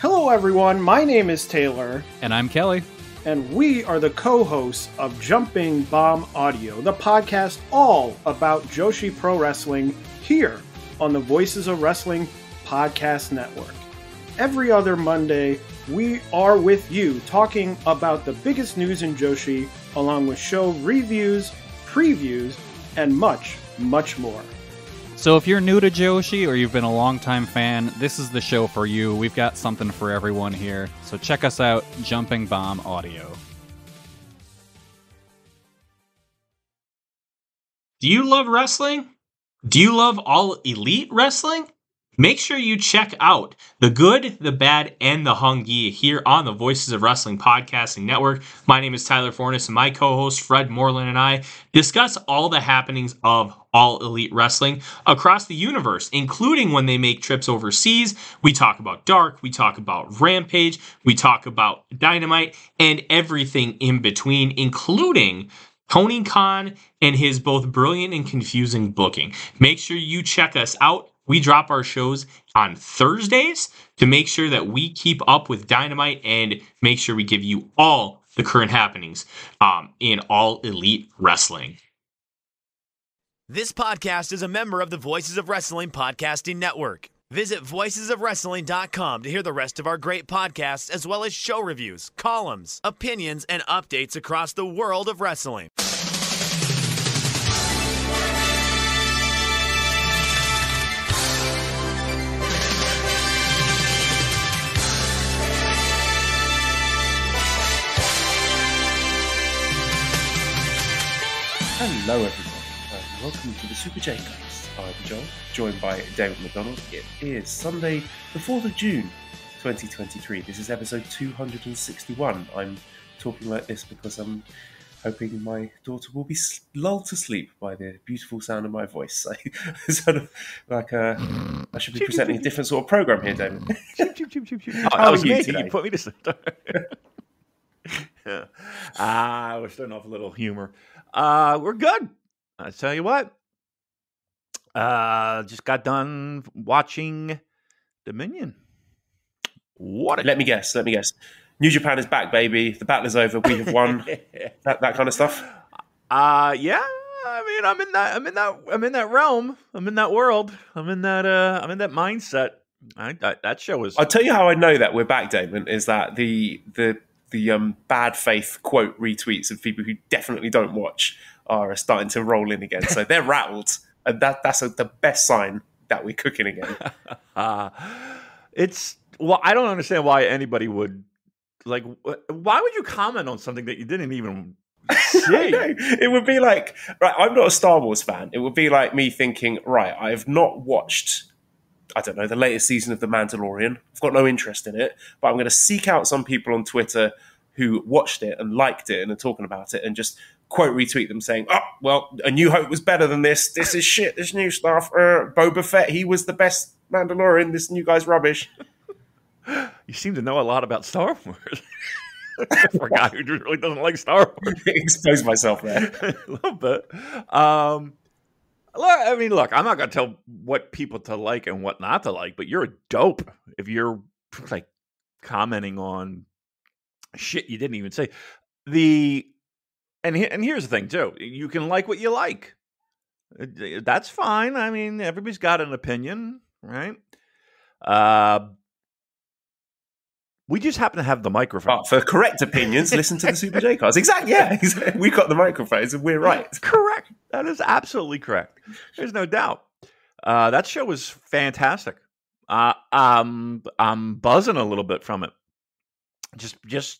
Hello everyone, my name is Taylor. And I'm Kelly. And we are the co-hosts of Jumping Bomb Audio, the podcast all about Joshi Pro Wrestling here on the Voices of Wrestling Podcast Network. Every other Monday, we are with you talking about the biggest news in Joshi, along with show reviews, previews, and much, much more. So if you're new to Joshi or you've been a longtime fan, this is the show for you. We've got something for everyone here. So check us out, Jumping Bomb Audio. Do you love wrestling? Do you love all elite wrestling? Make sure you check out the good, the bad, and the hungy here on the Voices of Wrestling Podcasting Network. My name is Tyler Fornes, and my co-host Fred Moreland and I discuss all the happenings of all elite wrestling across the universe, including when they make trips overseas. We talk about Dark, we talk about Rampage, we talk about Dynamite, and everything in between, including Tony Khan and his both brilliant and confusing booking. Make sure you check us out. We drop our shows on Thursdays to make sure that we keep up with Dynamite and make sure we give you all the current happenings in all elite wrestling. This podcast is a member of the Voices of Wrestling Podcasting Network. Visit voicesofwrestling.com to hear the rest of our great podcasts, as well as show reviews, columns, opinions, and updates across the world of wrestling. Hello everyone, welcome to the Super J Cast. I'm Joel, joined by Damon McDonald. It is Sunday, the 4th of June, 2023. This is episode 261. I'm talking like this because I'm hoping my daughter will be lulled to sleep by the beautiful sound of my voice. Sort of like I should be presenting a different sort of program here, Damon. That was me today. You put me to sleep. We're starting off a little humor. We're good. I tell you what. Just got done watching Dominion. Let me guess. New Japan is back, baby. The battle is over. We have won. that kind of stuff. Yeah. I mean, I'm in that realm. I'm in that world. I'm in that mindset. That show is. I'll tell you how I know that we're back, Damon. Is that the bad faith quote retweets of people who definitely don't watch are starting to roll in again. So they're rattled, and that's the best sign that we're cooking again. I don't understand why anybody would like. Why would you comment on something that you didn't even see? It would be like, right, I'm not a Star Wars fan. It would be like me thinking, right, I have not watched, I don't know, the latest season of The Mandalorian. I've got no interest in it, but I'm going to seek out some people on Twitter who watched it and liked it and are talking about it and just quote retweet them saying, oh, well, A New Hope was better than this. This is shit. This new stuff. Boba Fett, he was the best Mandalorian. This new guy's rubbish. You seem to know a lot about Star Wars. For a guy who really doesn't like Star Wars. Expose myself there. A little bit. Look, I'm not going to tell what people to like and what not to like, but you're a dope if you're like commenting on shit you didn't even say. And here's the thing too: you can like what you like. That's fine. I mean, everybody's got an opinion, right? We just happen to have the microphone. But for correct opinions, listen to the Super J Cast. Exactly. Yeah, we've got the microphones and we're right. Correct. That is absolutely correct. There's no doubt. That show was fantastic. I'm buzzing a little bit from it. Just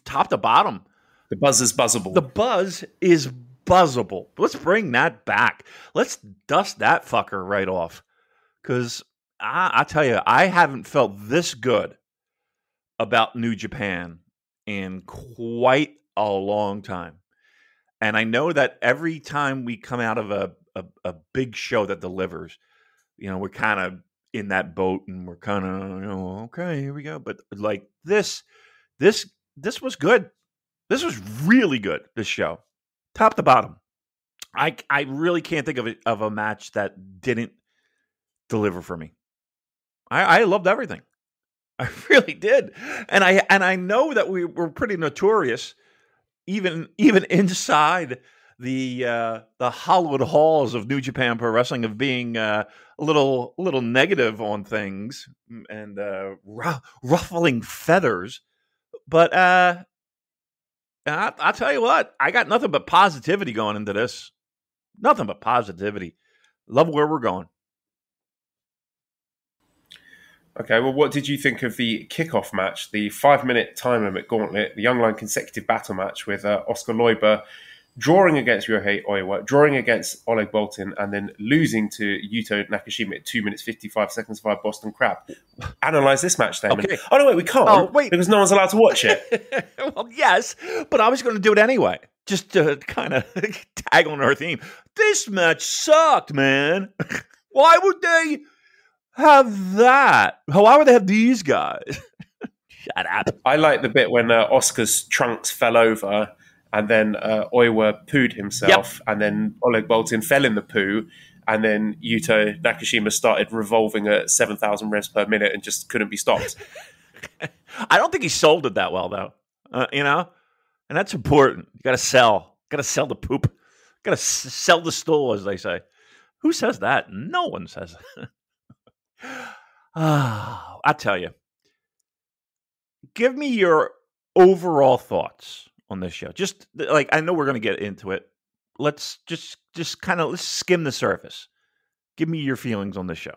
top to bottom. The buzz is buzzable. The buzz is buzzable. Let's bring that back. Let's dust that fucker right off. Because I tell you, I haven't felt this good about New Japan in quite a long time. And I know that every time we come out of a big show that delivers, we're kind of in that boat and we're kind of, okay, here we go. But like this was good. This was really good, this show. Top to bottom. I really can't think of a match that didn't deliver for me. I loved everything. I really did. And I know that we were pretty notorious, even inside the hallowed halls of New Japan Pro Wrestling, of being a little negative on things and ruffling feathers. But I'll tell you what, I got nothing but positivity going into this. Nothing but positivity. Love where we're going. Okay, well, what did you think of the kickoff match, the 5-minute time limit gauntlet, the Young Line consecutive battle match with Oscar Leuber drawing against Ryohei Oiwa, drawing against Oleg Boltin, and then losing to Yuto Nakashima at 2 minutes 55 seconds via Boston Crab? Analyze this match, Damon. Okay. Oh, no, wait, we can't. Oh, wait. Because no one's allowed to watch it. Well, yes, but I was going to do it anyway, just to kind of tag on our theme. This match sucked, man. Why would they have that? Why would they have these guys? Shut up. I like the bit when Oscar's trunks fell over and then Oiwa pooed himself, and then Oleg Boltin fell in the poo, and then Yuto Nakashima started revolving at 7,000 revs per minute and just couldn't be stopped. I don't think he sold it that well, though. And that's important. You got to sell. Got to sell the poop. Got to sell the stool, as they say. Who says that? No one says that. I tell you. Give me your overall thoughts on this show. Just like, I know we're going to get into it. Let's just kind of, let's skim the surface. Give me your feelings on this show.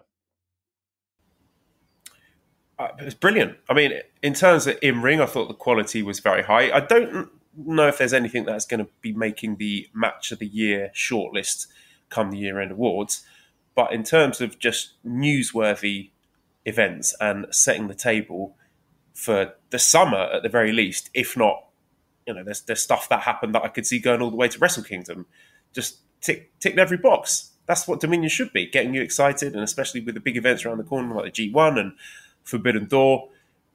It's brilliant. I mean, in terms of in-ring, I thought the quality was very high. I don't know if there's anything that's going to be making the Match of the Year shortlist come the year-end awards. But in terms of just newsworthy events and setting the table for the summer at the very least, if not, there's stuff that happened that I could see going all the way to Wrestle Kingdom. Just ticked every box. That's what Dominion should be, getting you excited, and especially with the big events around the corner like the G1 and Forbidden Door.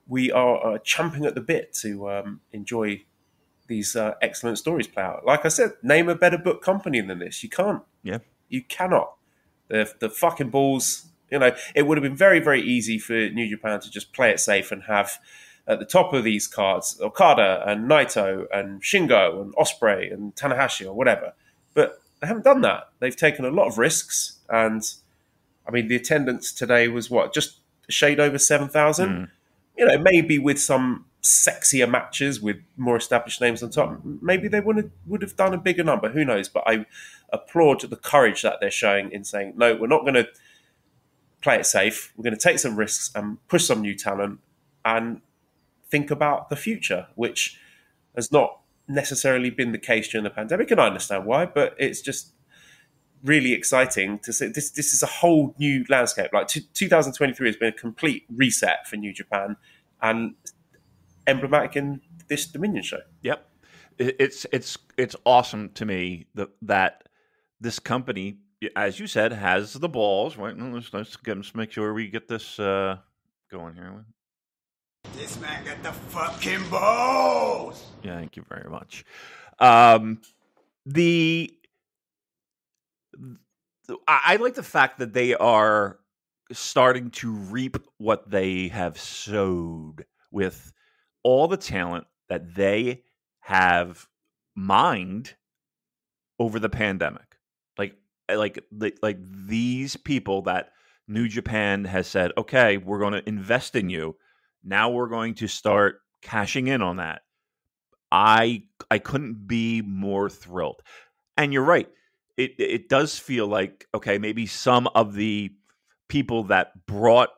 We are champing at the bit to enjoy these excellent stories play out. Like I said, name a better book company than this. You can't. Yeah. You cannot. The fucking balls. It would have been very, very easy for New Japan to just play it safe and have at the top of these cards Okada and Naito and Shingo and Ospreay and Tanahashi or whatever. But they haven't done that. They've taken a lot of risks. And, I mean, the attendance today was just a shade over 7,000? Maybe with some sexier matches with more established names on top, maybe they would have done a bigger number. Who knows? But I applaud the courage that they're showing in saying, no, we're not going to play it safe. We're going to take some risks and push some new talent and think about the future, which has not necessarily been the case during the pandemic. And I understand why, but it's just really exciting to see this is a whole new landscape. Like 2023 has been a complete reset for New Japan and emblematic in this Dominion show. Yep. It's awesome to me that this company, as you said, has the balls. Right? Let's make sure we get this going here. This man got the fucking balls. Yeah, thank you very much. I like the fact that they are starting to reap what they have sowed with all the talent that they have mined over the pandemic. Like these people that New Japan has said, okay, we're going to invest in you. Now we're going to start cashing in on that. I couldn't be more thrilled. And you're right. It does feel like, okay, maybe some of the people that brought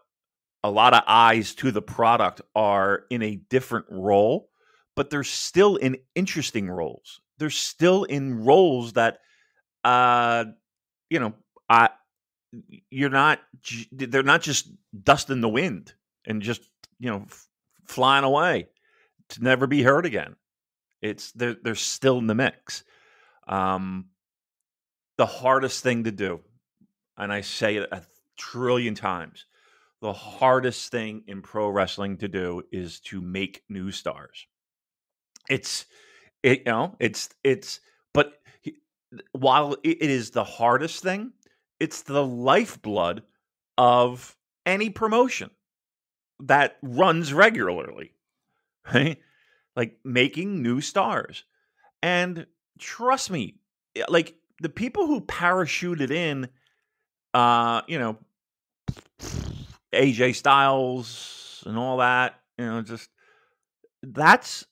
a lot of eyes to the product are in a different role, but they're still in interesting roles. They're still in roles that, they're not just dust in the wind and just, flying away to never be heard again. They're still in the mix. The hardest thing to do, and I say it 1 trillion times, the hardest thing in pro wrestling to do is to make new stars. But while it is the hardest thing, it's the lifeblood of any promotion. that runs regularly, right? Like making new stars. And trust me, like the people who parachuted in, AJ Styles and all that, just that's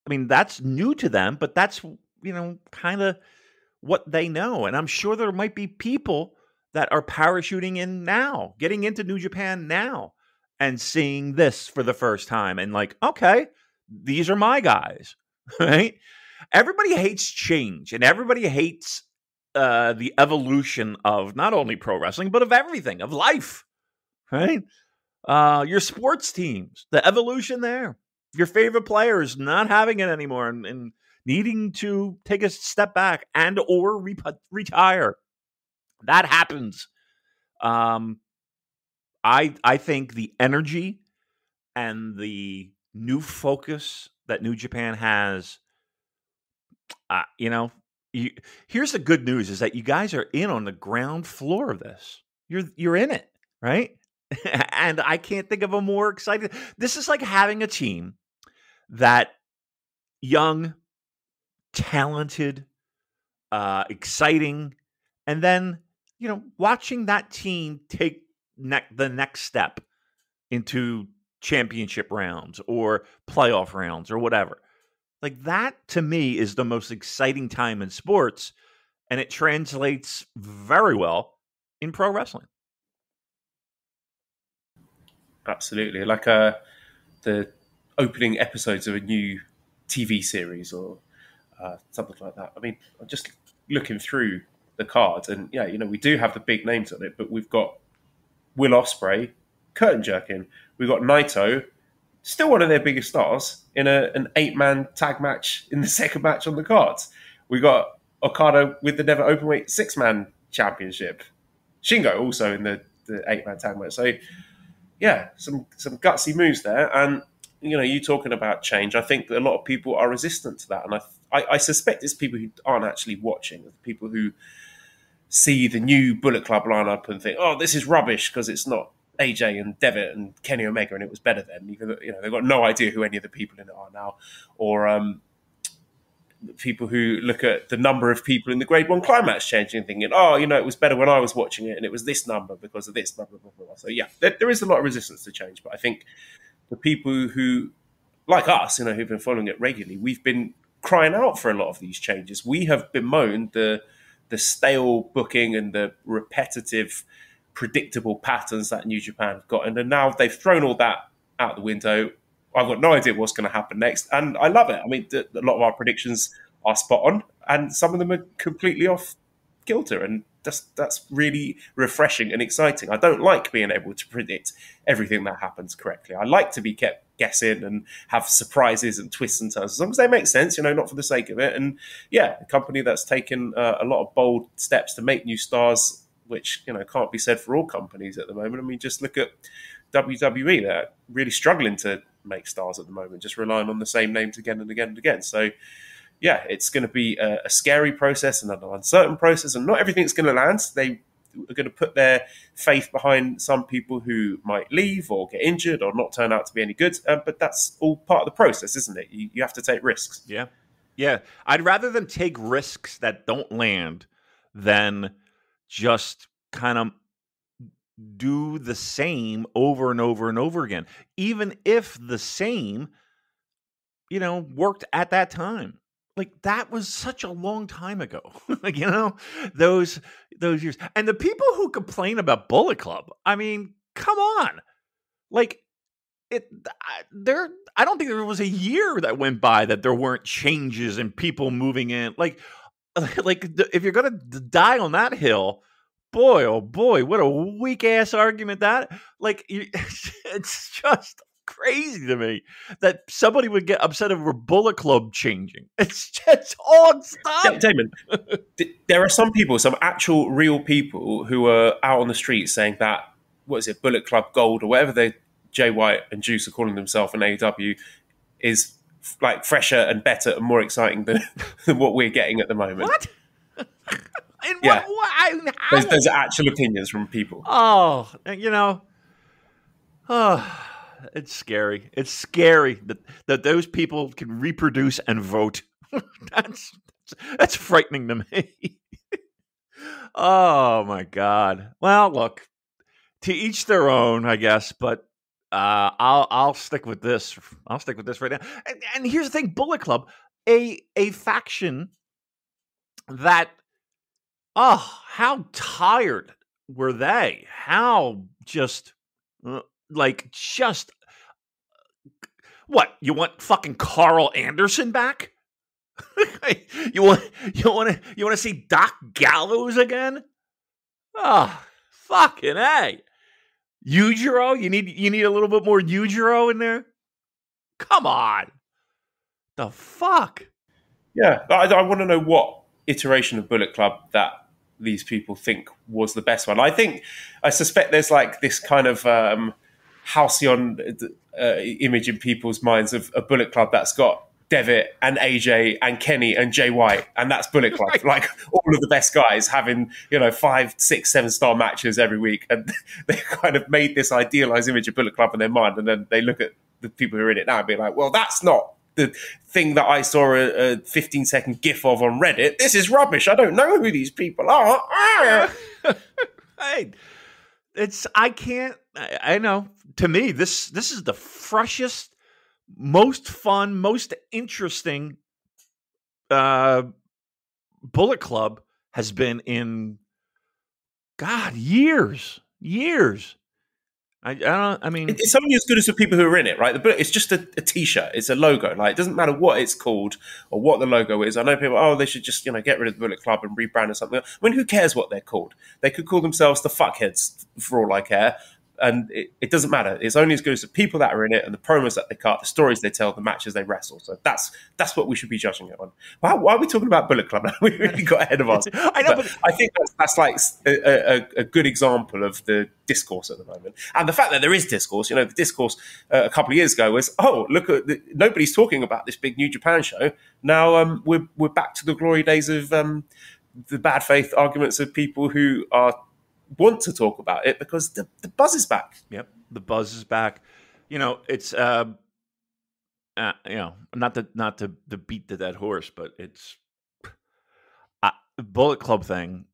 new to them, but that's, kind of what they know. And I'm sure there might be people that are parachuting in now, getting into New Japan now and seeing this for the first time and like, okay, these are my guys, right? Everybody hates change and everybody hates the evolution of not only pro wrestling, but of everything, of life, right? Your sports teams, the evolution there, your favorite players not having it anymore and needing to take a step back and or retire. That happens. I think the energy and the new focus that New Japan has, here's the good news is that you guys are in on the ground floor of this. You're in it, right? And I can't think of a more exciting. This is like having a team that young, talented, exciting, and then, watching that team take the next step into championship rounds or playoff rounds or whatever. Like that, to me, is the most exciting time in sports, and it translates very well in pro wrestling. Absolutely. Like the opening episodes of a new TV series or something like that. I mean, I'm just looking through the cards and, we do have the big names on it, but we've got Will Ospreay, curtain jerking. We've got Naito, still one of their biggest stars, in an 8-man tag match in the second match on the cards. We got Okada with the Never Openweight 6-man championship. Shingo also in the 8-man tag match. So, yeah, some gutsy moves there. And, you talking about change, I think that a lot of people are resistant to that. And I suspect it's people who aren't actually watching, people who see the new Bullet Club lineup and think, oh, this is rubbish because it's not AJ and Devitt and Kenny Omega and it was better then. Even though, they've got no idea who any of the people in it are now. Or people who look at the number of people in the Grade 1 Climax changing and thinking, oh, it was better when I was watching it and it was this number because of this, blah, blah, blah, blah. So, yeah, there is a lot of resistance to change. But I think the people who, like us, who've been following it regularly, we've been crying out for a lot of these changes. We have bemoaned the stale booking and the repetitive, predictable patterns that New Japan have got. And then now they've thrown all that out the window. I've got no idea what's going to happen next. And I love it. I mean, a lot of our predictions are spot on and some of them are completely off kilter. And that's really refreshing and exciting. I don't like being able to predict everything that happens correctly. I like to be kept guessing and have surprises and twists and turns, as long as they make sense, not for the sake of it. And yeah, a company that's taken a lot of bold steps to make new stars, which, can't be said for all companies at the moment. I mean, just look at WWE. They're really struggling to make stars at the moment, just relying on the same names again and again and again. So yeah, it's going to be a scary process and an uncertain process, and not everything's going to land. They are going to put their faith behind some people who might leave or get injured or not turn out to be any good. But that's all part of the process, isn't it? You have to take risks. Yeah. Yeah. I'd rather them take risks that don't land than just kind of do the same over and over and over again, even if the same, worked at that time. Like that was such a long time ago. those years. And the people who complain about Bullet Club, I mean, come on. Like I don't think there was a year that went by that there weren't changes and people moving in. Like if you're going to die on that hill, boy, oh boy, what a weak ass argument that. Like it's just crazy to me that somebody would get upset over Bullet Club changing. It's just all stop. Damon, there are some people, some actual real people who are out on the street saying that, what is it, Bullet Club Gold or whatever they Jay White and Juice are calling themselves in AEW is like fresher and better and more exciting than what we're getting at the moment. What? Yeah. There's actual opinions from people. Oh, It's scary. It's scary that those people can reproduce and vote. That's frightening to me. Oh my God. Well, look, to each their own, I guess. But I'll stick with this. I'll stick with this right now. And here's the thing: Bullet Club, a faction that, how tired were they? How just what? You want fucking Carl Anderson back? you want to see Doc Gallows again? Oh, fucking A. Yujiro? You need a little bit more Yujiro in there? Come on. The fuck? Yeah, I want to know what iteration of Bullet Club that these people think was the best one. I suspect there's like this kind of halcyon image in people's minds of a Bullet Club that's got Devitt and AJ and Kenny and Jay White, and that's Bullet Club. Right. Like all of the best guys having 5, 6, 7-star matches every week, and they kind of made this idealized image of Bullet Club in their mind, and then they look at the people who are in it now and be like, well, that's not the thing that I saw a 15-second GIF of on Reddit. This is rubbish. I don't know who these people are. Hey, I know. To me, this is the freshest, most fun, most interesting Bullet Club has been in, God, years. I mean, it's only as good as the people who are in it, right? It's just a T-shirt. It's a logo. Like, it doesn't matter what it's called or what the logo is. I know people, they should just, get rid of the Bullet Club and rebrand or something. I mean, who cares what they're called? They could call themselves the Fuckheads for all I care. And it doesn't matter. It's only as good as the people that are in it and the promos that they cut, the stories they tell, the matches they wrestle. So that's what we should be judging it on. Why are we talking about Bullet Club now? We really got ahead of us. I know, but I think that's like a good example of the discourse at the moment. And the fact that there is discourse, the discourse a couple of years ago was, look at nobody's talking about this big New Japan show. Now we're back to the glory days of the bad faith arguments of people who want to talk about it because the buzz is back. Yep, the buzz is back. It's not to beat the dead horse, but it's Bullet Club thing.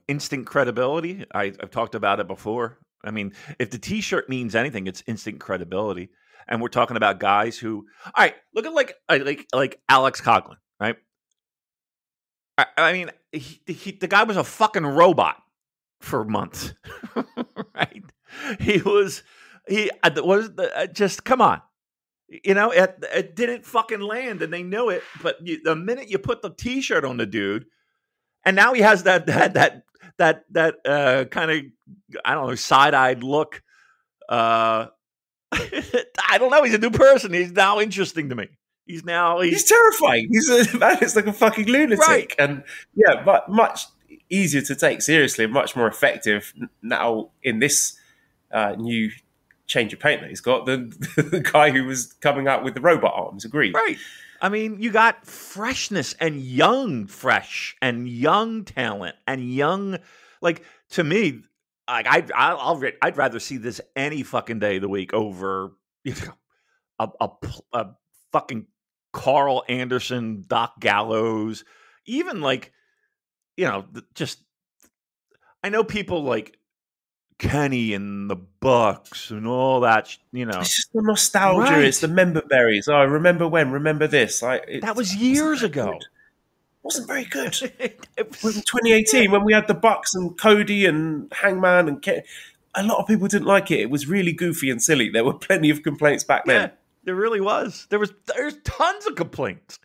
Instant credibility. I've talked about it before. I mean, if the T-shirt means anything, it's instant credibility. And we're talking about guys who, all right, look at like Alex Coughlin, right? I mean, the guy was a fucking robot for months, right? Just come on. It didn't fucking land and they know it. But the minute you put the T-shirt on the dude, and now he has that kind of, I don't know, side-eyed look. I don't know. He's a new person. He's now interesting to me. He's terrifying. It's like a fucking lunatic. Right. And yeah, but much easier to take seriously and much more effective now in this new change of paint that he's got than the guy who was coming out with the robot arms. Agreed. Right. I mean, you got freshness and fresh and young talent and young, to me, I'd rather see this any fucking day of the week over a fucking Carl Anderson, Doc Gallows, even just, I know people like Kenny and the Bucks and all that, It's just the nostalgia. Right. It's the member berries. Oh, remember when? Remember this? That was years ago. Wasn't very good. It was in 2018 when we had the Bucks and Cody and Hangman and Kenny. A lot of people didn't like it. It was really goofy and silly. There were plenty of complaints back then. There really was. There's tons of complaints.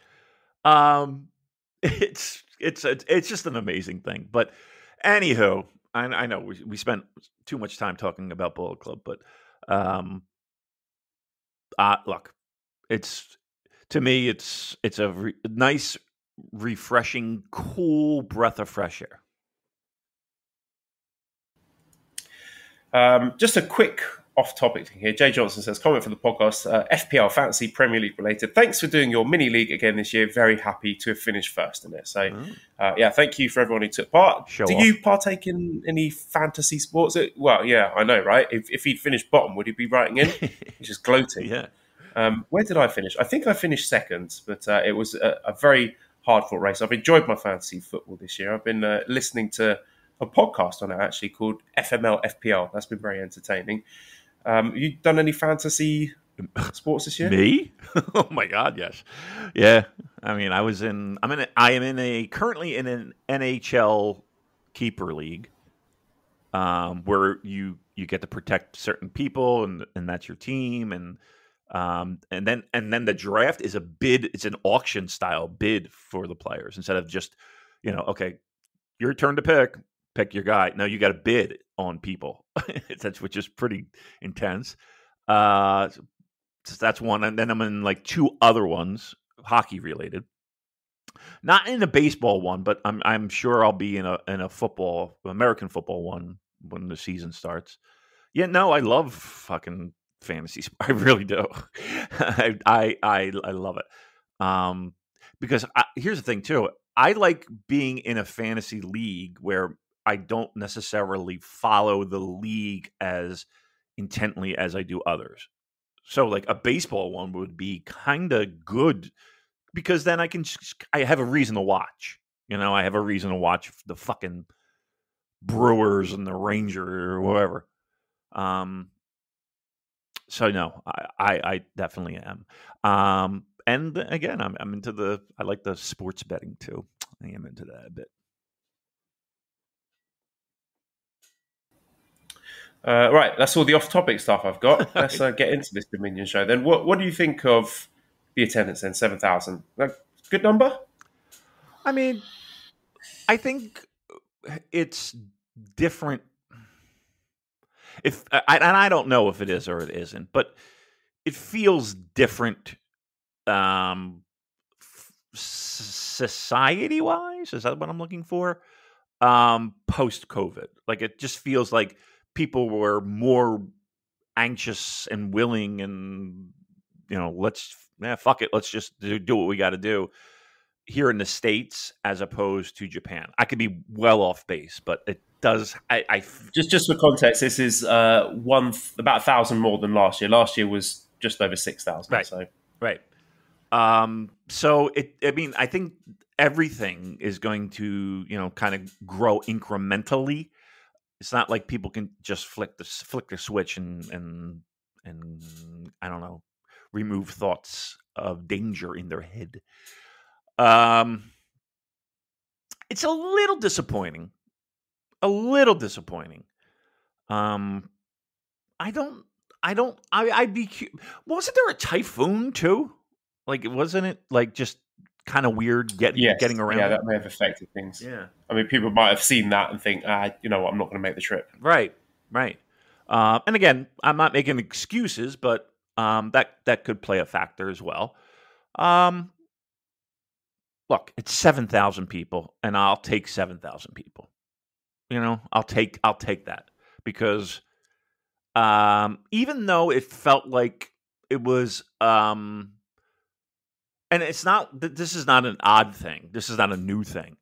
It's just an amazing thing. But anywho, I know we spent too much time talking about Bullet Club, but look, to me it's a nice, refreshing, cool breath of fresh air. Just a quick off-topic thing here. Jay Johnson says, comment for the podcast, FPL Fantasy Premier League related. Thanks for doing your mini league again this year. Very happy to have finished first in it. So, thank you for everyone who took part. You partake in any fantasy sports? Well, yeah, I know, right? If he'd finished bottom, would he be writing in? He's just gloating. Yeah. Where did I finish? I think I finished second, but it was a very hard-fought race. I've enjoyed my fantasy football this year. I've been listening to a podcast on it, actually, called FML FPL. That's been very entertaining. Have you done any fantasy sports this year? Me? Oh my God, yes. Yeah. I mean, I am currently in an NHL keeper league, where you get to protect certain people and that's your team, and then the draft is a bid. It's an auction style bid for the players instead of just, okay, your turn to pick your guy. No, you got to bid on people. Which is pretty intense. So that's one, and then I'm in like two other ones, hockey related. Not in a baseball one, but I'm sure I'll be in a football, American football one when the season starts. Yeah, no, I love fucking fantasy. I really do. I love it. Because here's the thing too. I like being in a fantasy league where I don't necessarily follow the league as intently as I do others. So like a baseball one would be kind of good because then I have a reason to watch. I have a reason to watch the fucking Brewers and the Rangers or whatever. So no, I definitely am. And again, I'm into I like the sports betting too. I am into that a bit. Right, that's all the off-topic stuff I've got. Let's get into this Dominion show then. What do you think of the attendance then? 7,000. Good number? I mean, I think it's different. And I don't know if it is or it isn't, but it feels different, society-wise. Is that what I'm looking for? Post-COVID, like it just feels like people were more anxious and willing, and fuck it, let's just do what we got to do here in the States as opposed to Japan. I could be well off base, but it does. I just for context, this is about 1,000 more than last year. Last year was just over 6,000. Right. So right. So I think everything is going to kind of grow incrementally. It's not like people can just flick the switch and I don't know, remove thoughts of danger in their head. It's a little disappointing. I'd be. Wasn't there a typhoon too? Like, wasn't it like just kind of weird getting around? Yeah, that may have affected things. Yeah. I mean, people might have seen that and think, you know what, I'm not going to make the trip. Right. And again, I'm not making excuses, but that could play a factor as well. Look, it's 7,000 people, and I'll take 7,000 people. I'll take that because even though it felt like it was, and it's not. This is not an odd thing. This is not a new thing,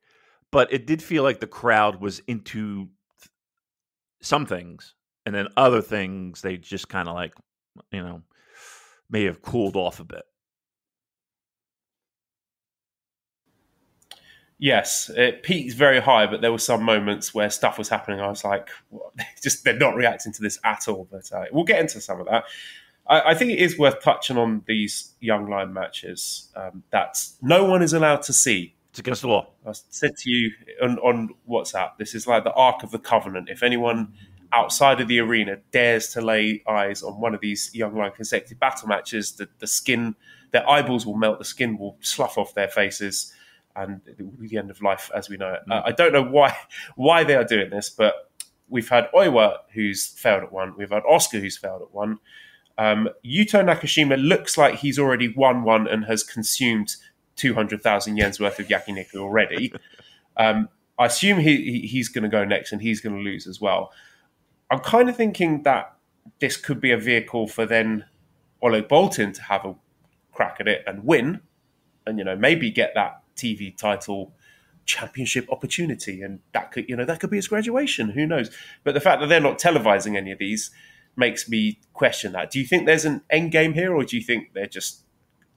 but it did feel like the crowd was into some things, and then other things they just kind of like, may have cooled off a bit. Yes, it peaked very high, but there were some moments where stuff was happening. I was like, what? They're not reacting to this at all. But we'll get into some of that. I think it is worth touching on these young line matches that no one is allowed to see. It's against the law. I said to you on WhatsApp, this is like the Ark of the Covenant. If anyone outside of the arena dares to lay eyes on one of these young line consecutive battle matches, the skin, their eyeballs will melt, the skin will slough off their faces, and it will be the end of life as we know it. I don't know why they are doing this, but we've had Oiwa, who's failed at one. We've had Oscar, who's failed at one. Yuto Nakashima looks like he's already won one and has consumed 200,000 yen's worth of yakiniku already. I assume he's going to go next and he's going to lose as well. I'm kind of thinking that this could be a vehicle for then Oleg Boltin to have a crack at it and win, and maybe get that TV title championship opportunity, and that could be his graduation. Who knows? But the fact that they're not televising any of these makes me question that. Do you think there's an end game here, or do you think they're just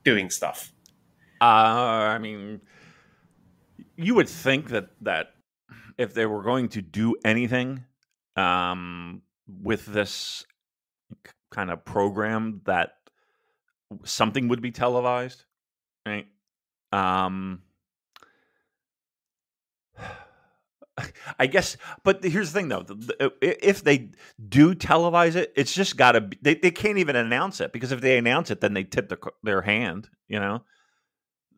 doing stuff? I mean, you would think that if they were going to do anything with this kind of program, that something would be televised, right? I guess, but here's the thing, though. If they do televise it, it's just got to be... They can't even announce it, because if they announce it, then they tip their hand,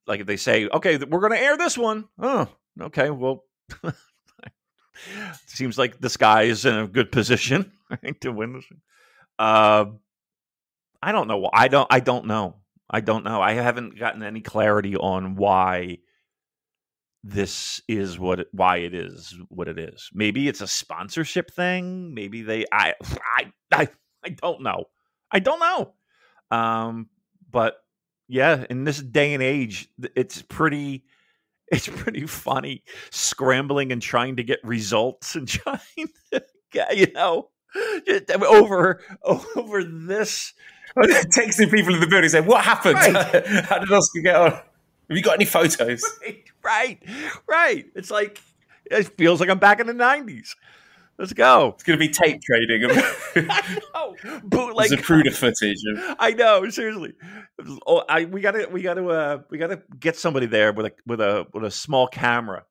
Like if they say, okay, we're going to air this one. Oh, okay, well... Seems like this guy is in a good position, right, to win this. I don't know. I don't know. I haven't gotten any clarity on why this is why it is what it is. Maybe it's a sponsorship thing. Maybe I don't know. I don't know. But yeah, in this day and age, it's pretty funny scrambling and trying to get results and trying to get, over this. Texting people in the building saying, "What happened? Right. How did Oscar get on? Have you got any photos?" Right. It's like, it feels like I'm back in the 90s. Let's go. It's going to be tape trading. I know. Bootleg Zapruder footage. I know. Seriously. We gotta get somebody there with a small camera,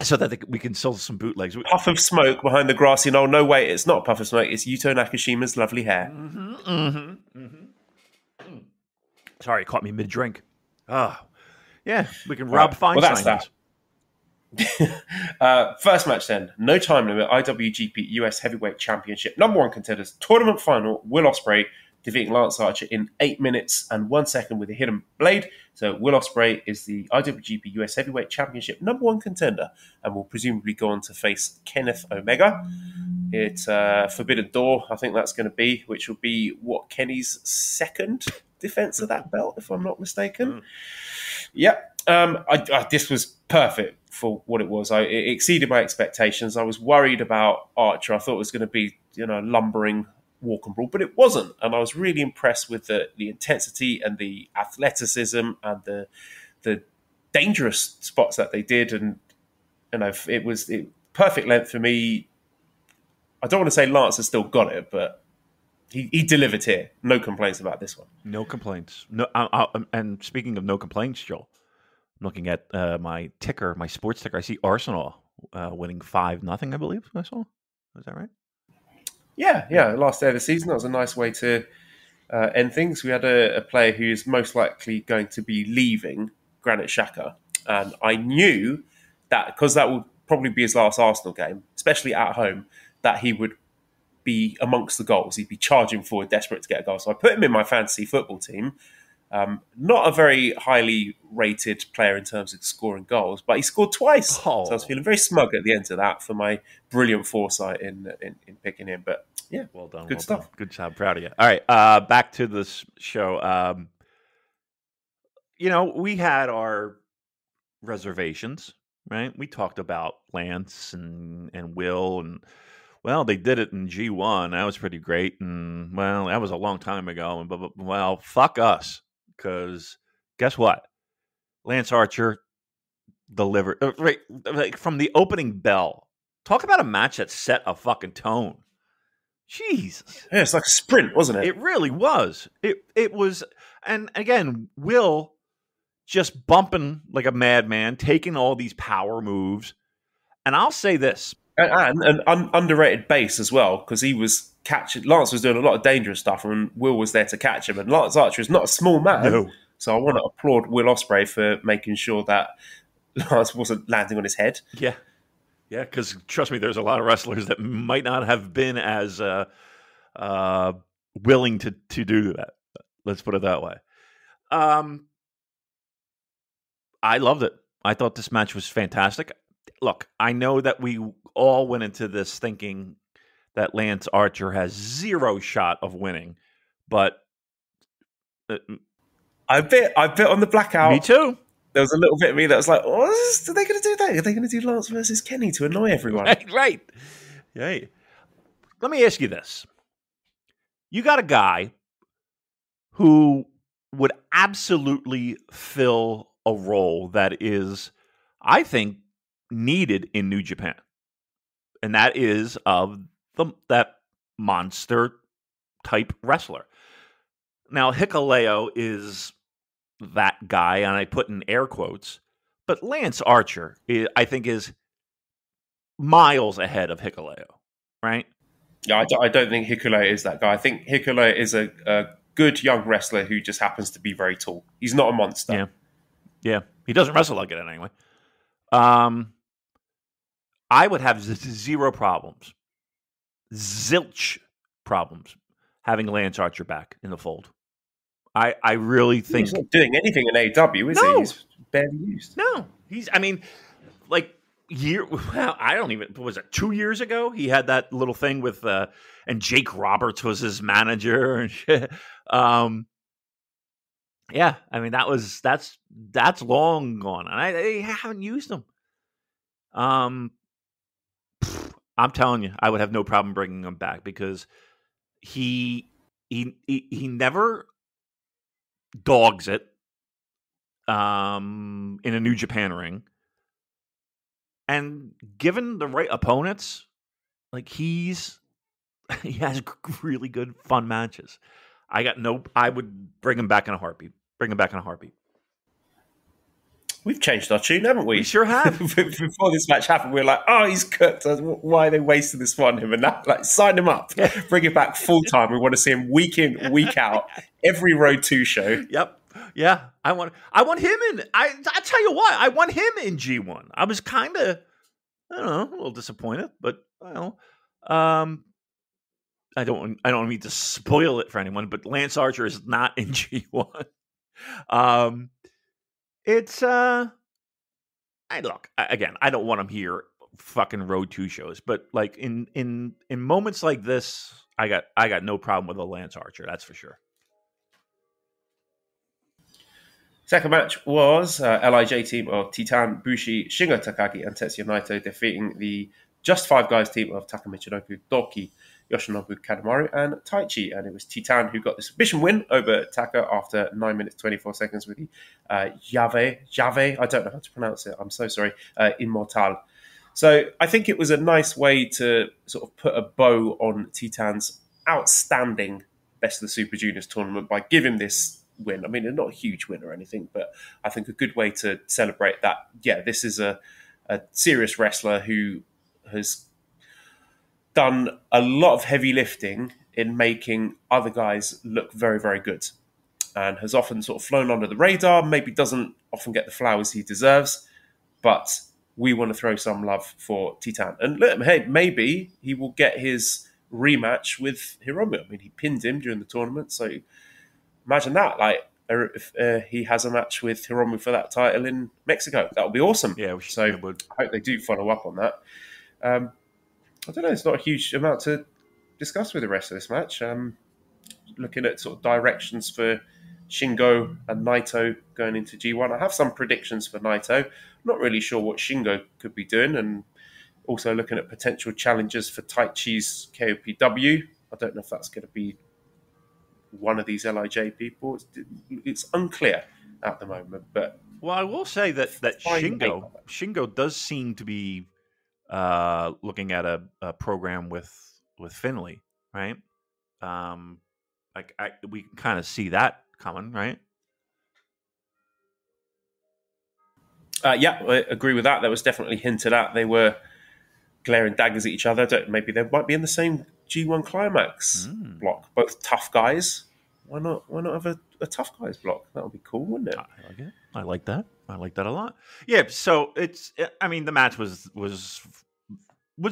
so that we can sell some bootlegs. Puff of smoke behind the grassy knoll. No, wait, it's not a puff of smoke. It's Yuto Nakashima's lovely hair. Sorry, it caught me mid-drink. Yeah, we can rob Feinstein. Well, that's that. First match then, no time limit, IWGP US Heavyweight Championship, number one contenders, tournament final, Will Ospreay defeating Lance Archer in 8 minutes and 1 second with a hidden blade. So Will Ospreay is the IWGP US Heavyweight Championship number one contender and will presumably go on to face Kenneth Omega. It's Forbidden Door, I think that's going to be, which will be Kenny's second defense of that belt, if I'm not mistaken. This was perfect for what it was. It exceeded my expectations. I was worried about Archer. I thought it was going to be, lumbering walk and brawl, but it wasn't. And I was really impressed with the intensity and the athleticism and the dangerous spots that they did. And it was perfect length for me. I don't want to say Lance has still got it, but he delivered here. No complaints about this one. No complaints. No. And speaking of no complaints, Joel, I'm looking at my sports ticker. I see Arsenal winning 5-0, I believe I saw. Is that right? Yeah. Last day of the season. That was a nice way to end things. We had a player who is most likely going to be leaving, Granit Xhaka. And I knew that, because that would probably be his last Arsenal game, especially at home, that he would be amongst the goals. He'd be charging forward, desperate to get a goal. So I put him in my fantasy football team. Not a very highly rated player in terms of scoring goals, but he scored twice. So I was feeling very smug at the end of that for my brilliant foresight in picking him. But yeah, well done. Good stuff. Done. Good job. Proud of you. All right, back to this show. We had our reservations, right? We talked about Lance and Will, and well, they did it in G1. That was pretty great, and well, that was a long time ago. And well, fuck us. Because guess what? Lance Archer delivered right from the opening bell. Talk about a match that set a fucking tone. Jesus. Yeah, it's like a sprint, wasn't it? It really was. It was, and again, Will just bumping like a madman, taking all these power moves. And I'll say this. And an underrated base as well, because he was catching. Lance was doing a lot of dangerous stuff, and Will was there to catch him. And Lance Archer is not a small man, no. So I want to applaud Will Ospreay for making sure that Lance wasn't landing on his head. Yeah, because trust me, there's a lot of wrestlers that might not have been as willing to do that. Let's put it that way. I loved it. I thought this match was fantastic. Look, I know that we all went into this thinking that Lance Archer has zero shot of winning. But I bit on the blackout. Me too. There was a little bit of me that was like, oh, are they going to do that? Are they going to do Lance versus Kenny to annoy everyone? Right. Let me ask you this. You got a guy who would absolutely fill a role that is, I think, needed in New Japan. And that is of that monster type wrestler. Now, Hikuleo is that guy, and I put in air quotes, but Lance Archer, I think, is miles ahead of Hikuleo, right? Yeah, I don't think Hikuleo is that guy. I think Hikuleo is a good young wrestler who just happens to be very tall. He's not a monster. Yeah. He doesn't wrestle like it anyway. I would have zero problems, zilch problems, having Lance Archer back in the fold. I really think he's not doing anything in AEW, is he? He's barely used. No, I don't even, was it 2 years ago? He had that little thing with, and Jake Roberts was his manager and shit. Yeah, I mean, that's long gone. And they haven't used him. I'm telling you, I would have no problem bringing him back because he never dogs it in a New Japan ring. And given the right opponents, like he has really good fun matches. I would bring him back in a heartbeat. We've changed our tune, haven't we? We sure have. Before this match happened, we were like, oh, he's cooked. Why are they wasting this one on him? And now, like, sign him up. Yeah. Bring it back full time. We want to see him week in, week out, every Road 2 show. Yep. Yeah. I want him in. I tell you what, I want him in G1. I was kind of, I don't know, a little disappointed, but well, I don't mean to spoil it for anyone, but Lance Archer is not in G1. It's I don't want him here fucking Road 2 shows, but like in moments like this, I got no problem with a Lance Archer, that's for sure. Second match was LIJ team of Titan Bushi, Shingo Takagi, and Tetsuya Naito defeating the Just Five Guys team of Taka Michinoku, Doki, Yoshinobu Kanemaru, and Taichi. And it was Titan who got the submission win over Taka after 9 minutes 24 seconds with the Jave, I don't know how to pronounce it, I'm so sorry, Immortal. So I think it was a nice way to sort of put a bow on Titan's outstanding Best of the Super Juniors tournament by giving this win. I mean, not a huge win or anything, but I think a good way to celebrate that. Yeah, this is a serious wrestler who has done a lot of heavy lifting in making other guys look very, very good and has often sort of flown under the radar, maybe doesn't often get the flowers he deserves, but we want to throw some love for Titan. And look, hey, maybe he will get his rematch with Hiromu. I mean, he pinned him during the tournament, so imagine that. Like, if he has a match with Hiromu for that title in Mexico, that would be awesome. Yeah, so I hope they do follow up on that. I don't know, it's not a huge amount to discuss with the rest of this match. Looking at sort of directions for Shingo and Naito going into G1. I have some predictions for Naito. Not really sure what Shingo could be doing, and also looking at potential challenges for Taichi's KOPW. I don't know if that's going to be one of these LIJ people. It's unclear at the moment. But well, I will say that Shingo does seem to be looking at a program with Finlay, right? We can kind of see that coming, right? Yeah, I agree with that. That was definitely hinted at. They were glaring daggers at each other. Maybe they might be in the same G1 Climax block. Both tough guys. Why not have a tough guys block? That would be cool, wouldn't it? I like it. I like that. I like that a lot. Yeah. So I mean, the match was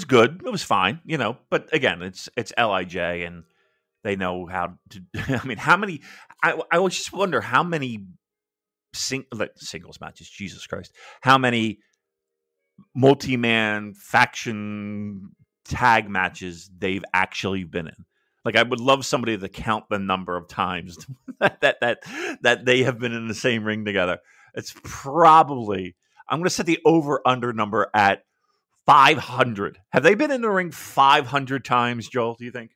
good. It was fine, you know. But again, it's LIJ, and they know how to. I mean, how many? I would just wonder how many singles matches. Jesus Christ, how many multi-man faction tag matches they've actually been in. Like, I would love somebody to count the number of times that they have been in the same ring together. It's probably, I'm going to set the over-under number at 500. Have they been in the ring 500 times, Joel, do you think?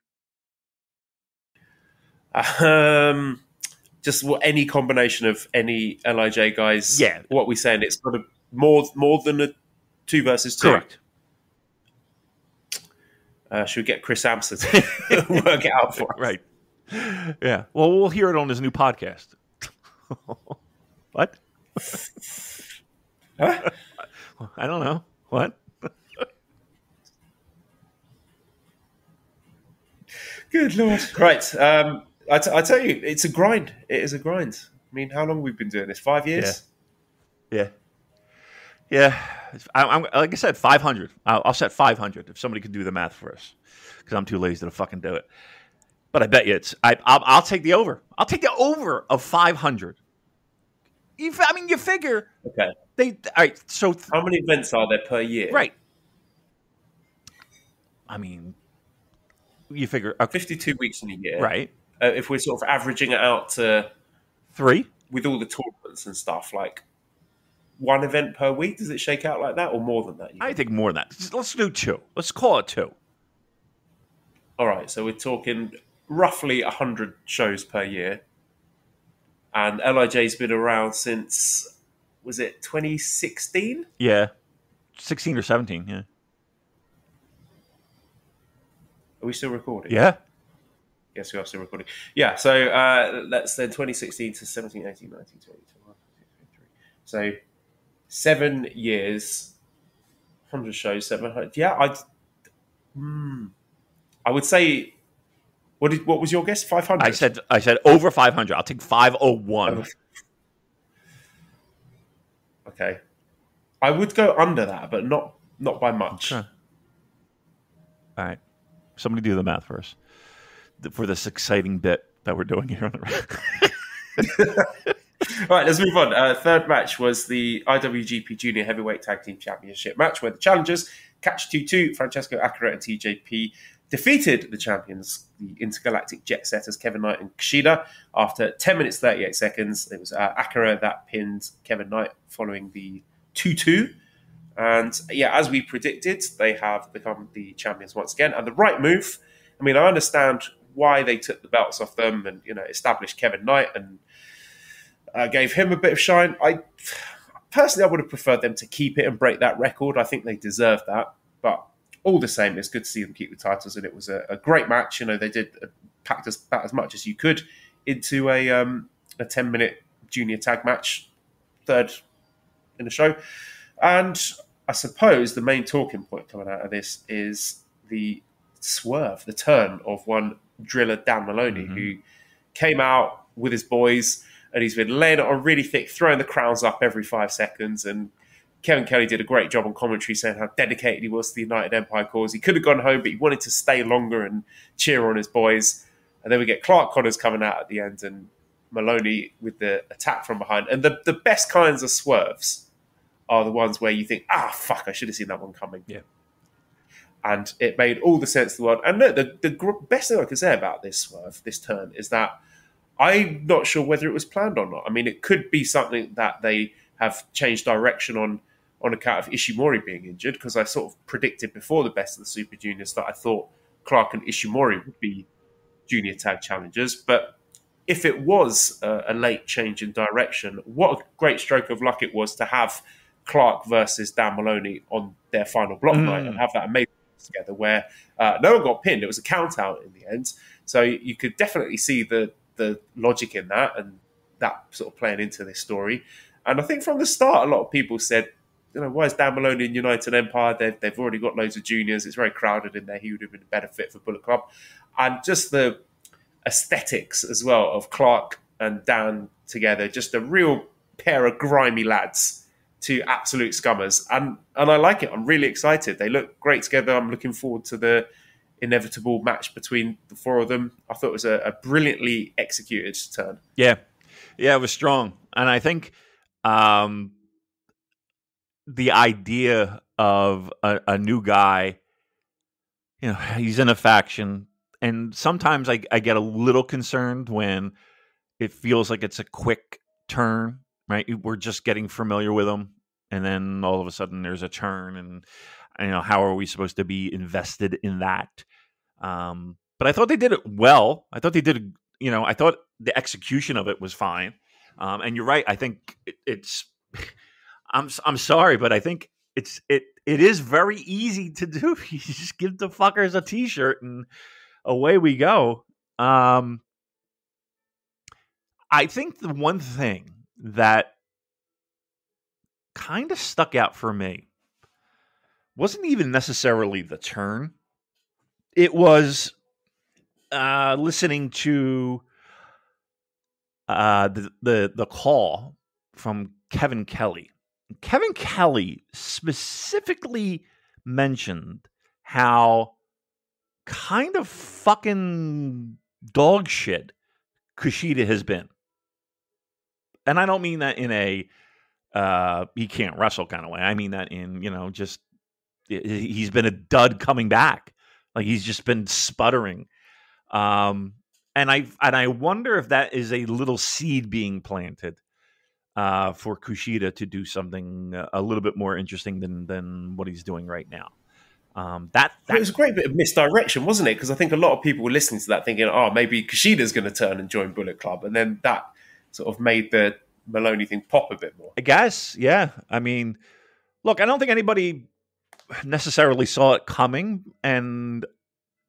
Just any combination of any LIJ guys. Yeah. What we're saying, it's got to more than a 2 versus 2. Correct. Should we get Chris Amster to work it out for us? Right. Yeah. Well, we'll hear it on his new podcast. What? Huh? I don't know. What? Good Lord. Right. I tell you, it's a grind. It is a grind. I mean, how long have we been doing this? 5 years? Yeah. I'm like I said, 500. I'll set 500 if somebody could do the math for us, because I'm too lazy to fucking do it. But I bet you I'll take the over. I'll take the over of 500. You figure. Okay. All right. So how many events are there per year? Right. I mean, you figure 52 weeks in a year. Right. If we're sort of averaging it out to 3 with all the tournaments and stuff, like 1 event per week, does it shake out like that, or more than that? I think more than that. Let's do 2. Let's call it 2. All right, so we're talking roughly 100 shows per year, and LIJ's been around since, was it 2016? Yeah, 16 or 17. Yeah. Are we still recording? Yeah. Yes, we are still recording. Yeah, so that's then 2016 to 17, 18, 19, 20, 21, 22, 23. So 7 years, 100 shows, 700. Yeah, I would say, what was your guess? 500? I said over 500. I'll take 501. Okay. I would go under that, but not by much. Okay. All right. Somebody do the math for us for this exciting bit that we're doing here on the All right, let's move on. Third match was the IWGP Junior Heavyweight Tag Team Championship match, where the challengers, Catch 2-2, Francesco Akira and TJP, defeated the champions, the intergalactic jet setters Kevin Knight and Kushida, after 10 minutes 38 seconds. It was Akira that pinned Kevin Knight following the 2-2. And yeah, as we predicted, they have become the champions once again. And the right move. I mean, I understand why they took the belts off them and, established Kevin Knight and gave him a bit of shine. I would have preferred them to keep it and break that record. I think they deserve that. But all the same, it's good to see them keep the titles. And it was a great match. They did packed about as much as you could into a 10-minute junior tag match, third in the show. And I suppose the main talking point coming out of this is the swerve, the turn of one driller, Dan Maloney, who came out with his boys and he's been laying it on really thick, throwing the crowns up every 5 seconds. And Kevin Kelly did a great job on commentary saying how dedicated he was to the United Empire cause. He could have gone home, but he wanted to stay longer and cheer on his boys. And then we get Clark Connors coming out at the end and Maloney with the attack from behind. And the best kinds of swerves are the ones where you think, fuck, I should have seen that one coming. Yeah. And it made all the sense in the world. And look, the best thing I can say about this swerve, this turn, is that I'm not sure whether it was planned or not. I mean, it could be something that they have changed direction on account of Ishimori being injured, because I sort of predicted before the Best of the Super Juniors that I thought Clark and Ishimori would be junior tag challengers. But if it was a late change in direction, what a great stroke of luck it was to have Clark versus Dan Maloney on their final block night and have that amazing together where no one got pinned. It was a count out in the end. So you could definitely see the logic in that and that sort of playing into this story. And I think from the start, a lot of people said, why is Dan Maloney in United Empire? They've already got loads of juniors. It's very crowded in there. He would have been a better fit for Bullet Club. And just the aesthetics as well of Clark and Dan together, just a real pair of grimy lads to absolute scummers. And I like it. I'm really excited. They look great together. I'm looking forward to the inevitable match between the four of them. I thought it was a brilliantly executed turn. Yeah, it was strong. And I think the idea of a new guy he's in a faction, and sometimes I get a little concerned when it feels like it's a quick turn, right? We're just getting familiar with him, and then all of a sudden there's a turn, and how are we supposed to be invested in that? But I thought they did it well. I thought they did, I thought the execution of it was fine. And you're right. I think it's. I'm sorry, but I think it is very easy to do. You just give the fuckers a T-shirt and away we go. I think the one thing that kind of stuck out for me wasn't even necessarily the turn. It was listening to the call from Kevin Kelly. Kevin Kelly specifically mentioned how kind of fucking dog shit Kushida has been. And I don't mean that in a he can't wrestle kind of way. I mean that in, just he's been a dud coming back. Like he's just been sputtering. And I wonder if that is a little seed being planted for Kushida to do something a little bit more interesting than what he's doing right now. It was a great bit of misdirection, wasn't it? Because I think a lot of people were listening to that thinking, oh, maybe Kushida's going to turn and join Bullet Club. And then that sort of made the Maloney thing pop a bit more. I guess, yeah. I mean, look, I don't think anybody necessarily saw it coming. And,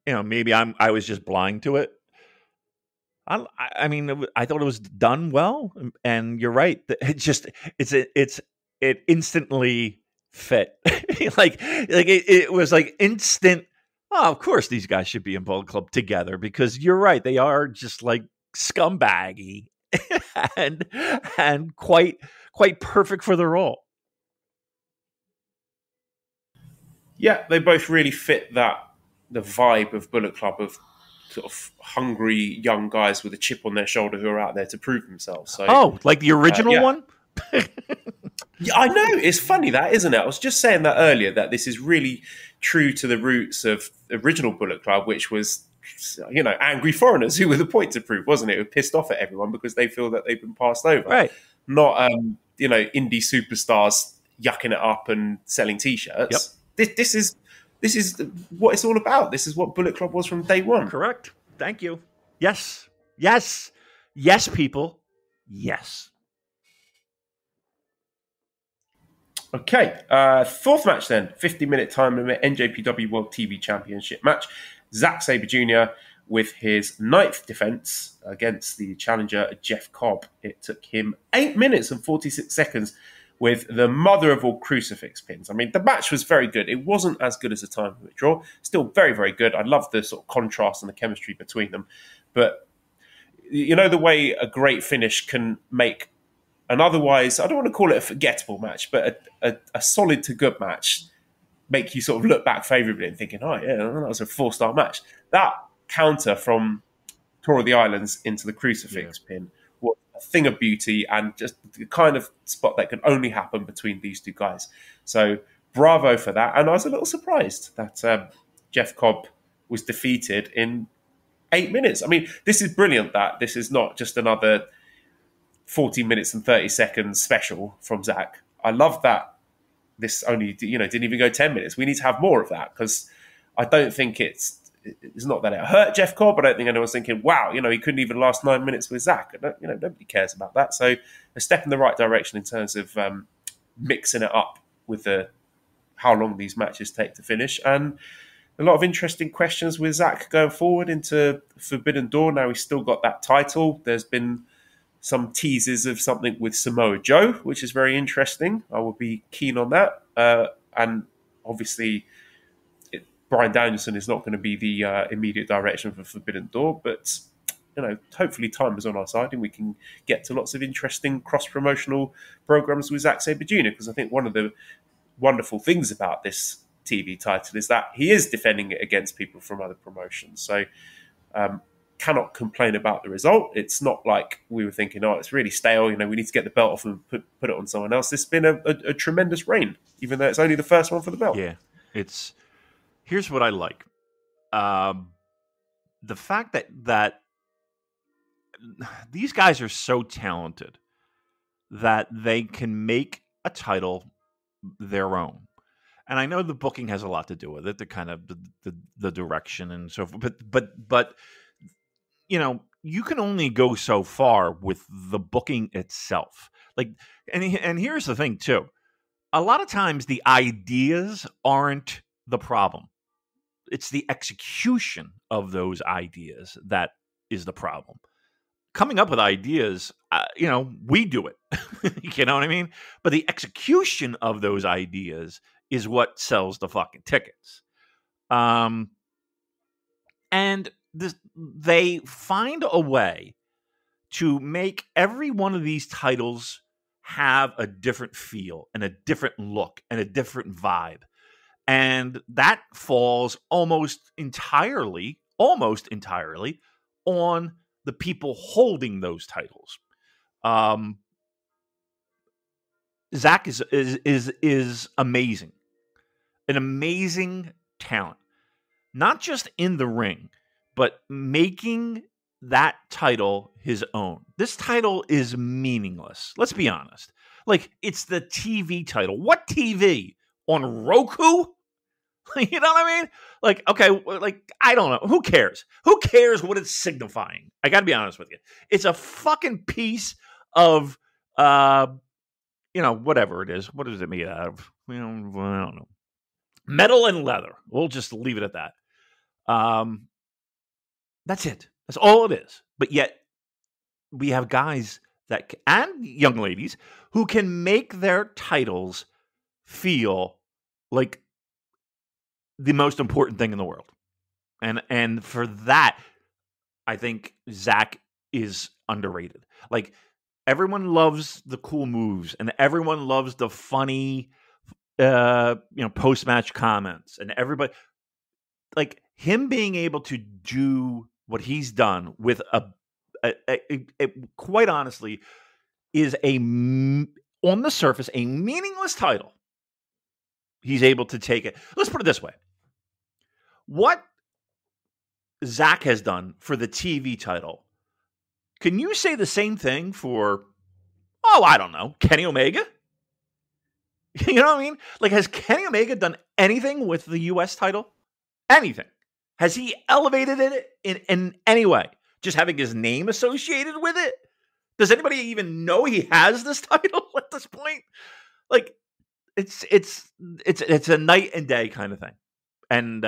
maybe I was just blind to it. I mean, I thought it was done well. And you're right. It instantly fit. it was like instant. Oh, of course these guys should be in Bullet Club together because you're right. They are just like scumbaggy and quite perfect for the role. Yeah, they both really fit the vibe of Bullet Club of sort of hungry young guys with a chip on their shoulder who are out there to prove themselves. So, like the original one? Yeah, I know. It's funny that, isn't it? I was just saying that earlier, that this is really true to the roots of the original Bullet Club, which was, angry foreigners who were the point to prove, wasn't it? Who were pissed off at everyone because they feel that they've been passed over. Right. Not, indie superstars yucking it up and selling T-shirts. Yep. This is what it's all about. This is what Bullet Club was from day one. Correct. Thank you. Yes, people. Yes. Okay, fourth match then, 50-minute time limit, NJPW World TV Championship match. Zack Sabre Jr. with his 9th defense against the challenger Jeff Cobb. It took him 8 minutes and 46 seconds with the mother of all crucifix pins. I mean, the match was very good. It wasn't as good as a time limit draw. Still very, very good. I love the sort of contrast and the chemistry between them. But the way a great finish can make an otherwise, I don't want to call it a forgettable match, but a solid to good match make you sort of look back favourably and thinking, oh yeah, that was a 4-star match. That counter from Tour of the Islands into the crucifix pin was a thing of beauty and just the kind of spot that can only happen between these two guys. So bravo for that. And I was a little surprised that Jeff Cobb was defeated in 8 minutes. I mean, this is brilliant that this is not just another 40 minutes and 30 seconds special from Zach. I love that this only, didn't even go 10 minutes. We need to have more of that because I don't think it's not that it hurt Jeff Cobb. I don't think anyone's thinking, wow, he couldn't even last 9 minutes with Zach. Nobody cares about that. So a step in the right direction in terms of mixing it up with how long these matches take to finish. And a lot of interesting questions with Zach going forward into Forbidden Door. Now he's still got that title. There's been some teases of something with Samoa Joe, which is very interesting. I will be keen on that. And obviously, Bryan Danielson is not going to be the immediate direction for Forbidden Door, but hopefully time is on our side and we can get to lots of interesting cross-promotional programs with Zack Sabre Jr. Because I think one of the wonderful things about this TV title is that he is defending it against people from other promotions. So cannot complain about the result. It's not like we were thinking, oh, it's really stale. We need to get the belt off and put it on someone else. It's been a tremendous reign, even though it's only the first one for the belt. Yeah, here's what I like. the fact that these guys are so talented that they can make a title their own. And I know the booking has a lot to do with it, the kind of the direction and so forth. But you know, you can only go so far with the booking itself. Like, and here's the thing too. A lot of times the ideas aren't the problem. It's the execution of those ideas that is the problem. Coming up with ideas, you know, we do it. You know what I mean? But the execution of those ideas is what sells the fucking tickets. And they find a way to make every one of these titles have a different feel and a different look and a different vibe. And that falls almost entirely on the people holding those titles. Zach is amazing. An amazing talent. Not just in the ring, but making that title his own. This title is meaningless. Let's be honest. Like, it's the TV title. What TV? On Roku? You know what I mean? Like, okay, like, I don't know. Who cares? Who cares what it's signifying? I got to be honest with you. It's a fucking piece of, you know, whatever it is. What is it made out of? You know, I don't know. Metal and leather. We'll just leave it at that. That's it. That's all it is. But yet, we have guys that and young ladies who can make their titles feel like the most important thing in the world. And for that, I think Zach is underrated. Like, everyone loves the cool moves and everyone loves the funny post-match comments, and everybody, like, him being able to do what he's done with a quite honestly is on the surface a meaningless title. He's able to take it. Let's put it this way. What Zach has done for the TV title, can you say the same thing for, I don't know, Kenny Omega? You know what I mean? Like, has Kenny Omega done anything with the U.S. title? Anything? Has he elevated it in any way? Just having his name associated with it? Does anybody even know he has this title at this point? Like, it's a night and day kind of thing. And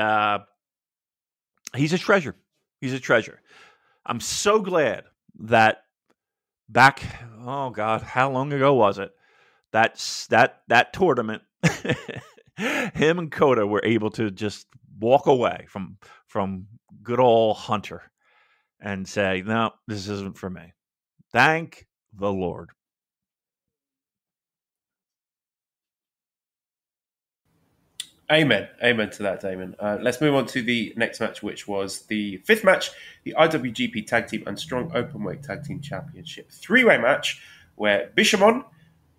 he's a treasure. He's a treasure. I'm so glad that back, oh God, how long ago was it? That tournament, him and Kota were able to just walk away from good old Hunter and say, no, this isn't for me. Thank the Lord. Amen. Amen to that, Damon. Let's move on to the next match, which was the fifth match, the IWGP Tag Team and Strong Openweight Tag Team Championship three-way match, where Bishamon,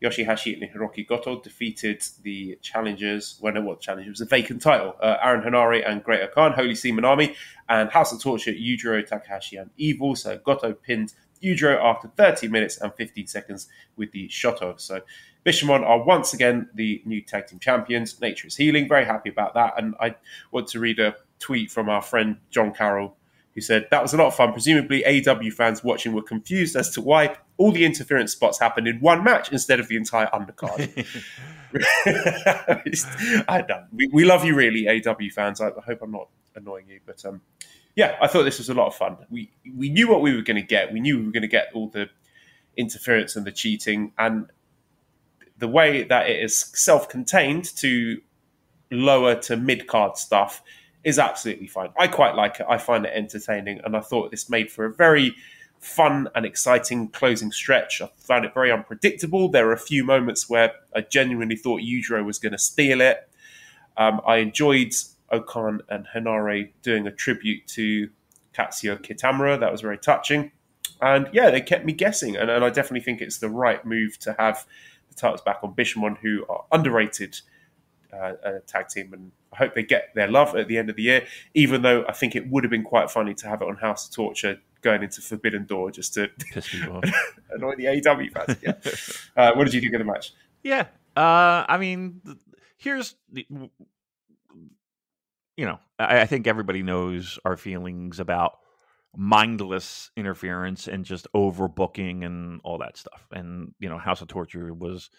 Yoshihashi, and Hiroki Goto defeated the challengers. Well, no, what challenge? It was a vacant title. Aaron Hanare and Great Khan, Holy See Manami, and House of Torture, Yujiro Takahashi and Evil. So Goto pinned Yujiro after 30 minutes and 15 seconds with the Shoto. So Bishamon are once again the new tag team champions. Nature is healing. Very happy about that. And I want to read a tweet from our friend John Carroll, who said, that was a lot of fun. Presumably AEW fans watching were confused as to why all the interference spots happened in one match instead of the entire undercard. I know. We love you really, AEW fans. I hope I'm not annoying you. But yeah, I thought this was a lot of fun. We knew what we were going to get. We knew we were going to get all the interference and the cheating. And the way that it is self-contained to lower to mid-card stuff is absolutely fine. I quite like it. I find it entertaining. And I thought this made for a very fun and exciting closing stretch. I found it very unpredictable. There were a few moments where I genuinely thought Yujiro was going to steal it. I enjoyed Okan and Hanare doing a tribute to Katsuya Kitamura. That was very touching. And yeah, they kept me guessing. And I definitely think it's the right move to have the titles back on Bishamon, who are underrated tag team, and I hope they get their love at the end of the year, even though I think it would have been quite funny to have it on House of Torture going into Forbidden Door just to piss people off. Annoy the AEW fans. Yeah. What did you think of the match? Yeah. I mean, here's the, I think everybody knows our feelings about mindless interference and just overbooking and all that stuff. And, House of Torture was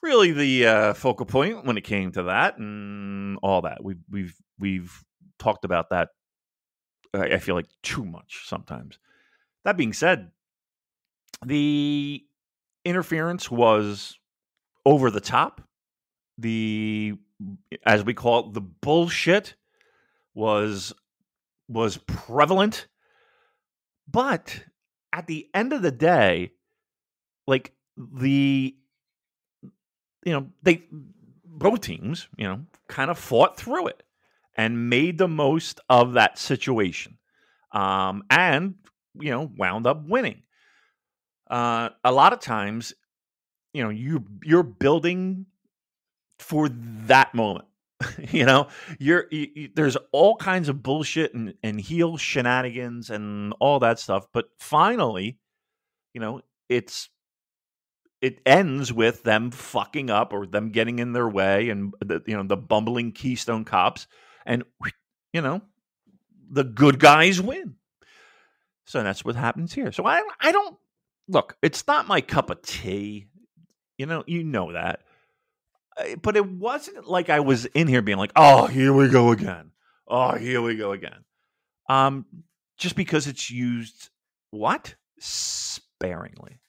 really the focal point when it came to that and all that. We've talked about that. I feel like too much sometimes. That being said, the interference was over the top. As we call it, the bullshit was prevalent. But at the end of the day, like both teams, kind of fought through it and made the most of that situation, and wound up winning. A lot of times, you're building for that moment. There's all kinds of bullshit and heel shenanigans and all that stuff, but finally, it ends with them fucking up or them getting in their way and the bumbling Keystone Cops, and the good guys win. So that's what happens here. So I don't look. It's not my cup of tea. You know that. But it wasn't like I was in here being like, "Oh, here we go again. Oh, here we go again." Just because it's used sparingly,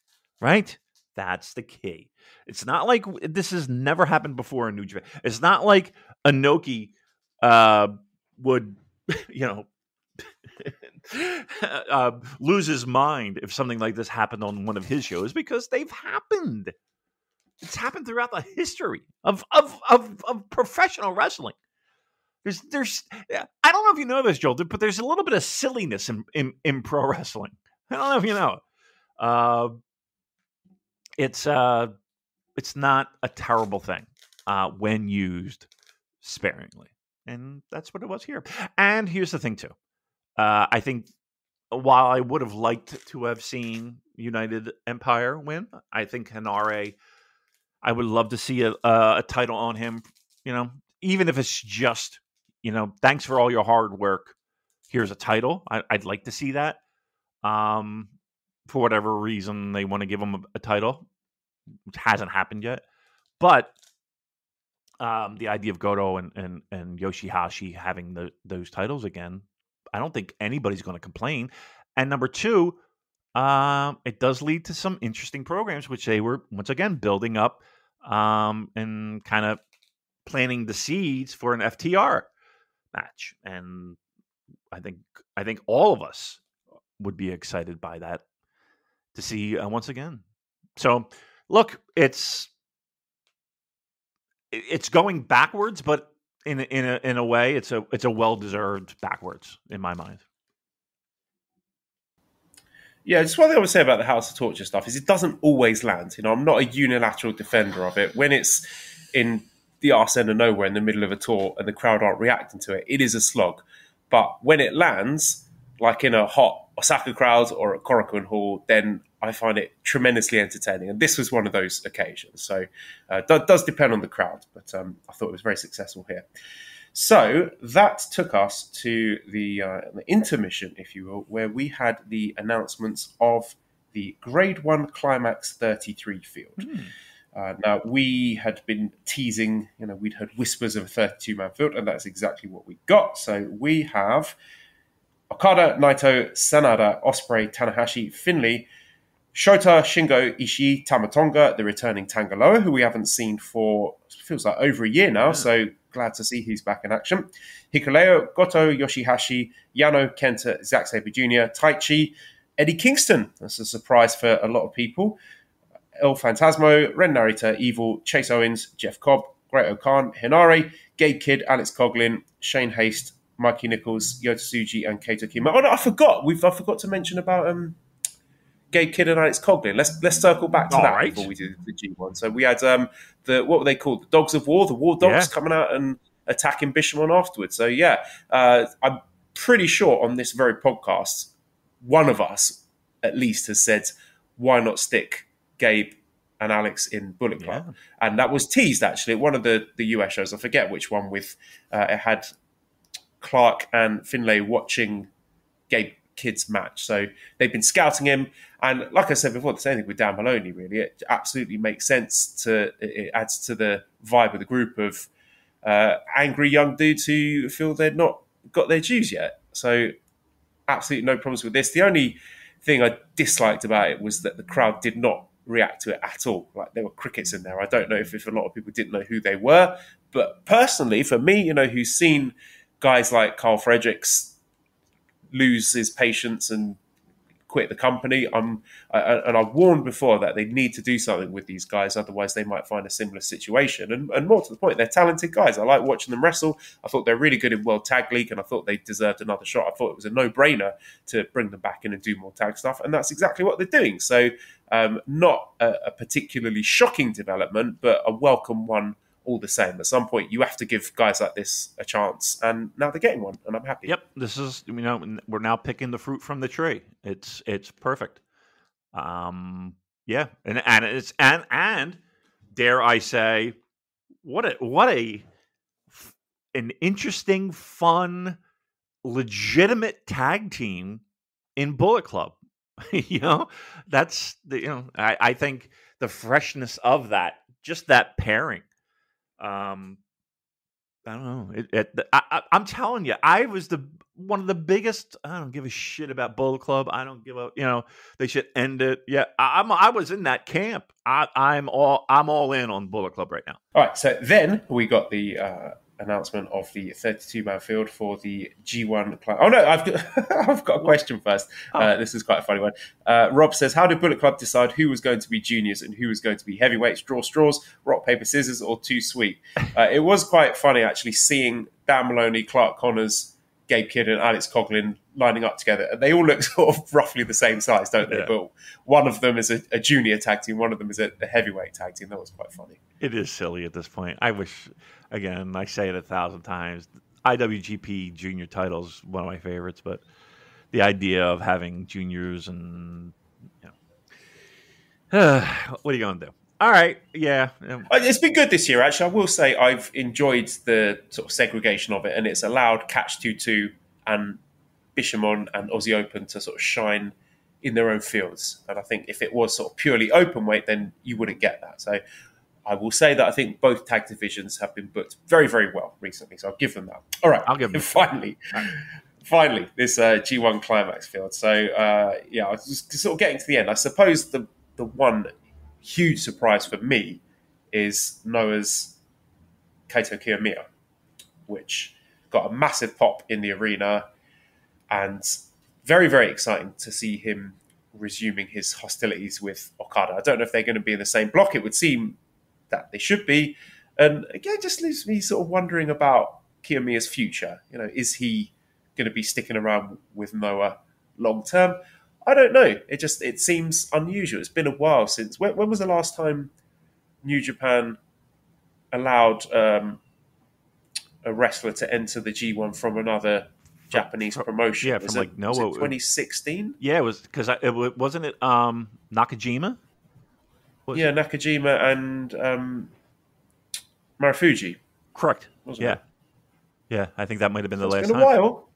right? That's the key. It's not like this has never happened before in New Japan. It's not like Inoki would, lose his mind if something like this happened on one of his shows, because they've happened. It's happened throughout the history of professional wrestling. There's I don't know if you know this, Joel, but there's a little bit of silliness in pro wrestling. I don't know if you know. It's not a terrible thing when used sparingly, and that's what it was here. And here's the thing too. I think while I would have liked to have seen United Empire win, I think Henare, I would love to see a title on him, even if it's just, thanks for all your hard work. Here's a title. I'd like to see that. For whatever reason, they want to give him a title, which hasn't happened yet. But the idea of Goto and Yoshihashi having those titles again, I don't think anybody's going to complain. And number two, it does lead to some interesting programs, which they were, once again, building up and kind of planting the seeds for an FTR match. And I think all of us would be excited by that to see once again. So, look, it's going backwards, but in a way, it's a well-deserved backwards in my mind. Yeah, just one thing I would say about the House of Torture stuff is it doesn't always land. I'm not a unilateral defender of it. When it's in the arse end of nowhere in the middle of a tour and the crowd aren't reacting to it, it is a slog. But when it lands, like in a hot Osaka crowd or at Korakuen Hall, then I find it tremendously entertaining. And this was one of those occasions. So it does depend on the crowd, but I thought it was very successful here. So that took us to the intermission, if you will, where we had the announcements of the Grade 1 Climax 33 field. Now, we had been teasing, we'd heard whispers of a 32-man field, and that's exactly what we got. So we have Okada, Naito, Sanada, Ospreay, Tanahashi, Finlay, Shota, Shingo, Ishii, Tamatonga, the returning Tangaloa, who we haven't seen for, feels like over a year now, so glad to see he's back in action. Hikuleo, Goto, Yoshihashi, Yano, Kenta, Zack Sabre Jr., Taichi, Eddie Kingston. That's a surprise for a lot of people. El Phantasmo, Ren Narita, Evil, Chase Owens, Jeff Cobb, Great O'Khan, Hinare, Gabe Kidd, Alex Coughlin, Shane Haste, Mikey Nichols, Yota Tsuji, and Kaito Kima. Oh no, I forgot to mention about Gabe Kidd and Alex Coughlin. Let's circle back to All that right. before we do the G1. So we had what were they called? The Dogs of War, the War Dogs coming out and attacking Bishamon afterwards. So I'm pretty sure on this very podcast, one of us at least has said, why not stick Gabe and Alex in Bullet Club? And that was teased actually at one of the US shows. I forget which one with it had Clark and Finlay watching Gabe Kidd's match. So they've been scouting him. And like I said before, the same thing with Dan Maloney, really. It absolutely makes sense it adds to the vibe of the group of angry young dudes who feel they've not got their dues yet. So absolutely no problems with this. The only thing I disliked about it was that the crowd did not react to it at all. Like, there were crickets in there. I don't know if a lot of people didn't know who they were. But personally, for me, who's seen guys like Carl Fredericks lose his patience and quit the company. And I warned before that they need to do something with these guys, otherwise they might find a similar situation. And more to the point, they're talented guys. I like watching them wrestle. I thought they're really good in World Tag League, and I thought they deserved another shot. I thought it was a no-brainer to bring them back in and do more tag stuff, and that's exactly what they're doing. So not a particularly shocking development, but a welcome one all the same. At some point, you have to give guys like this a chance, and now they're getting one, and I'm happy. Yep, this is we're now picking the fruit from the tree. It's perfect. And dare I say, an interesting, fun, legitimate tag team in Bullet Club. That's I think the freshness of that, just that pairing. I don't know. I'm telling you, I was one of the biggest. I don't give a shit about Bullet Club. I don't give a. They should end it. Yeah, I was in that camp. I'm all in on Bullet Club right now. All right. So then we got the announcement of the 32-man field for the G1. Oh no, I've got a question first. This is quite a funny one. Rob says, how did Bullet Club decide who was going to be juniors and who was going to be heavyweights? Draw straws, rock, paper, scissors, or too sweet? It was quite funny actually seeing Dan Maloney, Clark Connors, Gabe Kidd and Alex Coughlin lining up together. And they all look sort of roughly the same size, don't they? Yeah. But one of them is a junior tag team, one of them is a heavyweight tag team. That was quite funny. It is silly at this point. I wish, again, I say it 1,000 times, IWGP junior title is one of my favorites, but the idea of having juniors and, what are you going to do? All right, yeah. It's been good this year, actually. I will say I've enjoyed the sort of segregation of it, and it's allowed Catch 22 and Bishamon and Aussie Open to sort of shine in their own fields. And I think if it was sort of purely open weight, then you wouldn't get that. So I will say that I think both tag divisions have been booked very, very well recently. So I'll give them that. All right. I'll give them Finally, this G1 Climax field. So, I was just sort of getting to the end. I suppose the one huge surprise for me is Noah's Kaito Kiyomiya, which got a massive pop in the arena, and very, very exciting to see him resuming his hostilities with Okada. I don't know if they're going to be in the same block. It would seem that they should be. And again, it just leaves me sort of wondering about Kiyomiya's future. Is he going to be sticking around with Noah long term? I don't know. It seems unusual. It's been a while since. When was the last time New Japan allowed a wrestler to enter the G1 from another Japanese promotion? Yeah, was it 2016? Yeah, it was because wasn't it Nakajima? Nakajima and Marufuji. Correct. Wasn't it? Yeah. I think that might have been the last time. It's been a while.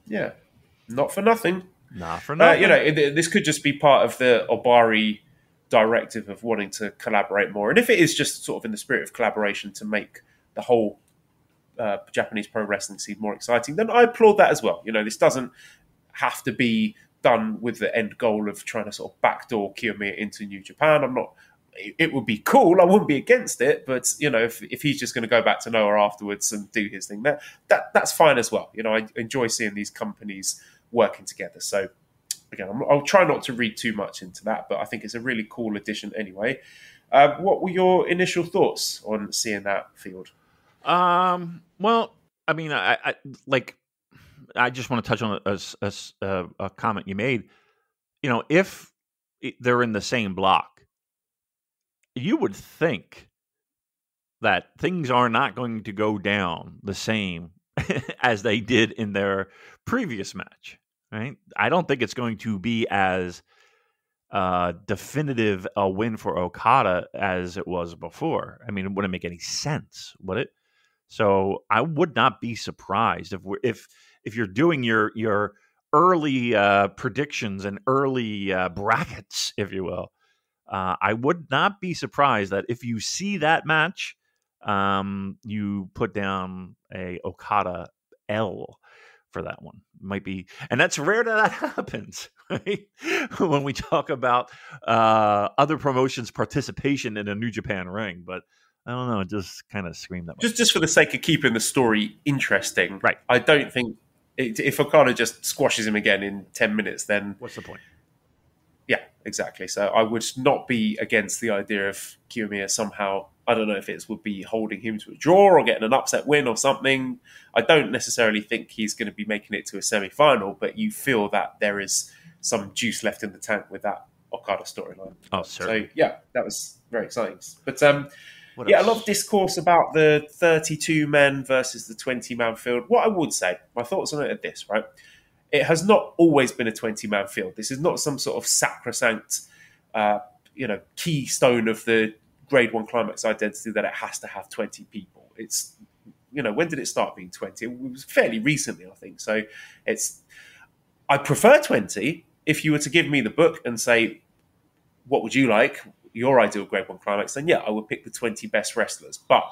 Yeah. Not for nothing. Not for nothing. This could just be part of the Obari directive of wanting to collaborate more. And if it is just sort of in the spirit of collaboration to make the whole Japanese pro wrestling scene more exciting, then I applaud that as well. This doesn't have to be done with the end goal of trying to sort of backdoor Kiyomiya into New Japan. It would be cool. I wouldn't be against it, but if he's just going to go back to Noah afterwards and do his thing, that's fine as well. I enjoy seeing these companies working together. So again, I'll try not to read too much into that, but I think it's a really cool addition anyway. What were your initial thoughts on seeing that field? Well, I mean, I just want to touch on a comment you made. If they're in the same block, you would think that things are not going to go down the same as they did in their previous match, right? I don't think it's going to be as definitive a win for Okada as it was before. I mean, it wouldn't make any sense, would it? So I would not be surprised if you're doing your early predictions and early brackets, if you will. I would not be surprised that if you see that match, you put down a Okada L for that one. Might be, and that's rare that happens, right? When we talk about other promotions' participation in a New Japan ring, but I don't know, it just kind of screamed that. Just for the sake of keeping the story interesting, right? I don't think if Okada just squashes him again in 10 minutes, then what's the point? Yeah, exactly. So I would not be against the idea of Kiyomiya somehow, I don't know if it would be holding him to a draw or getting an upset win or something. I don't necessarily think he's going to be making it to a semi-final, but you feel that there is some juice left in the tank with that Okada storyline. Oh, certainly. So, yeah, that was very exciting. But, a lot of discourse about the 32 men versus the 20-man field. What I would say, my thoughts on it are this, right? It has not always been a 20-man field. This is not some sort of sacrosanct, keystone of the Grade 1 Climax identity that it has to have 20 people. It's, when did it start being 20? It was fairly recently, I think. So I prefer 20. If you were to give me the book and say, what would you like, your ideal Grade 1 Climax, then yeah, I would pick the 20 best wrestlers. But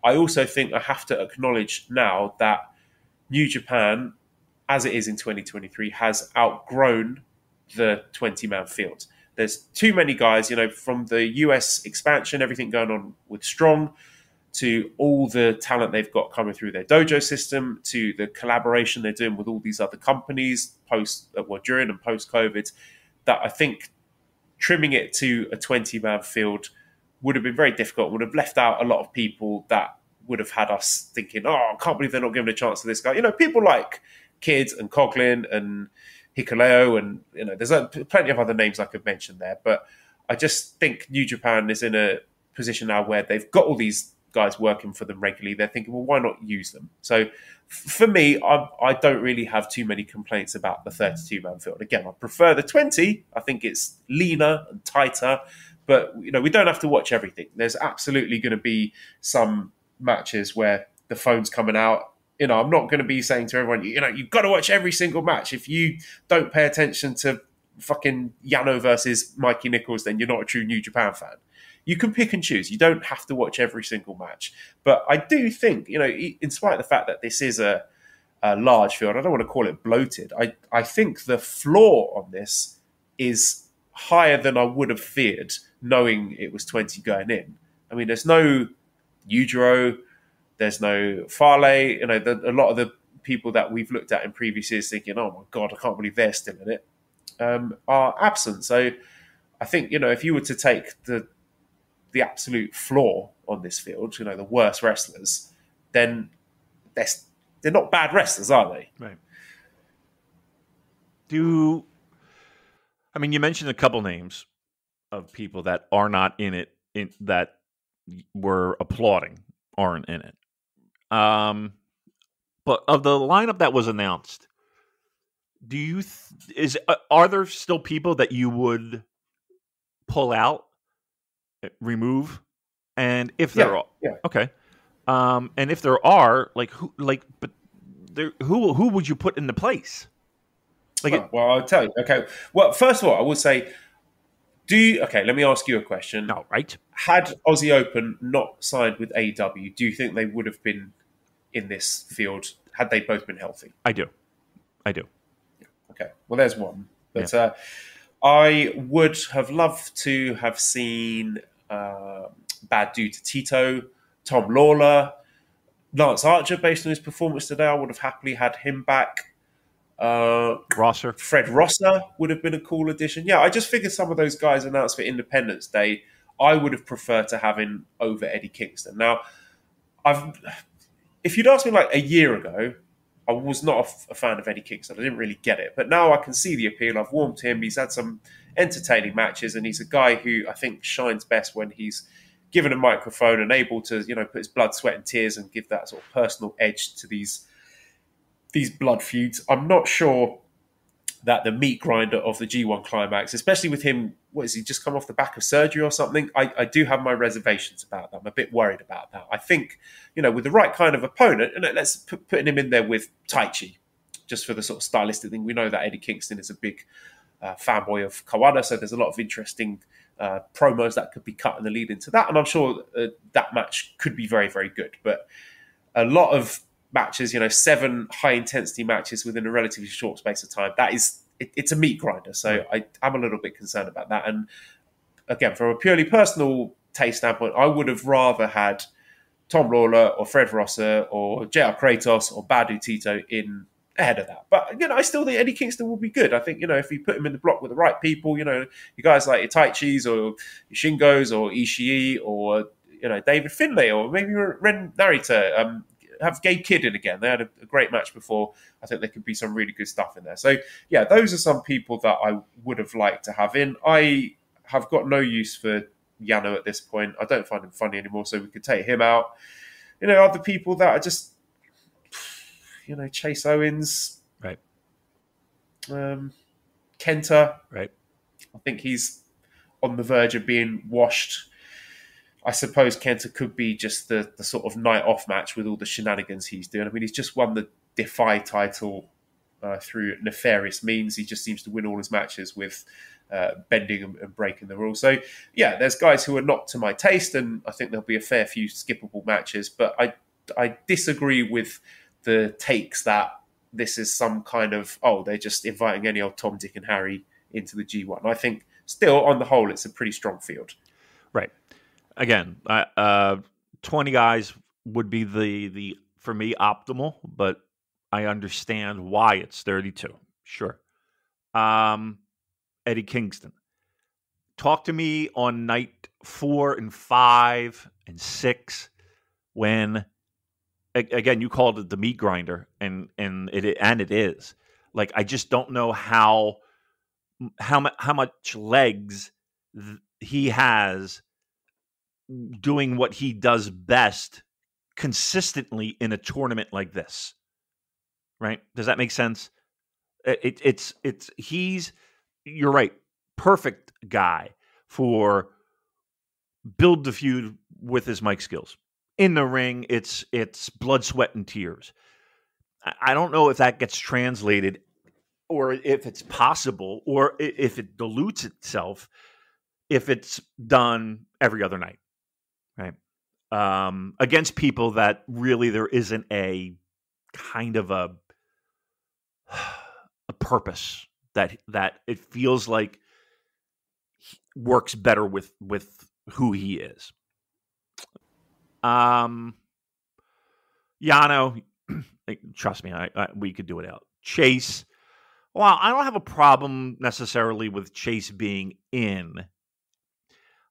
I also think I have to acknowledge now that New Japan, as it is in 2023, has outgrown the 20-man field. There's too many guys, from the US expansion, everything going on with Strong, to all the talent they've got coming through their dojo system, to the collaboration they're doing with all these other companies during and post-COVID, that I think trimming it to a 20-man field would have been very difficult, would have left out a lot of people that would have had us thinking, I can't believe they're not giving a chance to this guy. People like Kidd and Coughlin and Hikuleo, and there's plenty of other names I could mention there. But I just think New Japan is in a position now where they've got all these guys working for them regularly. They're thinking, well, why not use them? So for me, I don't really have too many complaints about the 32-man field. Again, I prefer the 20. I think it's leaner and tighter. But we don't have to watch everything. There's absolutely going to be some matches where the phone's coming out. I'm not going to be saying to everyone, you've got to watch every single match. If you don't pay attention to fucking Yano versus Mikey Nichols, then you're not a true New Japan fan. You can pick and choose. You don't have to watch every single match. But I do think, in spite of the fact that this is a large field, I don't want to call it bloated. I think the floor on this is higher than I would have feared, knowing it was 20 going in. I mean, there's no Yujiro, there's no Farley. A lot of the people that we've looked at in previous years thinking, oh my God, I can't believe they're still in it, are absent. So I think, if you were to take the absolute floor on this field, the worst wrestlers, then they're not bad wrestlers, are they? Right. You mentioned a couple names of people that are not in it, that were applauding, aren't in it. But of the lineup that was announced, are there still people that you would pull out, remove? And if there are, okay. And if there are, who would you put in the place? I'll tell you. Okay. Well, first of all, I would say, let me ask you a question. All right. Had Aussie Open not signed with AEW, do you think they would have been in this field had they both been healthy? I do. Okay. Well, there's one. But I would have loved to have seen Bad Dude Tito, Tom Lawler, Lance Archer, based on his performance today. I would have happily had him back. Rosser. Fred Rosser would have been a cool addition. Yeah, I just figured some of those guys announced for Independence Day, I would have preferred to have him over Eddie Kingston. Now, if you'd asked me a year ago, I was not a fan of Eddie Kingston. I didn't really get it. But now I can see the appeal. I've warmed to him. He's had some entertaining matches, and he's a guy who I think shines best when he's given a microphone and able to, put his blood, sweat, and tears and give that sort of personal edge to these blood feuds. I'm not sure that the meat grinder of the G1 Climax, especially with him, what is he, just come off the back of surgery or something? I do have my reservations about that. I'm a bit worried about that. I think, with the right kind of opponent, and let's putting him in there with Taichi, just for the sort of stylistic thing. We know that Eddie Kingston is a big fanboy of Kawada, so there's a lot of interesting promos that could be cut in the lead into that, and I'm sure that match could be very, very good. But a lot of matches, 7 high-intensity matches within a relatively short space of time, it's a meat grinder. So I'm a little bit concerned about that. And again, from a purely personal taste standpoint, I would have rather had Tom Lawler or Fred Rosser or JR Kratos or Badu Tito in ahead of that. But, I still think Eddie Kingston will be good. I think, if you put him in the block with the right people, you guys like Itaichis or your Shingos or Ishii or, David Finlay or maybe Ren Narita, have Gabe Kidd in again. They had a great match before. I think there could be some really good stuff in there. So, yeah, those are some people that I would have liked to have in. I have got no use for Yano at this point. I don't find him funny anymore, so we could take him out. Other people that are just, Chase Owens. Right. Kenta. Right. I think he's on the verge of being washed. I suppose Kenta could be just the sort of night off match with all the shenanigans he's doing. I mean, he's just won the Defy title through nefarious means. He just seems to win all his matches with bending and breaking the rules. So, yeah, there's guys who are not to my taste, and I think there'll be a fair few skippable matches. But I disagree with the takes that this is some kind of, they're just inviting any old Tom, Dick, and Harry into the G1. I think still, on the whole, it's a pretty strong field. Right. Again, 20 guys would be the for me optimal, but I understand why it's 32. Sure. Eddie Kingston. Talk to me on night 4 and 5 and 6 when, again, you called it the meat grinder, and it is. Like, I just don't know how much legs he has doing what he does best consistently in a tournament like this. Right? Does that make sense? You're right. Perfect guy for build the feud with his mic skills. In the ring, it's blood, sweat, and tears. I don't know if that gets translated or if it's possible or if it dilutes itself if it's done every other night. Right. Against people that really there isn't a kind of a purpose that it feels like works better with who he is. Yano, trust me, we could do it out. Chase, well, I don't have a problem necessarily with Chase being in.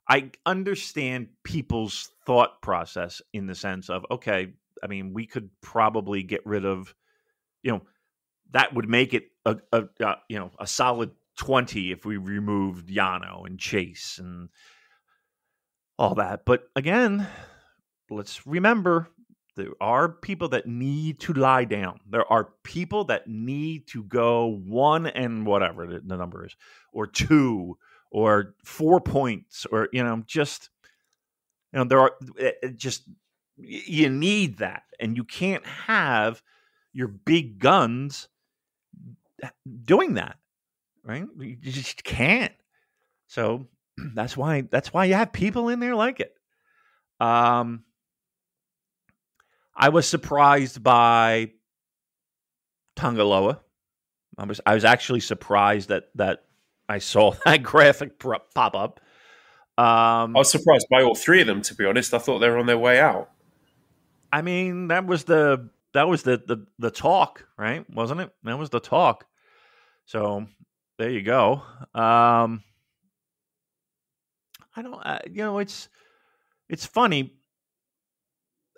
I understand people's thought process in the sense of, okay, I mean, we could probably get rid of, that would make it a solid 20 if we removed Yano and Chase and all that. But again, let's remember there are people that need to lie down. There are people that need to go 1 and whatever the number is, or 2 or 4 points, or, there are just, you need that. And you can't have your big guns doing that, right? You just can't. So that's why you have people in there like it. I was surprised by Tangaloa. I was actually surprised that I saw that graphic pop up. I was surprised by all 3 of them, to be honest. I thought they were on their way out. I mean, that was the talk, right? Wasn't it? That was the talk. So there you go. I don't, it's funny.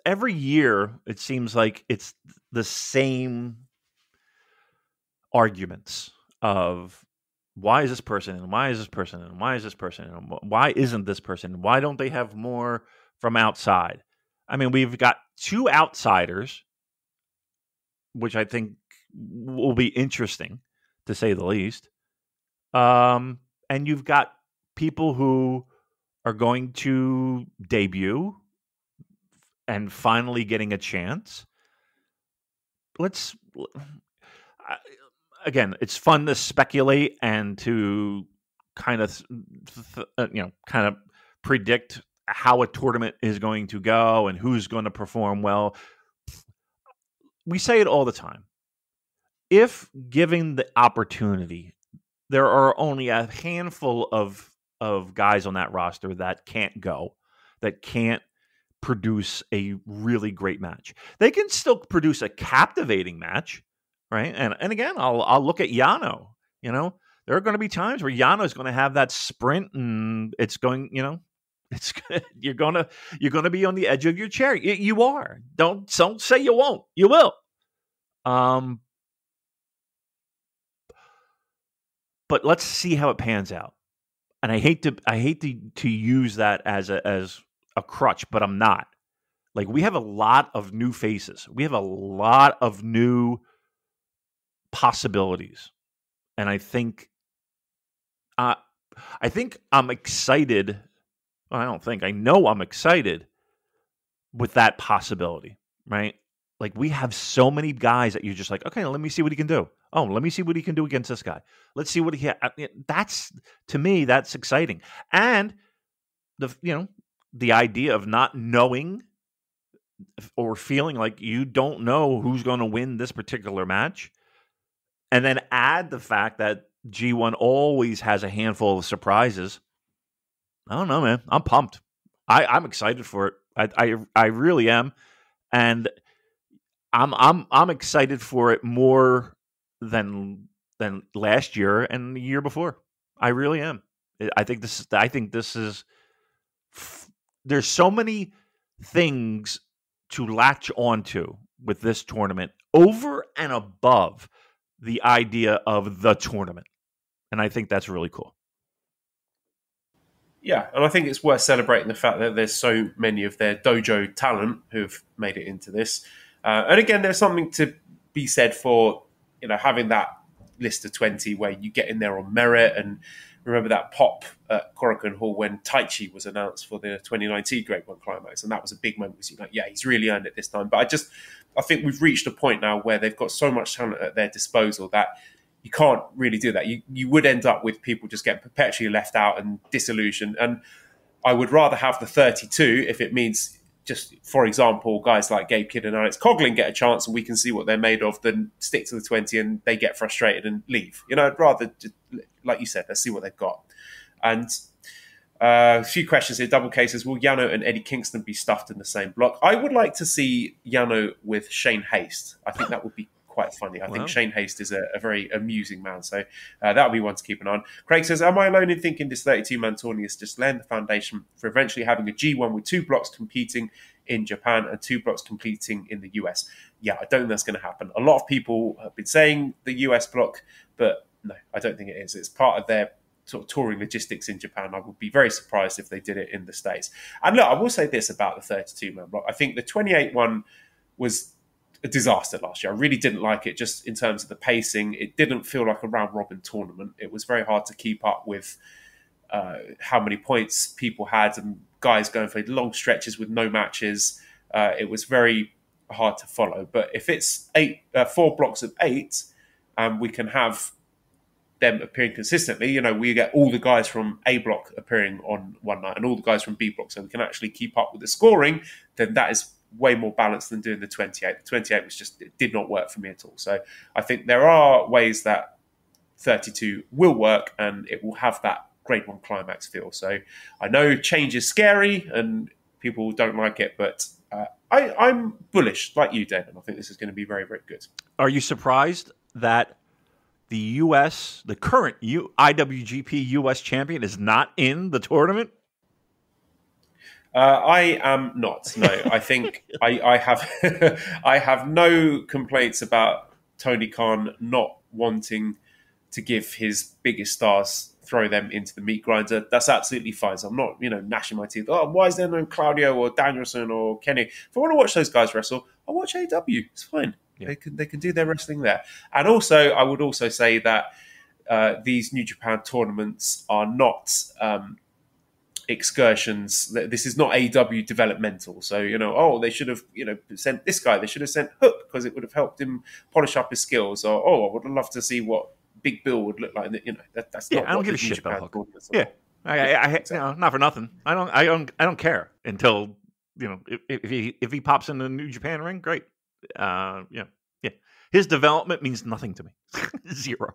Every year, it seems like it's the same arguments of why is this person and why is this person and why is this person and why isn't this person? Why don't they have more from outside? I mean, we've got 2 outsiders, which I think will be interesting, to say the least. And you've got people who are going to debut and finally getting a chance. Again, it's fun to speculate and to kind of, kind of predict how a tournament is going to go and who's going to perform well. We say it all the time. If given the opportunity, there are only a handful of guys on that roster that can't go, that can't produce a really great match. They can still produce a captivating match, right? And again, I'll look at Yano. You know, there are going to be times where Yano is going to have that sprint, and it's going, you're gonna be on the edge of your chair. You are. Don't say you won't. You will. But let's see how it pans out. And I hate to use that as a crutch, but I'm not. Like, we have a lot of new faces. We have a lot of new possibilities. And I think I'm excited. Well, I know I'm excited with that possibility, right? Like, we have so many guys that you're just like, okay, let me see what he can do. Oh, let me see what he can do against this guy. Let's see what that's, to me, that's exciting. And the idea of not knowing or feeling like you don't know who's going to win this particular match, and then add the fact that G1 always has a handful of surprises. I don't know, man. I'm pumped. I'm excited for it. I really am, and I'm excited for it more than last year and the year before. I really am. I think this is. There's so many things to latch onto with this tournament over and above the idea of the tournament. And I think that's really cool. Yeah, and I think it's worth celebrating the fact that there's so many of their dojo talent who've made it into this. And again, there's something to be said for, having that list of 20 where you get in there on merit. And remember that pop at Korakuen Hall when Taichi was announced for the 2019 Grade 1 Climax, and that was a big moment. Was he's really earned it this time. But I think we've reached a point now where they've got so much talent at their disposal that you can't really do that. You would end up with people just getting perpetually left out and disillusioned. And I would rather have the 32 if it means just, for example, guys like Gabe Kidd and Alex Coughlin get a chance and we can see what they're made of, than stick to the 20 and they get frustrated and leave. I'd rather, just, like you said, let's see what they've got. And a few questions here. Double cases. Will Yano and Eddie Kingston be stuffed in the same block? I would like to see Yano with Shane Haste. I think that would be quite funny. I think Shane Haste is a very amusing man. So that would be one to keep an eye on. Craig says, am I alone in thinking this 32-man tourney is just laying the foundation for eventually having a G1 with 2 blocks competing in Japan and 2 blocks competing in the US? Yeah, I don't think that's going to happen. A lot of people have been saying the US block, but no, I don't think it is. It's part of their sort of touring logistics in Japan. I would be very surprised if they did it in the States. And look, I will say this about the 32-man block. I think the 28 one was a disaster last year. I really didn't like it, just in terms of the pacing. It didn't feel like a round-robin tournament. It was very hard to keep up with how many points people had and guys going for long stretches with no matches. It was very hard to follow. But if it's 4 blocks of 8, and we can have them appearing consistently, we get all the guys from A block appearing on one night and all the guys from B block, so we can actually keep up with the scoring, then that is way more balanced than doing the 28. The 28 it did not work for me at all. So I think there are ways that 32 will work and it will have that Grade 1 Climax feel. So I know change is scary and people don't like it, but I'm bullish like you, Damon. I think this is going to be very, very good. Are you surprised that the U.S., the current IWGP U.S. champion, is not in the tournament? I am not. No, I think I have I have no complaints about Tony Khan not wanting to give his biggest stars, throw them into the meat grinder. That's absolutely fine. So I'm not, gnashing my teeth. Oh, why is there no Claudio or Danielson or Kenny? If I want to watch those guys wrestle, I'll watch AW. It's fine. Yeah. They can do their wrestling there. And also, I would also say that these New Japan tournaments are not excursions. This is not AW developmental. So, they should have, sent this guy. They should have sent Hook because it would have helped him polish up his skills. Or, I would love to see what Big Bill would look like. That's not. I don't give a shit about Hook. Yeah, not for nothing. I don't care until if he pops in the New Japan ring, great. Yeah. His development means nothing to me. Zero.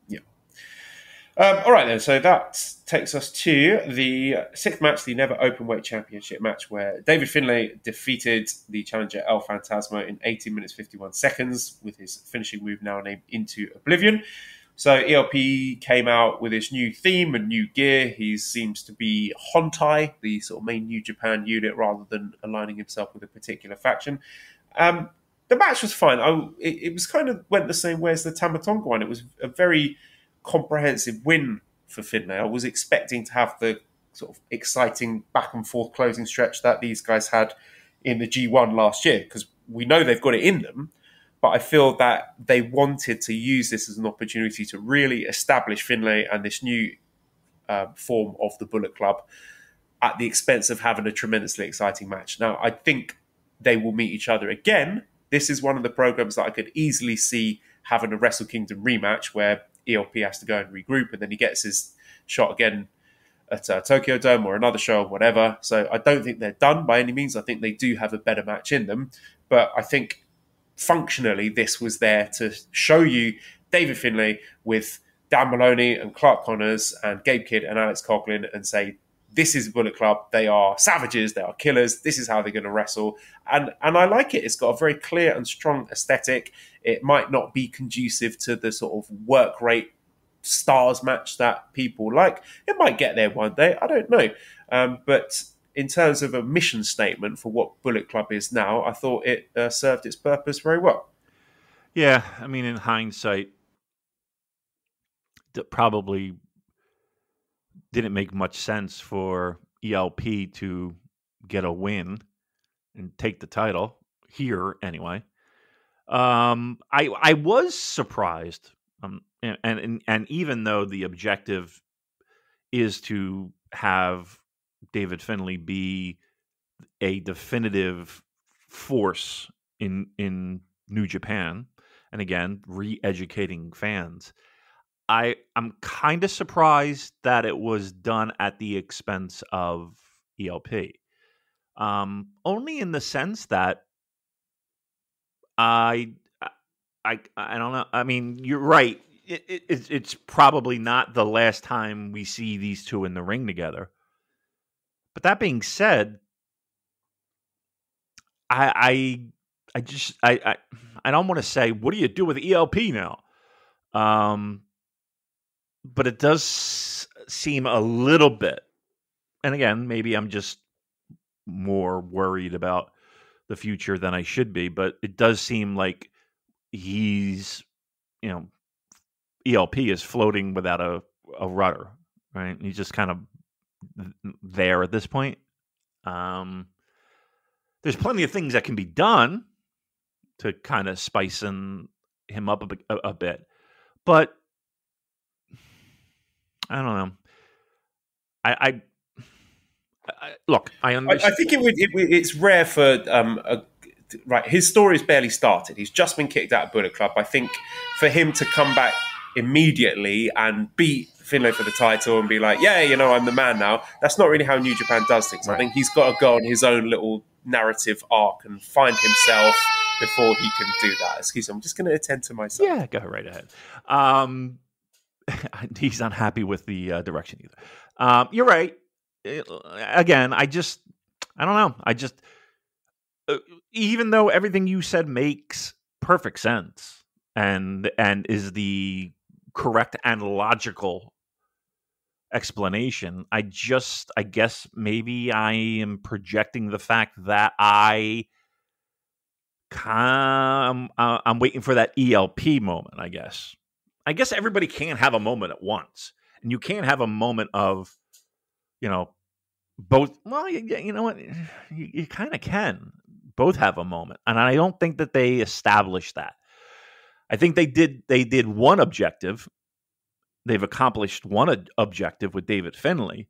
Yeah. All right then. So that takes us to the sixth match, the Never Openweight Championship match, where David Finlay defeated the challenger El Fantasma in 18 minutes 51 seconds with his finishing move now named Into Oblivion. So ELP came out with his new theme and new gear. He seems to be Hontai, the sort of main New Japan unit, rather than aligning himself with a particular faction. The match was fine. It was kind of went the same way as the Tama Tonga one. It was a very comprehensive win for Finlay. I was expecting to have the sort of exciting back and forth closing stretch that these guys had in the G1 last year, because we know they've got it in them. But I feel that they wanted to use this as an opportunity to really establish Finlay and this new form of the Bullet Club at the expense of having a tremendously exciting match. Now, I think they will meet each other again. This is one of the programs that I could easily see having a Wrestle Kingdom rematch where ELP has to go and regroup and then he gets his shot again at Tokyo Dome or another show or whatever. So I don't think they're done by any means. I think they do have a better match in them. But I think functionally this was there to show you David Finlay with Dan Maloney and Clark Connors and Gabe Kidd and Alex Coughlin and say, this is Bullet Club. They are savages. They are killers. This is how they're going to wrestle. And I like it. It's got a very clear and strong aesthetic. It might not be conducive to the sort of work rate stars match that people like. It might get there one day. I don't know. But in terms of a mission statement for what Bullet Club is now, I thought it served its purpose very well. Yeah, I mean, in hindsight, that probably didn't make much sense for ELP to get a win and take the title here anyway. I was surprised, and even though the objective is to have David Finlay be a definitive force in New Japan, and again, re-educating fans, I'm kind of surprised that it was done at the expense of ELP. Only in the sense that I don't know. I mean, you're right. It's probably not the last time we see these two in the ring together. But that being said, I don't want to say, what do you do with ELP now? But it does seem a little bit, and again, maybe I'm just more worried about the future than I should be, but it does seem like he's, ELP is floating without a rudder, right? He's just kind of there at this point. There's plenty of things that can be done to kind of spice him up a bit, but I don't know. I look. I understand. I think it's rare for right. His story's barely started. He's just been kicked out of Bullet Club. I think for him to come back immediately and beat Finlay for the title and be like, yeah, I'm the man now. That's not really how New Japan does things. Right. I think he's got to go on his own little narrative arc and find himself before he can do that. Excuse me. I'm just going to attend to myself. Yeah, go right ahead. He's not happy with the direction either. You're right. Again, I don't know. Even though everything you said makes perfect sense and is the correct and logical explanation, I guess maybe I am projecting the fact that I'm waiting for that ELP moment, I guess. I guess everybody can't have a moment at once. And you can't have a moment of, both. Well, you know what? You kind of can both have a moment. And I don't think that they established that. I think they did one objective. They've accomplished one objective with David Finlay.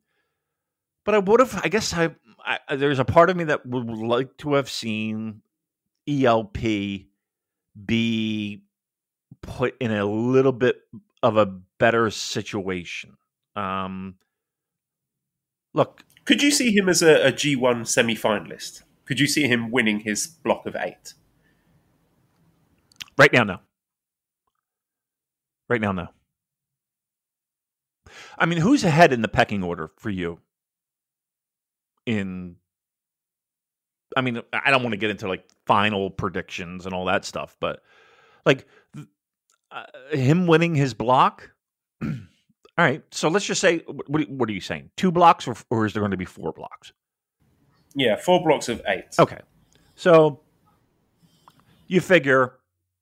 But I guess there's a part of me that would like to have seen ELP be put in a little bit of a better situation. Look, could you see him as a G1 semi-finalist? Could you see him winning his block of 8? Right now, no. Right now, no. I mean, who's ahead in the pecking order for you? I don't want to get into like final predictions and all that stuff, but like him winning his block. All right, so let's just say, what are you saying? 2 blocks, or is there going to be 4 blocks? Yeah, 4 blocks of 8. Okay, so you figure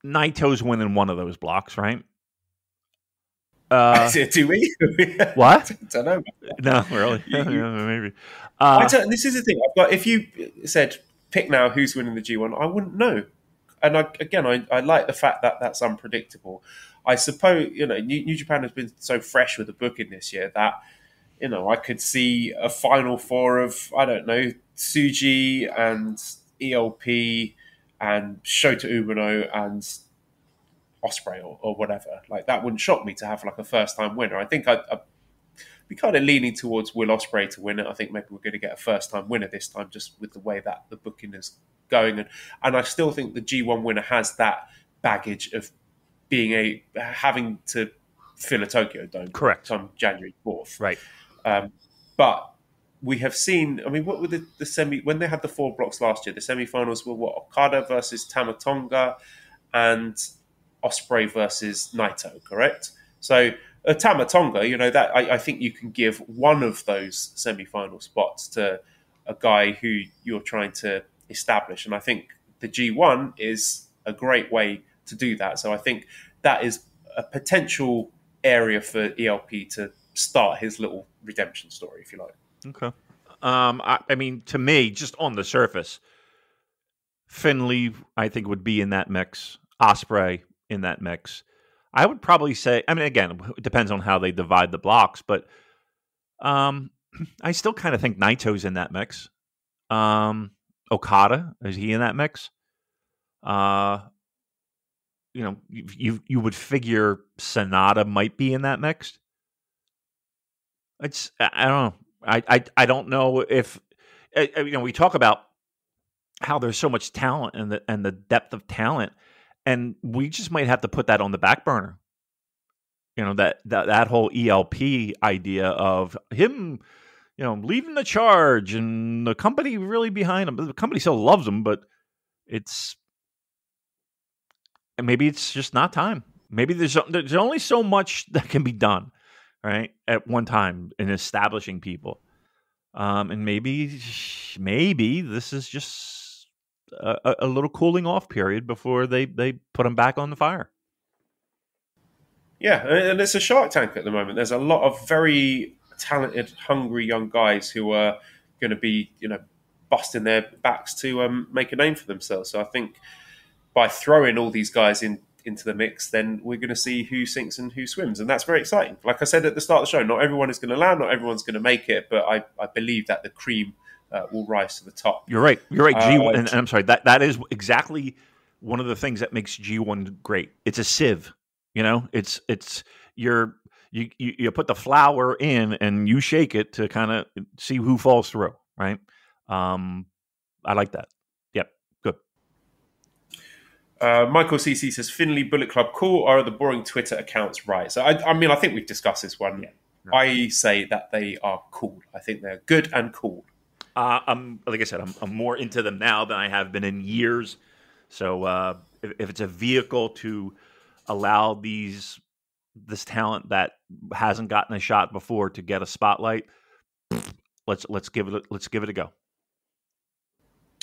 Naito's winning one of those blocks, right? Do we? What? I don't know. No, really? Maybe. This is the thing. If you said pick now who's winning the G1, I wouldn't know. And I like the fact that that's unpredictable. I suppose New Japan has been so fresh with the booking this year that I could see a final 4 of Tsuji and ELP and Shota Umino and Ospreay or whatever. Like, that wouldn't shock me to have like a first time winner. I think I'd be kind of leaning towards Will Ospreay to win it. I think maybe we're going to get a first time winner this time, just with the way that the booking is going. And I still think the G1 winner has that baggage of having to fill a Tokyo Dome. Correct. On January 4th. Right. But we have seen, what were the semi, when they had the 4 blocks last year, the semi-finals were Okada versus Tamatonga and Ospreay versus Naito, correct? So Tamatonga, that I think you can give one of those semi-final spots to a guy who you're trying to establish, and I think the G1 is a great way to do that. So I think that is a potential area for ELP to start his little redemption story, if you like. Okay. I mean, to me, just on the surface, Finlay, I think, would be in that mix. Ospreay in that mix. I would probably say, again, it depends on how they divide the blocks, but I still kind of think Naito's in that mix. Okada, is he in that mix? You would figure Sonata might be in that mix. I don't know. I don't know if we talk about how there's so much talent and the depth of talent, and we just might have to put that on the back burner. That whole ELP idea of him, leading the charge and the company really behind him. The company still loves him, but maybe it's just not time. Maybe there's only so much that can be done, right, at one time in establishing people. And maybe this is just a little cooling off period before they put them back on the fire. Yeah, and it's a Shark Tank at the moment. There's a lot of very talented, hungry young guys who are going to be, busting their backs to make a name for themselves. So I think by throwing all these guys into the mix, then we're going to see who sinks and who swims, and that's very exciting. Like I said at the start of the show, not everyone is going to land, not everyone's going to make it, but I believe that the cream will rise to the top. You're right. G1, and I'm sorry, that is exactly one of the things that makes G1 great. It's a sieve. It's you put the flour in and you shake it to kind of see who falls through, right? I like that. Yep, good. Michael CC says, Finlay, Bullet Club cool, or are the boring Twitter accounts right? So I think we've discussed this one. Yeah. I say that they are cool. I think they're good and cool. Like I said, I'm more into them now than I have been in years. So if it's a vehicle to allow this talent that hasn't gotten a shot before to get a spotlight, let's give it a go.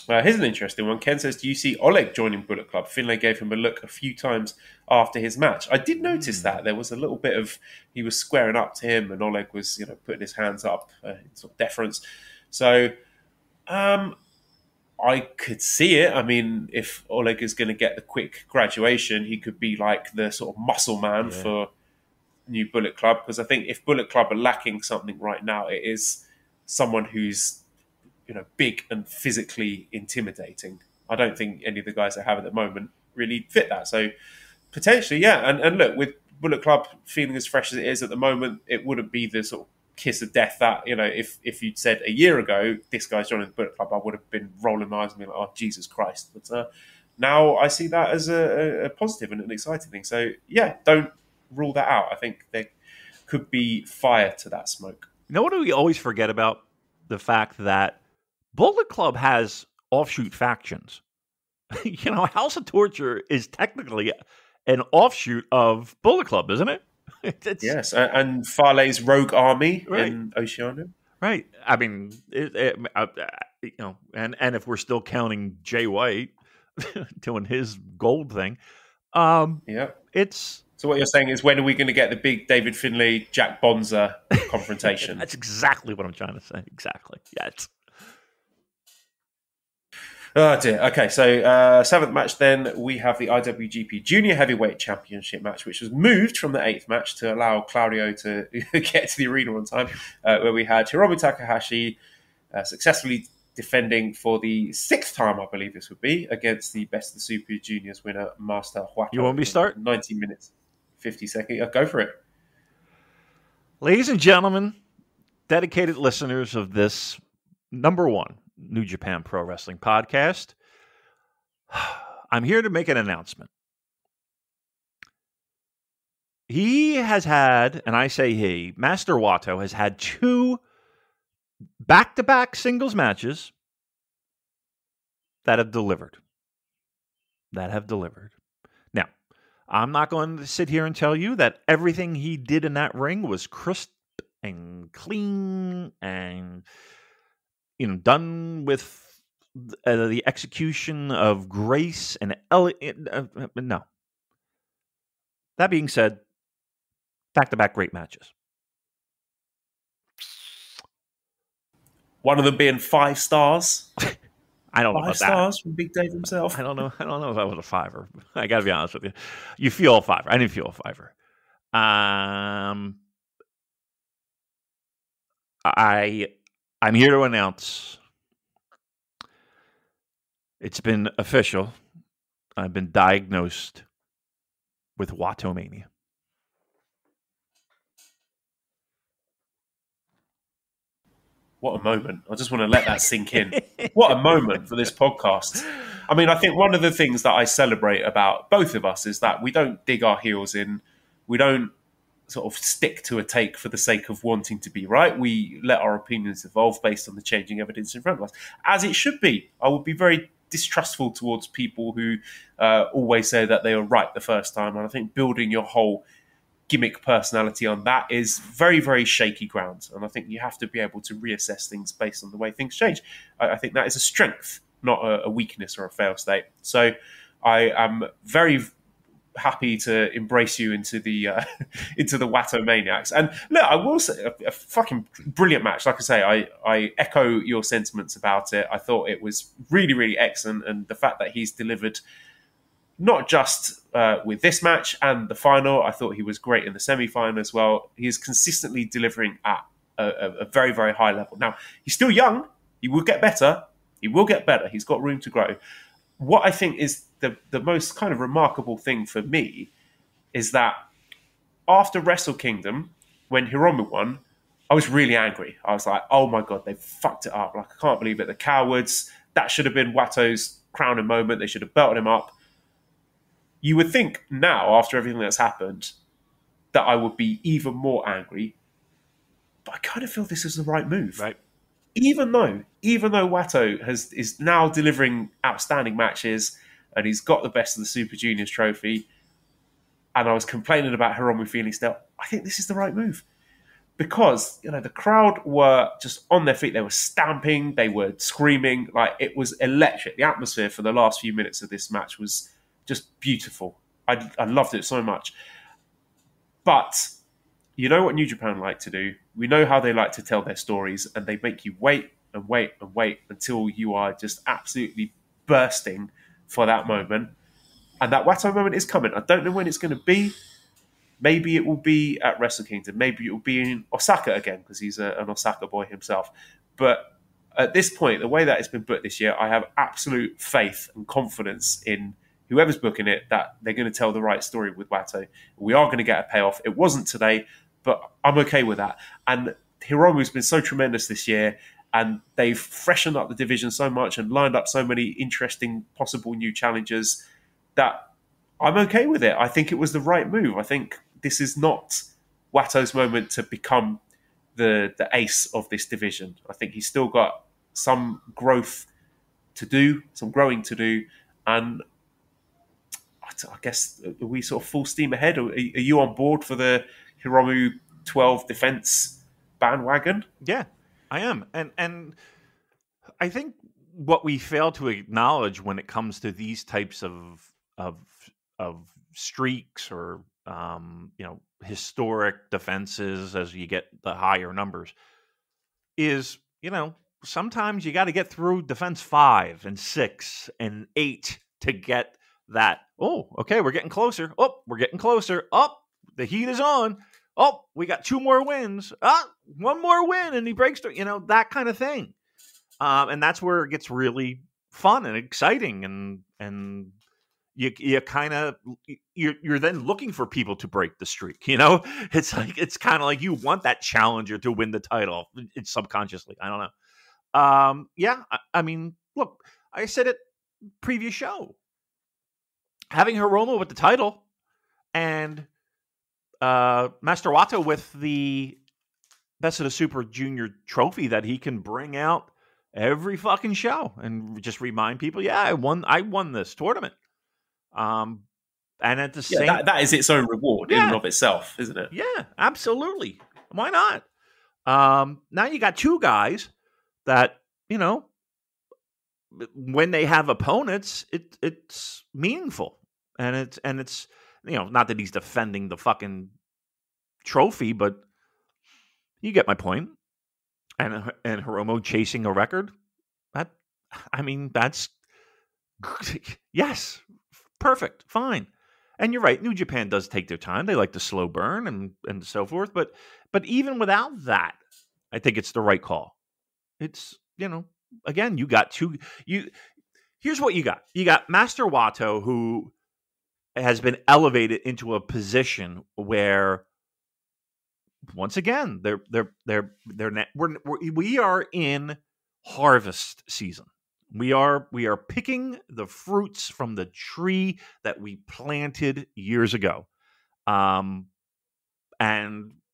Here's an interesting one. Ken says, do you see Oleg joining Bullet Club? Finlay gave him a look a few times after his match. I did notice that. There was a little bit of, he was squaring up to him and Oleg was, putting his hands up in sort of deference. So I could see it. I mean, if Oleg is going to get the quick graduation, he could be like the sort of muscle man for new Bullet Club. Because I think if Bullet Club are lacking something right now, it is someone who's big and physically intimidating. I don't think any of the guys they have at the moment really fit that. So potentially, yeah. And look, with Bullet Club feeling as fresh as it is at the moment, it wouldn't be the sort of kiss of death that, if you'd said a year ago, this guy's joining the Bullet Club, I would have been rolling my eyes and being like, oh, Jesus Christ. But now I see that as a positive and an exciting thing. So yeah, don't rule that out. I think there could be fire to that smoke. You know what we always forget about? The fact that Bullet Club has offshoot factions. House of Torture is technically an offshoot of Bullet Club, isn't it? Yes, and Farley's Rogue Army in Oceania. Right. I mean, and if we're still counting Jay White doing his gold thing, it's. So what you're saying is, when are we going to get the big David Finlay, Jack Bonza confrontation? That's exactly what I'm trying to say. Exactly. Yes. Oh dear. Okay, so seventh match then, we have the IWGP Junior Heavyweight Championship match, which was moved from the eighth match to allow Claudio to get to the arena on time, where we had Hiromu Takahashi successfully defending for the sixth time, I believe this would be, against the Best of the Super Juniors winner, Master Huato. You want me to start? 90 minutes, 50 seconds. Go for it. Ladies and gentlemen, dedicated listeners of this number one New Japan Pro Wrestling podcast, I'm here to make an announcement. He has had, and I say he, Master Wato has had 2 back-to-back singles matches that have delivered. Now, I'm not going to sit here and tell you that everything he did in that ring was crisp and clean and done with the execution of grace and no. That being said, back-to-back great matches. One of them being 5 stars. I don't know about 5 stars from Big Dave himself. I don't know if that was a 5-er. I got to be honest with you. You feel a 5-er. I didn't feel a 5-er. I'm here to announce it's been official. I've been diagnosed with Watomania. What a moment. I just want to let that sink in. What a moment for this podcast. I mean, I think one of the things that I celebrate about both of us is that we don't dig our heels in. We don't sort of stick to a take for the sake of wanting to be right. We let our opinions evolve based on the changing evidence in front of us, as it should be. I would be very distrustful towards people who always say that they were right the first time. And I think building your whole gimmick personality on that is very, very shaky ground. And I think you have to be able to reassess things based on the way things change. I think that is a strength, not a weakness or a fail state. So I am very happy to embrace you into the into the Watto Maniacs. And look, I will say a fucking brilliant match. Like I say, I echo your sentiments about it. I thought it was really, really excellent. And the fact that he's delivered not just with this match and the final, I thought he was great in the semi-final as well. He's consistently delivering at a very, very high level. Now, he's still young. He will get better. He's got room to grow. What I think is the most kind of remarkable thing for me is that after Wrestle Kingdom, when Hiromu won, I was really angry. I was like, oh my God, they fucked it up. Like, I can't believe it. The cowards. That should have been Wato's crowning moment. They should have belted him up. You would think now, after everything that's happened, that I would be even more angry. But I kind of feel this is the right move. Right. Even though Wato is now delivering outstanding matches and he's got the Best of the Super Juniors trophy, and I was complaining about Hiromu feeling still, I think this is the right move. because, the crowd were just on their feet. They were stamping, they were screaming. Like, it was electric. The atmosphere for the last few minutes of this match was just beautiful. I loved it so much. But you know what New Japan like to do? We know how they like to tell their stories, and they make you wait and wait and wait until you are just absolutely bursting for that moment. And that Wato moment is coming. I don't know when it's going to be. Maybe it will be at Wrestle Kingdom. Maybe it will be in Osaka again, because he's an Osaka boy himself. But at this point, the way that it's been booked this year, I have absolute faith and confidence in whoever's booking it that they're going to tell the right story with Wato. We are going to get a payoff. It wasn't today, but I'm okay with that. And Hiromu's been so tremendous this year, and they've freshened up the division so much and lined up so many interesting possible new challengers that I'm okay with it. I think it was the right move. I think this is not Wato's moment to become the ace of this division. I think he's still got some growth to do, some growing to do, and I guess, are we sort of full steam ahead? Are you on board for the Hiromu 12 defense bandwagon? Yeah, I am. And I think what we fail to acknowledge when it comes to these types of streaks or historic defenses, as you get the higher numbers, is sometimes you got to get through defense 5 and 6 and 8 to get that. Oh, okay, we're getting closer. Oh, we're getting closer. Oh, the heat is on. Oh, we got 2 more wins. One more win, and he breaks through. That kind of thing. And that's where it gets really fun and exciting, and you kind of you're then looking for people to break the streak. It's kind of like you want that challenger to win the title. It's subconsciously. I don't know. Yeah, I mean, look, I said it previous show. Having Hiromu with the title and Master Wato with the Best of the Super Junior trophy that he can bring out every fucking show and just remind people, yeah, I won this tournament. And at the same, that is its own reward in and of itself, isn't it? Yeah, absolutely. Why not? Now you got 2 guys that when they have opponents, it's meaningful, and it's not that he's defending the fucking trophy, but you get my point. And Hiromu chasing a record, that's yes, perfect, fine. And you're right, New Japan does take their time. They like to slow burn and so forth. But even without that, I think it's the right call. It's again, you got 2. Here's what you got. You got Master Wato, who has been elevated into a position where, once again, we are in harvest season. We are picking the fruits from the tree that we planted years ago. And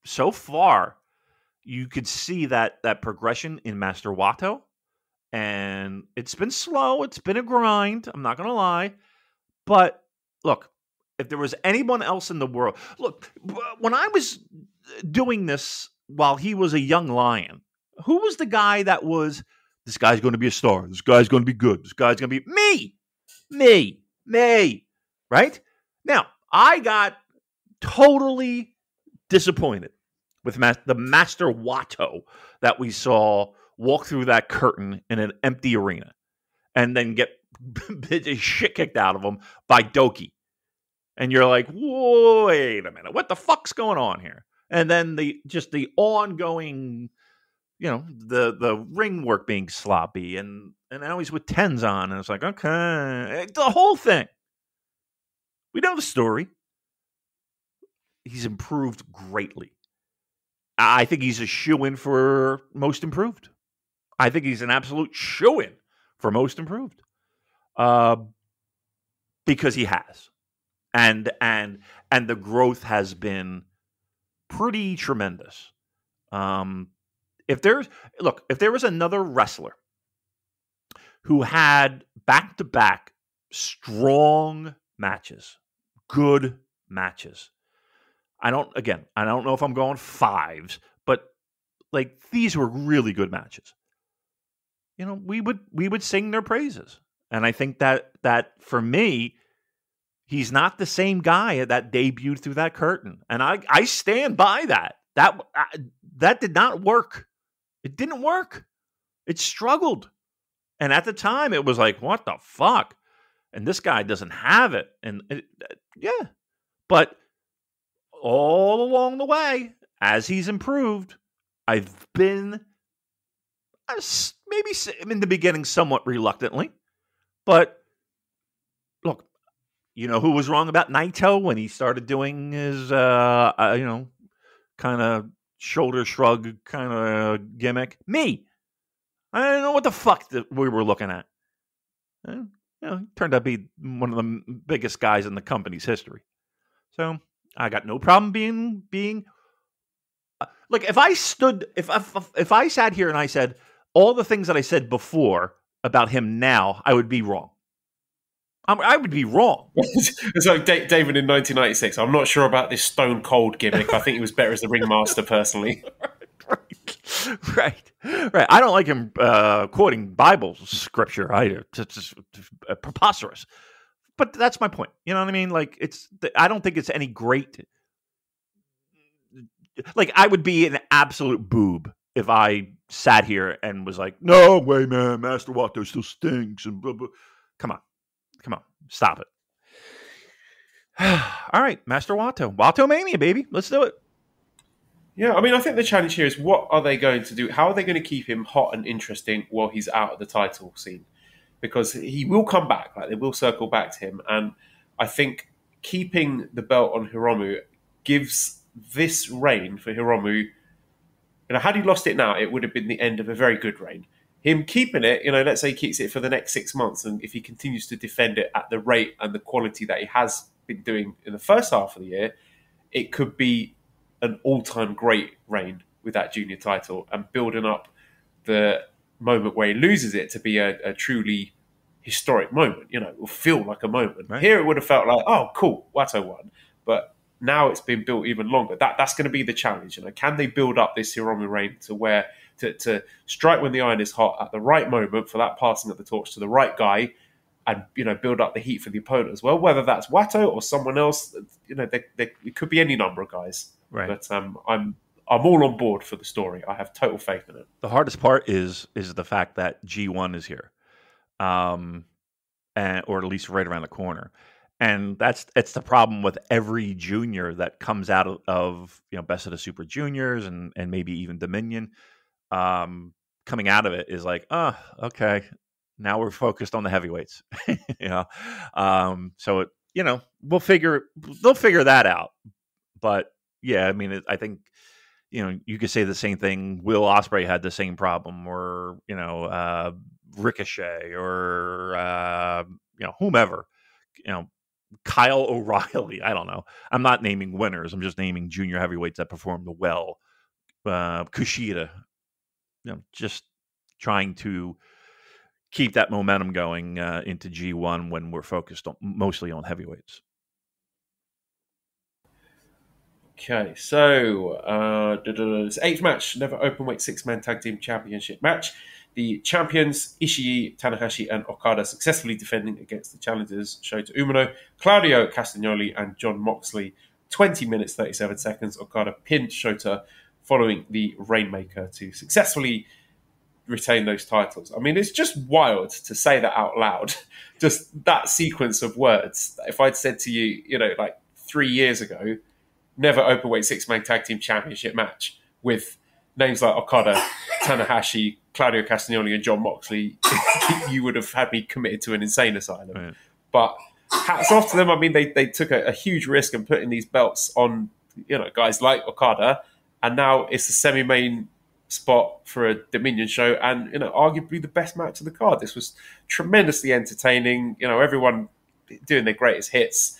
so far, you could see that progression in Master Wato. And it's been slow. It's been a grind. I'm not going to lie. But look, if there was anyone else in the world... Look, when I was doing this while he was a young lion, who was the guy that was, this guy's going to be a star, this guy's going to be good, this guy's going to be me, right? Now, I got totally disappointed with the Master Wato that we saw walk through that curtain in an empty arena and then get the shit kicked out of him by Doki. And you're like, wait a minute, what the fuck's going on here? And then the ongoing, the ring work being sloppy, and now he's with tens on, and it's like, okay, the whole thing. We know the story. He's improved greatly. I think he's a shoo-in for most improved. I think he's an absolute shoo-in for most improved. Because he has. And the growth has been pretty tremendous. If there was another wrestler who had back-to-back strong matches, good matches, I don't know if I'm going 5s, but like these were really good matches. You know, we would sing their praises, and I think that for me, he's not the same guy that debuted through that curtain, and I stand by that. That did not work. It didn't work. It struggled, and at the time, it was like, what the fuck? And this guy doesn't have it, and yeah, but all along the way, as he's improved, I've been maybe in the beginning somewhat reluctantly, but look, you know who was wrong about Naito when he started doing his, kind of shoulder shrug kind of gimmick? Me. I don't know what the fuck we were looking at. He turned out to be one of the biggest guys in the company's history. So I got no problem being. Like if I sat here and I said all the things that I said before about him now, I would be wrong. I would be wrong. It's like David in 1996. I'm not sure about this Stone Cold gimmick. I think he was better as the ringmaster, personally. Right. I don't like him quoting Bible scripture either. It's just preposterous. But that's my point. You know what I mean? Like I don't think it's any great. Like I would be an absolute boob if I sat here and was like, "No way, man, Master Wato still stinks." And blah, blah. Come on, stop it. All right, Master Wato Mania, baby, let's do it. Yeah, I mean, I think the challenge here is what are they going to do? How are they going to keep him hot and interesting while he's out of the title scene? Because he will come back, like they will circle back to him, and I think keeping the belt on Hiromu gives this reign for Hiromu. Had he lost it now, it would have been the end of a very good reign. Him keeping it, let's say he keeps it for the next 6 months, and if he continues to defend it at the rate and the quality that he has been doing in the first half of the year, it could be an all-time great reign with that junior title, and building up the moment where he loses it to be a truly historic moment. It will feel like a moment. Right. Here it would have felt like, oh, cool, Wato won. But now it's been built even longer. That's going to be the challenge. Can they build up this Hiromu reign to strike when the iron is hot at the right moment for that passing of the torch to the right guy, and build up the heat for the opponent as well. Whether that's Wato or someone else, it could be any number of guys. Right. But I'm all on board for the story. I have total faith in it. The hardest part is the fact that G1 is here, or at least right around the corner. And it's the problem with every junior that comes out of Best of the Super Juniors and maybe even Dominion. Coming out of it is like, oh, okay, now we're focused on the heavyweights. So they'll figure that out. But yeah, I mean, I think you could say the same thing. Will Ospreay had the same problem, or Ricochet, or whomever. Kyle O'Reilly. I don't know. I'm not naming winners. I'm just naming junior heavyweights that performed well. Kushida. Just trying to keep that momentum going into G1 when we're focused mostly on heavyweights. Okay, so this 8th match, never openweight 6-man tag team championship match. The champions Ishii, Tanahashi, and Okada successfully defending against the challengers Shota Umino, Claudio Castagnoli, and John Moxley. 20 minutes, 37 seconds. Okada pinned Shota following the Rainmaker to successfully retain those titles. I mean, it's just wild to say that out loud. Just that sequence of words. If I'd said to you, like 3 years ago, never openweight 6-man tag team championship match with names like Okada, Tanahashi, Claudio Castagnoli, and John Moxley, you would have had me committed to an insane asylum. Right. But hats off to them. I mean, they took a huge risk in putting these belts on, guys like Okada, and now it's a semi-main spot for a Dominion show, and arguably the best match of the card. This was tremendously entertaining. Everyone doing their greatest hits.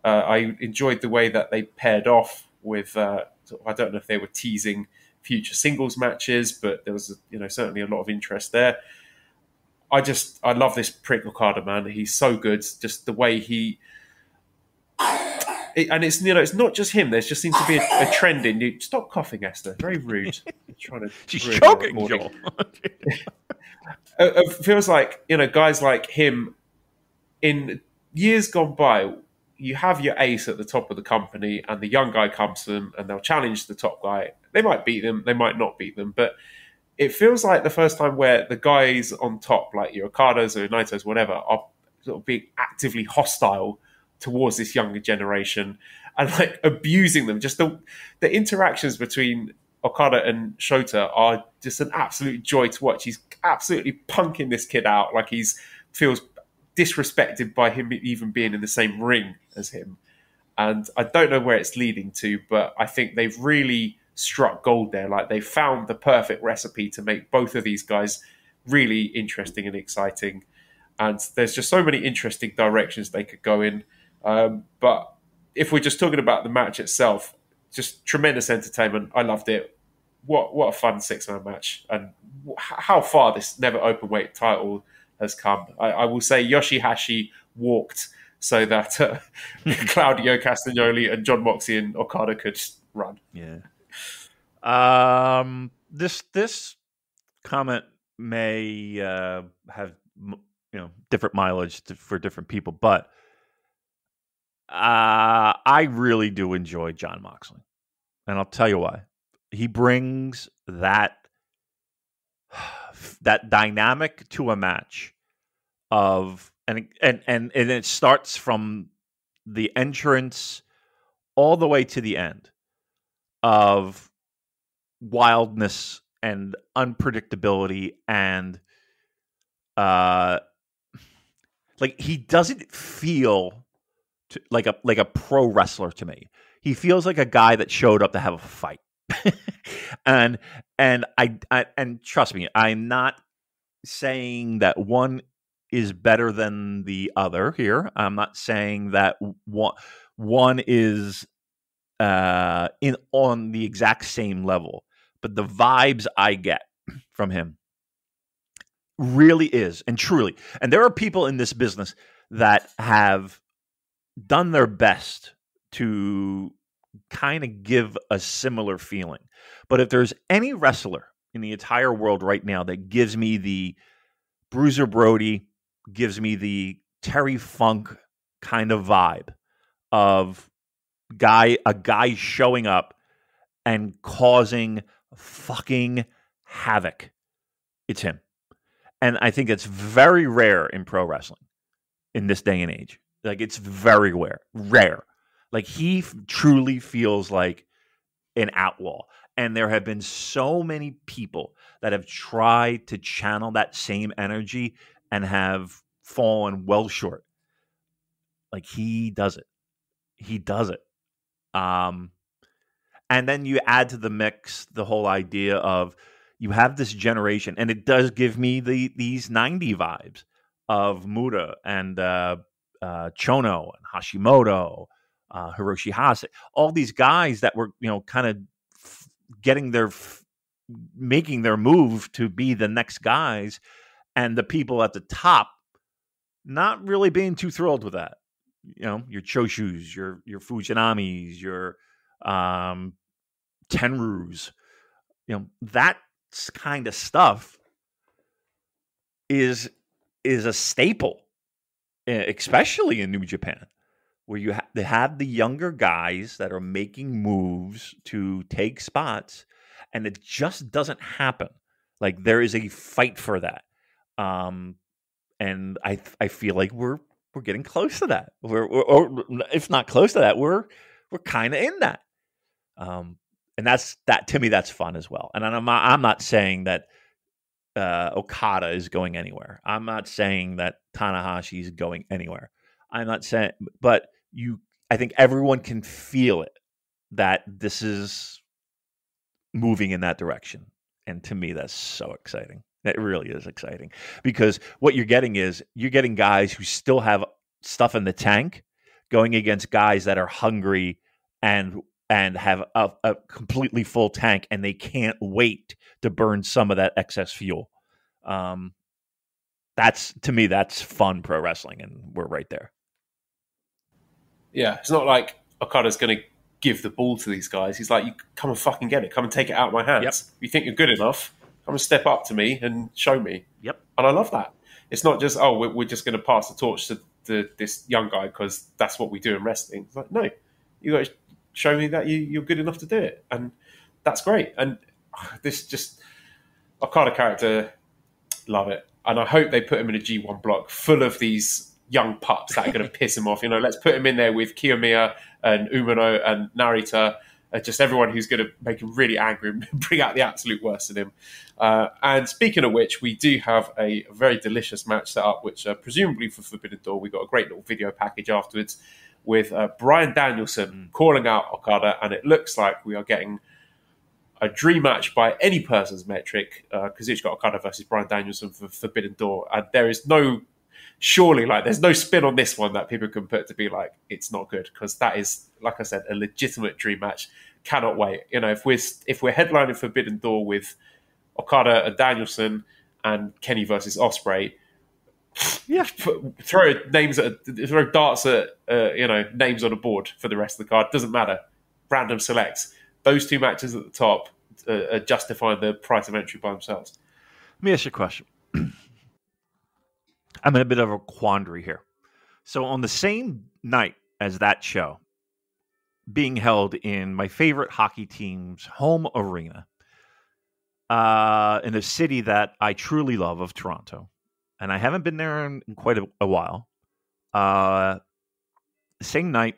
I enjoyed the way that they paired off with. I don't know if they were teasing future singles matches, but there was certainly a lot of interest there. I love this prick Okada, man. He's so good. Just the way he and it's it's not just him. There just seems to be a trend in you. Stop coughing, Esther. Very rude. She's choking, Joel. It feels like guys like him in years gone by. You have your ace at the top of the company, and the young guy comes to them, and they'll challenge the top guy. They might beat them, they might not beat them, but it feels like the first time where the guys on top, like your Okadas or Naitos, whatever, are sort of being actively hostile towards this younger generation and like abusing them. Just the interactions between Okada and Shota are just an absolute joy to watch. He's absolutely punking this kid out like feels disrespected by him even being in the same ring as him. And I don't know where it's leading to, but I think they've really struck gold there. Like they found the perfect recipe to make both of these guys really interesting and exciting. And there's just so many interesting directions they could go in. But if we're just talking about the match itself, just tremendous entertainment. I loved it. What a fun 6-man match. And how far this never open weight title has come. I will say Yoshihashi walked so that Claudio Castagnoli and John Moxley and Okada could run. Yeah. This comment may have different mileage for different people, but I really do enjoy John Moxley, and I'll tell you why. He brings that dynamic to a match of and it starts from the entrance all the way to the end of wildness and unpredictability and like he doesn't feel like a pro wrestler to me. He feels like a guy that showed up to have a fight. and trust me, I'm not saying that one is better than the other here. I'm not saying that one is on the exact same level, but the vibes I get from him really is and truly. And there are people in this business that have done their best to kind of give a similar feeling. But if there's any wrestler in the entire world right now that gives me the Bruiser Brody, gives me the Terry Funk kind of vibe of a guy showing up and causing fucking havoc, it's him. And I think it's very rare in pro wrestling in this day and age. Like, it's very rare. Like, he truly feels like an outlaw. And there have been so many people that have tried to channel that same energy and have fallen well short. Like, he does it. He does it. And then you add to the mix the whole idea of you have this generation, and it does give me these 90 vibes of Muda and Chono and Hashimoto, Hiroshi Hase, all these guys that were, kind of making their move to be the next guys, and the people at the top not really being too thrilled with that. Your Choshus, your Fujinamis, your Tenrus, that kind of stuff is a staple, especially in New Japan, where they have the younger guys that are making moves to take spots, and it just doesn't happen. Like, there is a fight for that, and I feel like we're getting close to that. Or if not close to that, we're kind of in that. And that to me, that's fun as well. And I'm not saying that Okada is going anywhere. I'm not saying that Tanahashi is going anywhere. I'm not saying, but I think everyone can feel it, that this is moving in that direction. And to me, that's so exciting. That really is exciting, because what you're getting guys who still have stuff in the tank going against guys that are hungry and have a completely full tank, and they can't wait to burn some of that excess fuel. That's fun pro wrestling, and we're right there. Yeah, it's not like Okada's going to give the ball to these guys. He's like, you come and fucking get it. Come and take it out of my hands. Yep. You think you're good enough? Come and step up to me and show me. Yep. And I love that. It's not just, we're just going to pass the torch to this young guy because that's what we do in wrestling. It's like, no, you got to show me that you're good enough to do it. And that's great. And this just, Okada character, love it. And I hope they put him in a G1 block full of these young pups that are going to piss him off. You know, let's put him in there with Kiyomiya and Umino and Narita, just everyone who's going to make him really angry and bring out the absolute worst in him. And speaking of which, we do have a very delicious match set up, which presumably for Forbidden Door, we got a great little video package afterwards with Bryan Danielson calling out Okada, and it looks like we are getting a dream match by any person's metric, Kazuchika Okada versus Bryan Danielson for Forbidden Door. And there is no, surely, like, there's no spin on this one that people can put to be like, it's not good, because that is, like I said, a legitimate dream match. Cannot wait. You know, if we're headlining Forbidden Door with Okada and Danielson and Kenny versus Ospreay, yeah, throw darts at names on a board for the rest of the card. Doesn't matter. Random selects. Those two matches at the top are justifying the price of entry by themselves. Let me ask you a question. I'm in a bit of a quandary here. So on the same night as that show, being held in my favorite hockey team's home arena, in a city that I truly love of Toronto, and I haven't been there in quite a while. The same night,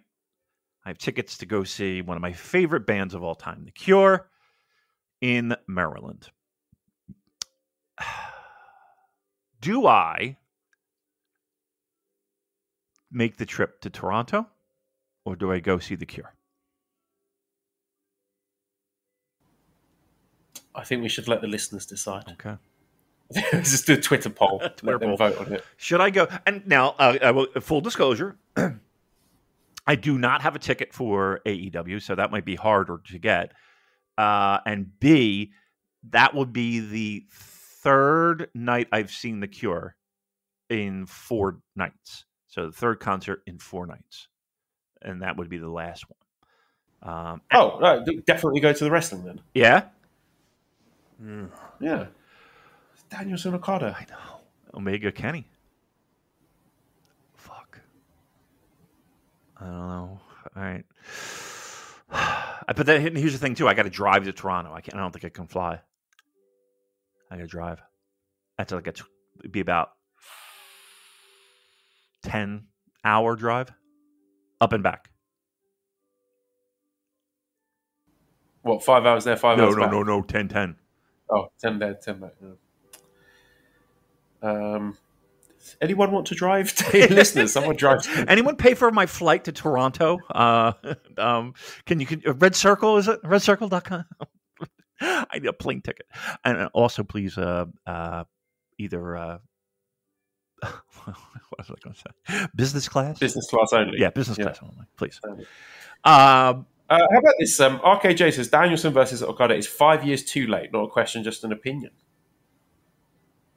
I have tickets to go see one of my favorite bands of all time, The Cure, in Maryland. Do I make the trip to Toronto, or do I go see The Cure? I think we should let the listeners decide. Okay. Just do a Twitter poll. Let them vote on it. Should I go? And now, I will, full disclosure, I do not have a ticket for AEW, so that might be harder to get. And B, that would be the third night I've seen The Cure in 4 nights. So the third concert in 4 nights. And that would be the last one. No, definitely go to the wrestling then. Yeah? Yeah. Danielson Okada. I know. Omega Kenny. Fuck. I don't know. All right. But then here's the thing too. I got to drive to Toronto. I don't think I can fly. I got to drive. That's like it'd be about 10-hour drive up and back. What, 5 hours there, 5 hours back? No, 10. Oh, 10 there, 10 back. Anyone want to drive? Listeners, someone drive. Anyone pay for my flight to Toronto? Can Red Circle, is it? RedCircle.com? I need a plane ticket. And also, please, either, what was I going to say? Business class? Business class only. Yeah, business class only, please. How about this? RKJ says Danielson versus Okada is 5 years too late. Not a question, just an opinion.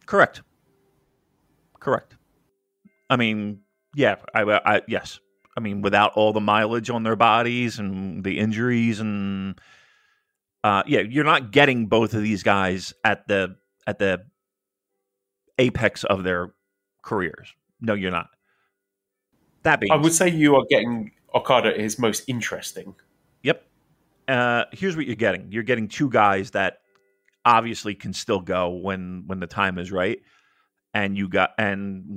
Correct. I mean, yeah, yes. I mean, without all the mileage on their bodies and the injuries and you're not getting both of these guys at the apex of their careers. No, you're not. That being, I would say you are getting Okada at his most interesting. Yep. Here's what you're getting. You're getting 2 guys that obviously can still go when the time is right. And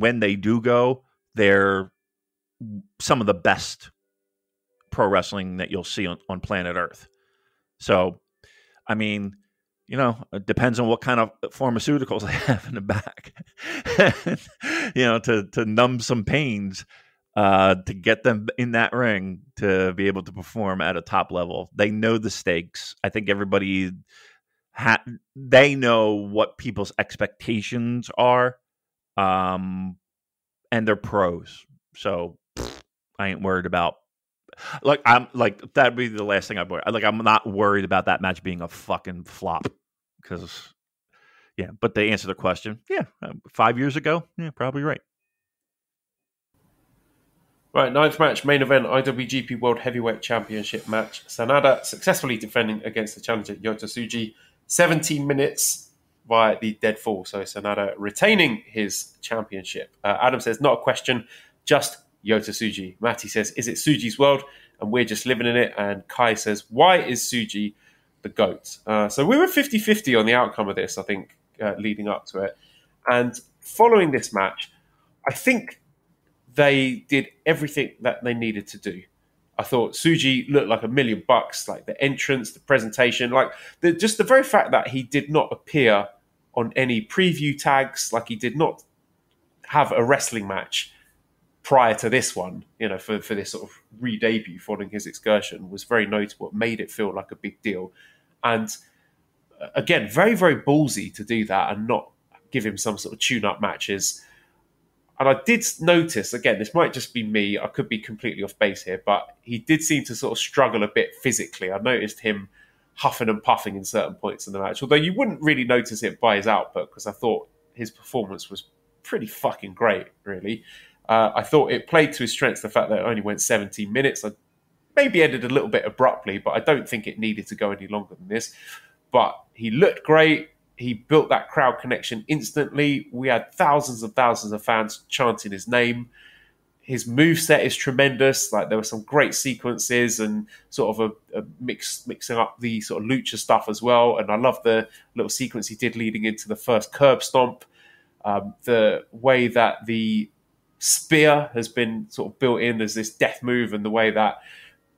when they do go, they're some of the best pro wrestling that you'll see on planet Earth. So, I mean, it depends on what kind of pharmaceuticals they have in the back, to numb some pains, to get them in that ring to be able to perform at a top level. They know the stakes. I think everybody, they know what people's expectations are. And they're pros, so I ain't worried about. That'd be the last thing I'd worry. I'm not worried about that match being a fucking flop, because, yeah. But they answer the question. Yeah, 5 years ago. Yeah, probably right. Right, ninth match, main event, IWGP World Heavyweight Championship match. Sanada successfully defending against the challenger Yota Tsuji. 17 minutes via the dead fall. So Sanada retaining his championship. Adam says, not a question, just Yota Tsuji. Matty says, is it Tsuji's world? And we're just living in it. And Kai says, why is Tsuji the GOAT? So we were 50-50 on the outcome of this, I think, leading up to it. And following this match, I think they did everything that they needed to do. I thought Tsuji looked like $1,000,000, like the entrance, the presentation, like just the very fact that he did not appear on any preview tags, like he did not have a wrestling match prior to this one, for this sort of re-debut following his excursion, was very notable. It made it feel like a big deal. And again, very, very ballsy to do that and not give him some sort of tune-up matches. And I did notice, again, this might just be me, I could be completely off base here, but he did seem to sort of struggle a bit physically. I noticed him huffing and puffing in certain points in the match, although you wouldn't really notice it by his output, because I thought his performance was pretty fucking great, really. I thought it played to his strengths, the fact that it only went 17 minutes. I maybe ended a little bit abruptly, but I don't think it needed to go any longer than this. But he looked great. He built that crowd connection instantly. We had thousands of fans chanting his name. His moveset is tremendous. Like, there were some great sequences and sort of a mixing up the sort of lucha stuff as well. And I love the little sequence he did leading into the first curb stomp. The way that the spear has been sort of built in as this death move, and the way that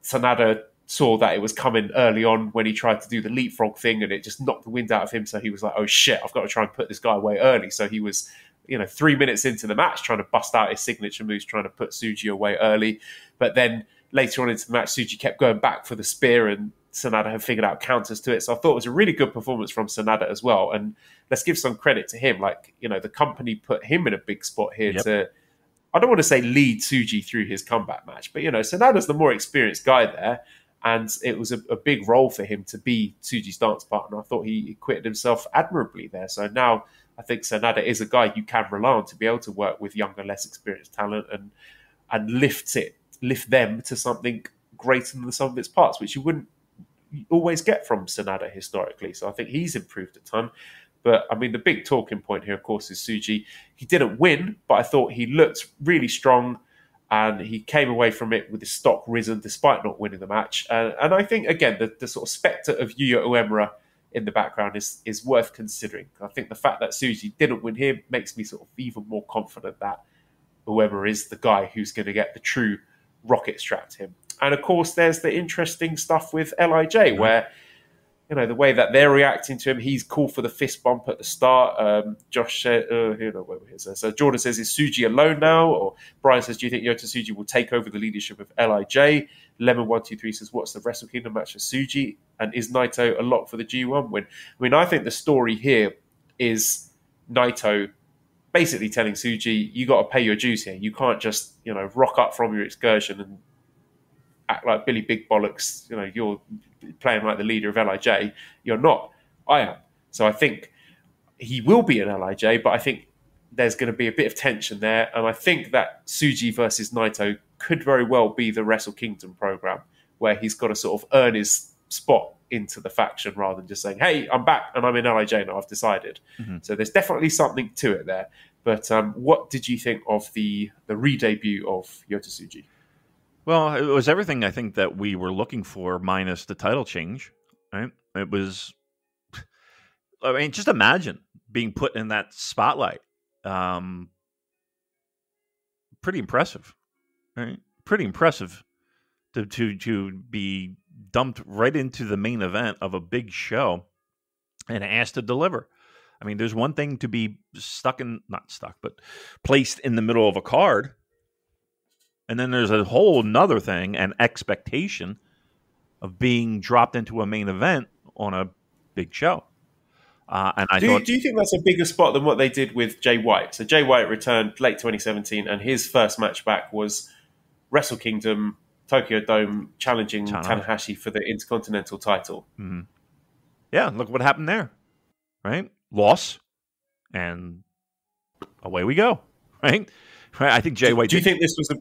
Sanada saw that it was coming early on when he tried to do the leapfrog thing, and it just knocked the wind out of him. So he was like, oh shit, I've got to try and put this guy away early. So he was, 3 minutes into the match trying to bust out his signature moves, trying to put Tsuji away early. But then later on into the match, Tsuji kept going back for the spear, and Sanada had figured out counters to it. So I thought it was a really good performance from Sanada as well. And let's give some credit to him. Like, the company put him in a big spot here to, I don't want to say lead Tsuji through his comeback match, but, Sanada's the more experienced guy there. And it was a big role for him to be Tsuji's dance partner. I thought he acquitted himself admirably there. So now I think Sanada is a guy you can rely on to be able to work with younger, less experienced talent and lift them to something greater than the sum of its parts, which you wouldn't always get from Sanada historically. So I think he's improved a ton. But, I mean, the big talking point here, of course, is Tsuji. He didn't win, but I thought he looked really strong. And he came away from it with his stock risen despite not winning the match. And I think, again, the sort of spectre of Yuya Uemura in the background is worth considering. I think the fact that Tsuji didn't win here makes me sort of even more confident that Uemura is the guy who's going to get the true rocket strapped to him. And, of course, there's the interesting stuff with LIJ, where, the way that they're reacting to him, he's cool for the fist bump at the start. Josh said, so Jordan says, is Tsuji alone now? Or Brian says, do you think Yota Tsuji will take over the leadership of LIJ? Lemon123 says, what's the Wrestle Kingdom match for Tsuji? And is Naito a lock for the G1 win? I mean, I think the story here is Naito basically telling Tsuji, you got to pay your dues here. You can't just, rock up from your excursion and act like Billy Big Bollocks. You're playing like the leader of LIJ. You're not. I am. So I think he will be in LIJ, but I think there's going to be a bit of tension there. And I think that Tsuji versus Naito could very well be the Wrestle Kingdom program, where he's got to sort of earn his spot into the faction rather than just saying, hey, I'm back and I'm in LIJ now, I've decided. Mm-hmm. So there's definitely something to it there. But what did you think of the re-debut of Yota Tsuji? Well, it was everything I think that we were looking for, minus the title change. Right? It was, just imagine being put in that spotlight. Pretty impressive, right? Pretty impressive to be dumped right into the main event of a big show and asked to deliver. I mean, there's one thing to be placed in the middle of a card. And then there's a whole nother thing, an expectation of being dropped into a main event on a big show. Do you think that's a bigger spot than what they did with Jay White? So Jay White returned late 2017, and his first match back was Wrestle Kingdom, Tokyo Dome, challenging Tanahashi for the Intercontinental title. Mm-hmm. Yeah, look what happened there, right? Loss, and away we go, right? I think Jay White... Do you think this was a...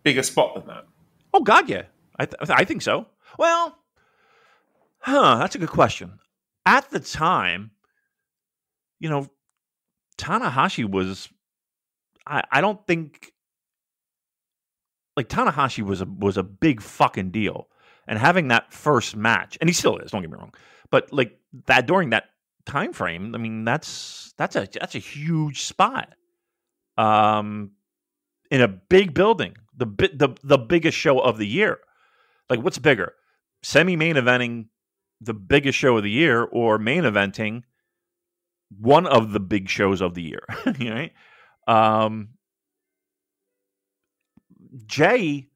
bigger spot than that? Oh God, yeah, I think so. Well, that's a good question. At the time, Tanahashi was. I don't think like Tanahashi was a big fucking deal, and having that first match, and he still is. Don't get me wrong, but like that during that time frame, I mean, that's a huge spot. In a big building, the biggest show of the year. Like, what's bigger, semi-main eventing the biggest show of the year, or main eventing one of the big shows of the year? Right? Jay,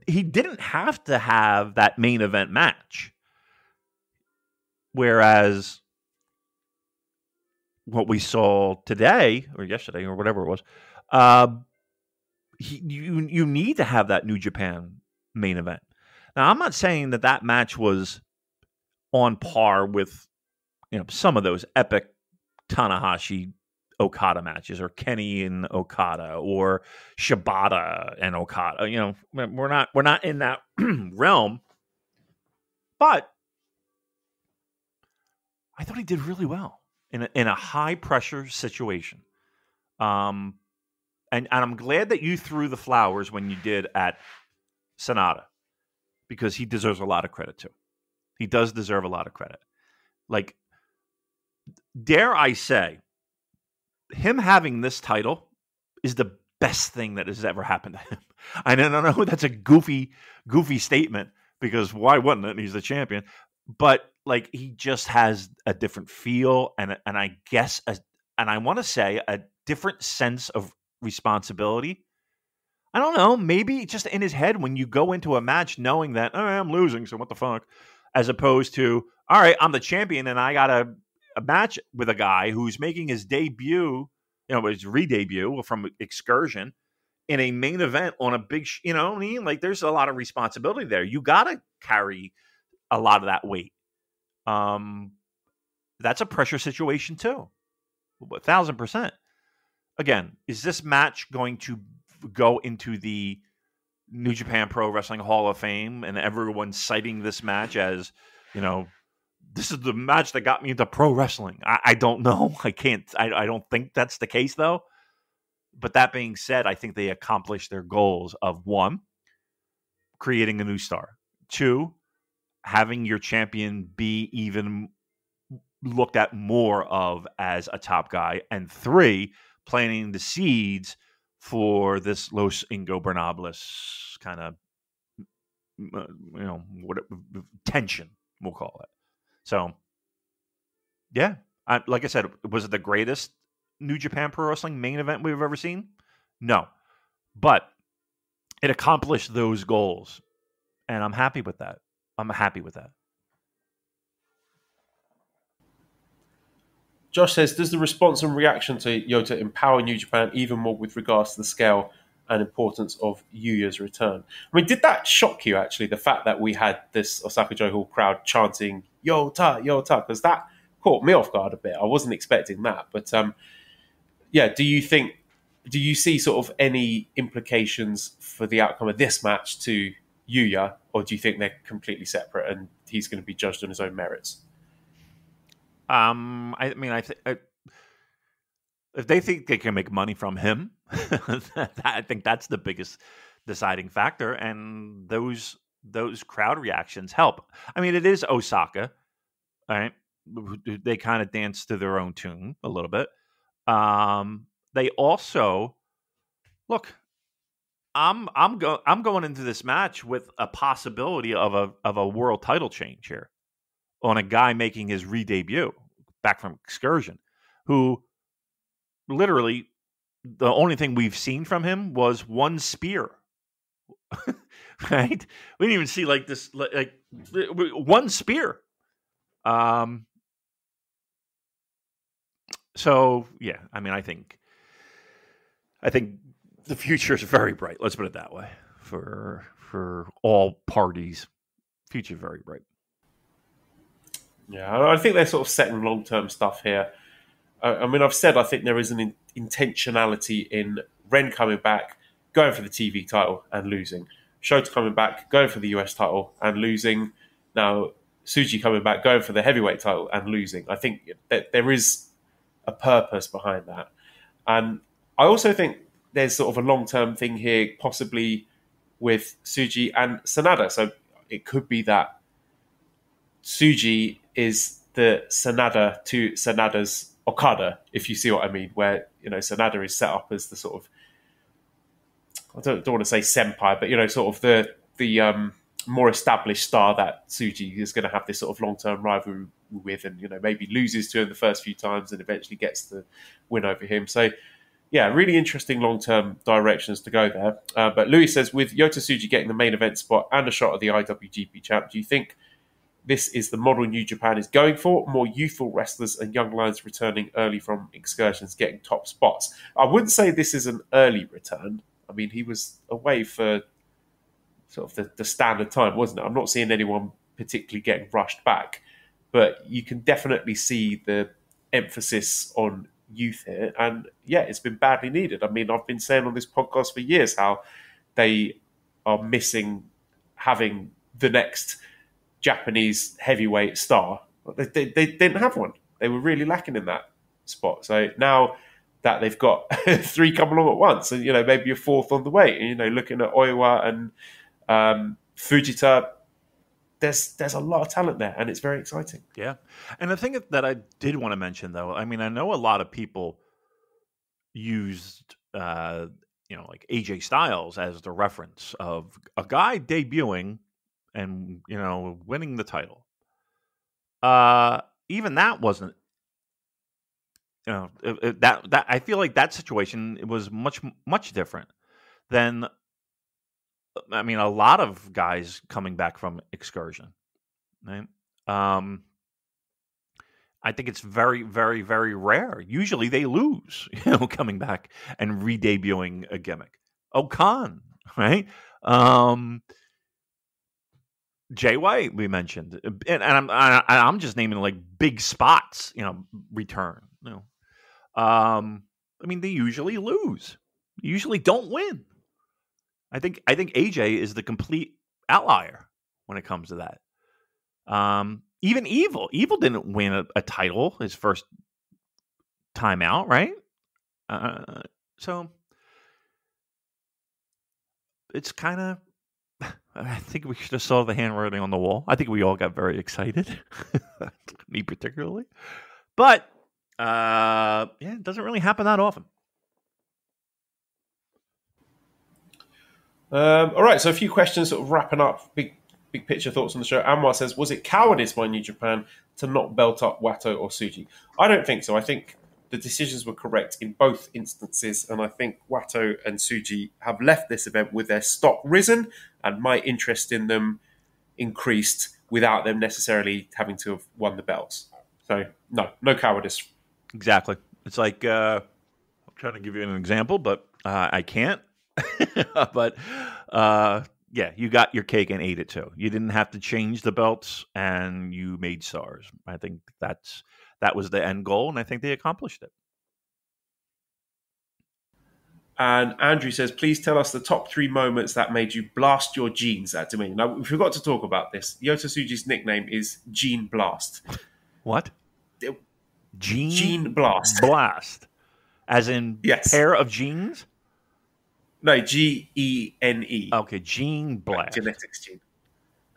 he didn't have to have that main event match, whereas what we saw today or yesterday or whatever it was, you need to have that New Japan main event. Now, I'm not saying that match was on par with some of those epic Tanahashi Okada matches, or Kenny and Okada, or Shibata and Okada. We're not in that realm, but I thought he did really well in a high pressure situation. And I'm glad that you threw the flowers when you did at Sonata, because he deserves a lot of credit too. He does deserve a lot of credit. Like, dare I say, him having this title is the best thing that has ever happened to him. I don't know, that's a goofy statement, because why wouldn't it? He's the champion. But like, he just has a different feel, and I guess, and I want to say a different sense of responsibility. I don't know, maybe just in his head when you go into a match knowing that, all right, I'm losing, so what the fuck? As opposed to, all right, I'm the champion and I got a match with a guy who's making his debut, his re-debut from Excursion in a main event on a big, what I mean? Like, there's a lot of responsibility there. You got to carry a lot of that weight. That's a pressure situation too. 1,000%. Again, is this match going to go into the New Japan Pro Wrestling Hall of Fame, and everyone's citing this match as, this is the match that got me into pro wrestling? I don't know. I don't think that's the case, though. But that being said, I think they accomplished their goals of, 1, creating a new star. 2, having your champion be even looked at more of as a top guy. And 3, planting the seeds for this Los Ingobernables kind of, tension, we'll call it. So, yeah, like I said, was it the greatest New Japan Pro Wrestling main event we've ever seen? No. But it accomplished those goals, and I'm happy with that. Josh says, does the response and reaction to Yota empower New Japan even more with regards to the scale and importance of Yuya's return? I mean, did that shock you, actually, the fact that we had this Osaka-Jo Hall crowd chanting Yota, Yota? Because that caught me off guard a bit. I wasn't expecting that. But, do you see sort of any implications for the outcome of this match to Yuya, or do you think they're completely separate and he's going to be judged on his own merits? I if they think they can make money from him, I think that's the biggest deciding factor, and those crowd reactions help. I mean, it is Osaka, right? They kind of dance to their own tune a little bit. They also look. I'm going into this match with a possibility of a world title change here on a guy making his re-debut back from Excursion, who literally the only thing we've seen from him was one spear. Right? We didn't even see like one spear. So yeah, I mean, I think the future is very bright. Let's put it that way for all parties. Future very bright. Yeah, I think they're sort of setting long-term stuff here. I mean, I've said I think there is an intentionality in Ren coming back going for the TV title and losing. Shota coming back, going for the US title and losing. Now, Tsuji coming back, going for the heavyweight title and losing. I think that there is a purpose behind that. And I also think there's sort of a long-term thing here, possibly with Tsuji and Sanada. So it could be that Tsuji is the Sanada to Sanada's Okada, if you see what I mean, where, Sanada is set up as the sort of, I don't want to say senpai, but, sort of the more established star that Tsuji is going to have this sort of long-term rivalry with, and, maybe loses to him the first few times and eventually gets the win over him. So, yeah, really interesting long-term directions to go there. But Louis says, with Yota Tsuji getting the main event spot and a shot at the IWGP champ, do you think this is the model New Japan is going for? More youthful wrestlers and young lions returning early from excursions, getting top spots. I wouldn't say this is an early return. I mean, he was away for sort of the standard time, wasn't it? I'm not seeing anyone particularly getting rushed back, but you can definitely see the emphasis on youth here. And yeah, it's been badly needed. I mean, I've been saying on this podcast for years how they are missing having the next Japanese heavyweight star. They didn't have one. They were really lacking in that spot. So now that they've got three come along at once, and maybe a fourth on the way, and looking at Oiwa and Fujita, there's a lot of talent there, and it's very exciting. Yeah, and the thing that I did want to mention, though, I mean, I know a lot of people used like AJ Styles as the reference of a guy debuting and winning the title. Even that wasn't, that I feel like that situation, it was much different than, I mean, a lot of guys coming back from excursion, right? I think it's very, very, very rare. Usually they lose, coming back and re-debuting a gimmick. Khan, right? Jay White, we mentioned, and I'm just naming like big spots, return. I mean, they usually lose. They usually don't win. I think AJ is the complete outlier when it comes to that. Even Evil didn't win a title his first time out, right? So it's kind of, I think we should have saw the handwriting on the wall. I think we all got very excited, me particularly. But it doesn't really happen that often. All right, so a few questions sort of wrapping up. Big picture thoughts on the show. Anwar says, was it cowardice by New Japan to not belt up Wato or Tsuji? I don't think so. I think the decisions were correct in both instances, and I think Wato and Tsuji have left this event with their stock risen and my interest in them increased without them necessarily having to have won the belts. So, no cowardice. Exactly. It's like, I'm trying to give you an example, but I can't. But yeah, you got your cake and ate it too. You didn't have to change the belts, and you made stars. I think that was the end goal, and I think they accomplished it. And Andrew says, please tell us the top 3 moments that made you blast your jeans at Dominion. Now, we forgot to talk about this. Yota Tsuji's nickname is Gene Blast. What? Gene Blast. Blast. As in pair of jeans? No, Gene. Okay, Gene Blast. Like genetics gene.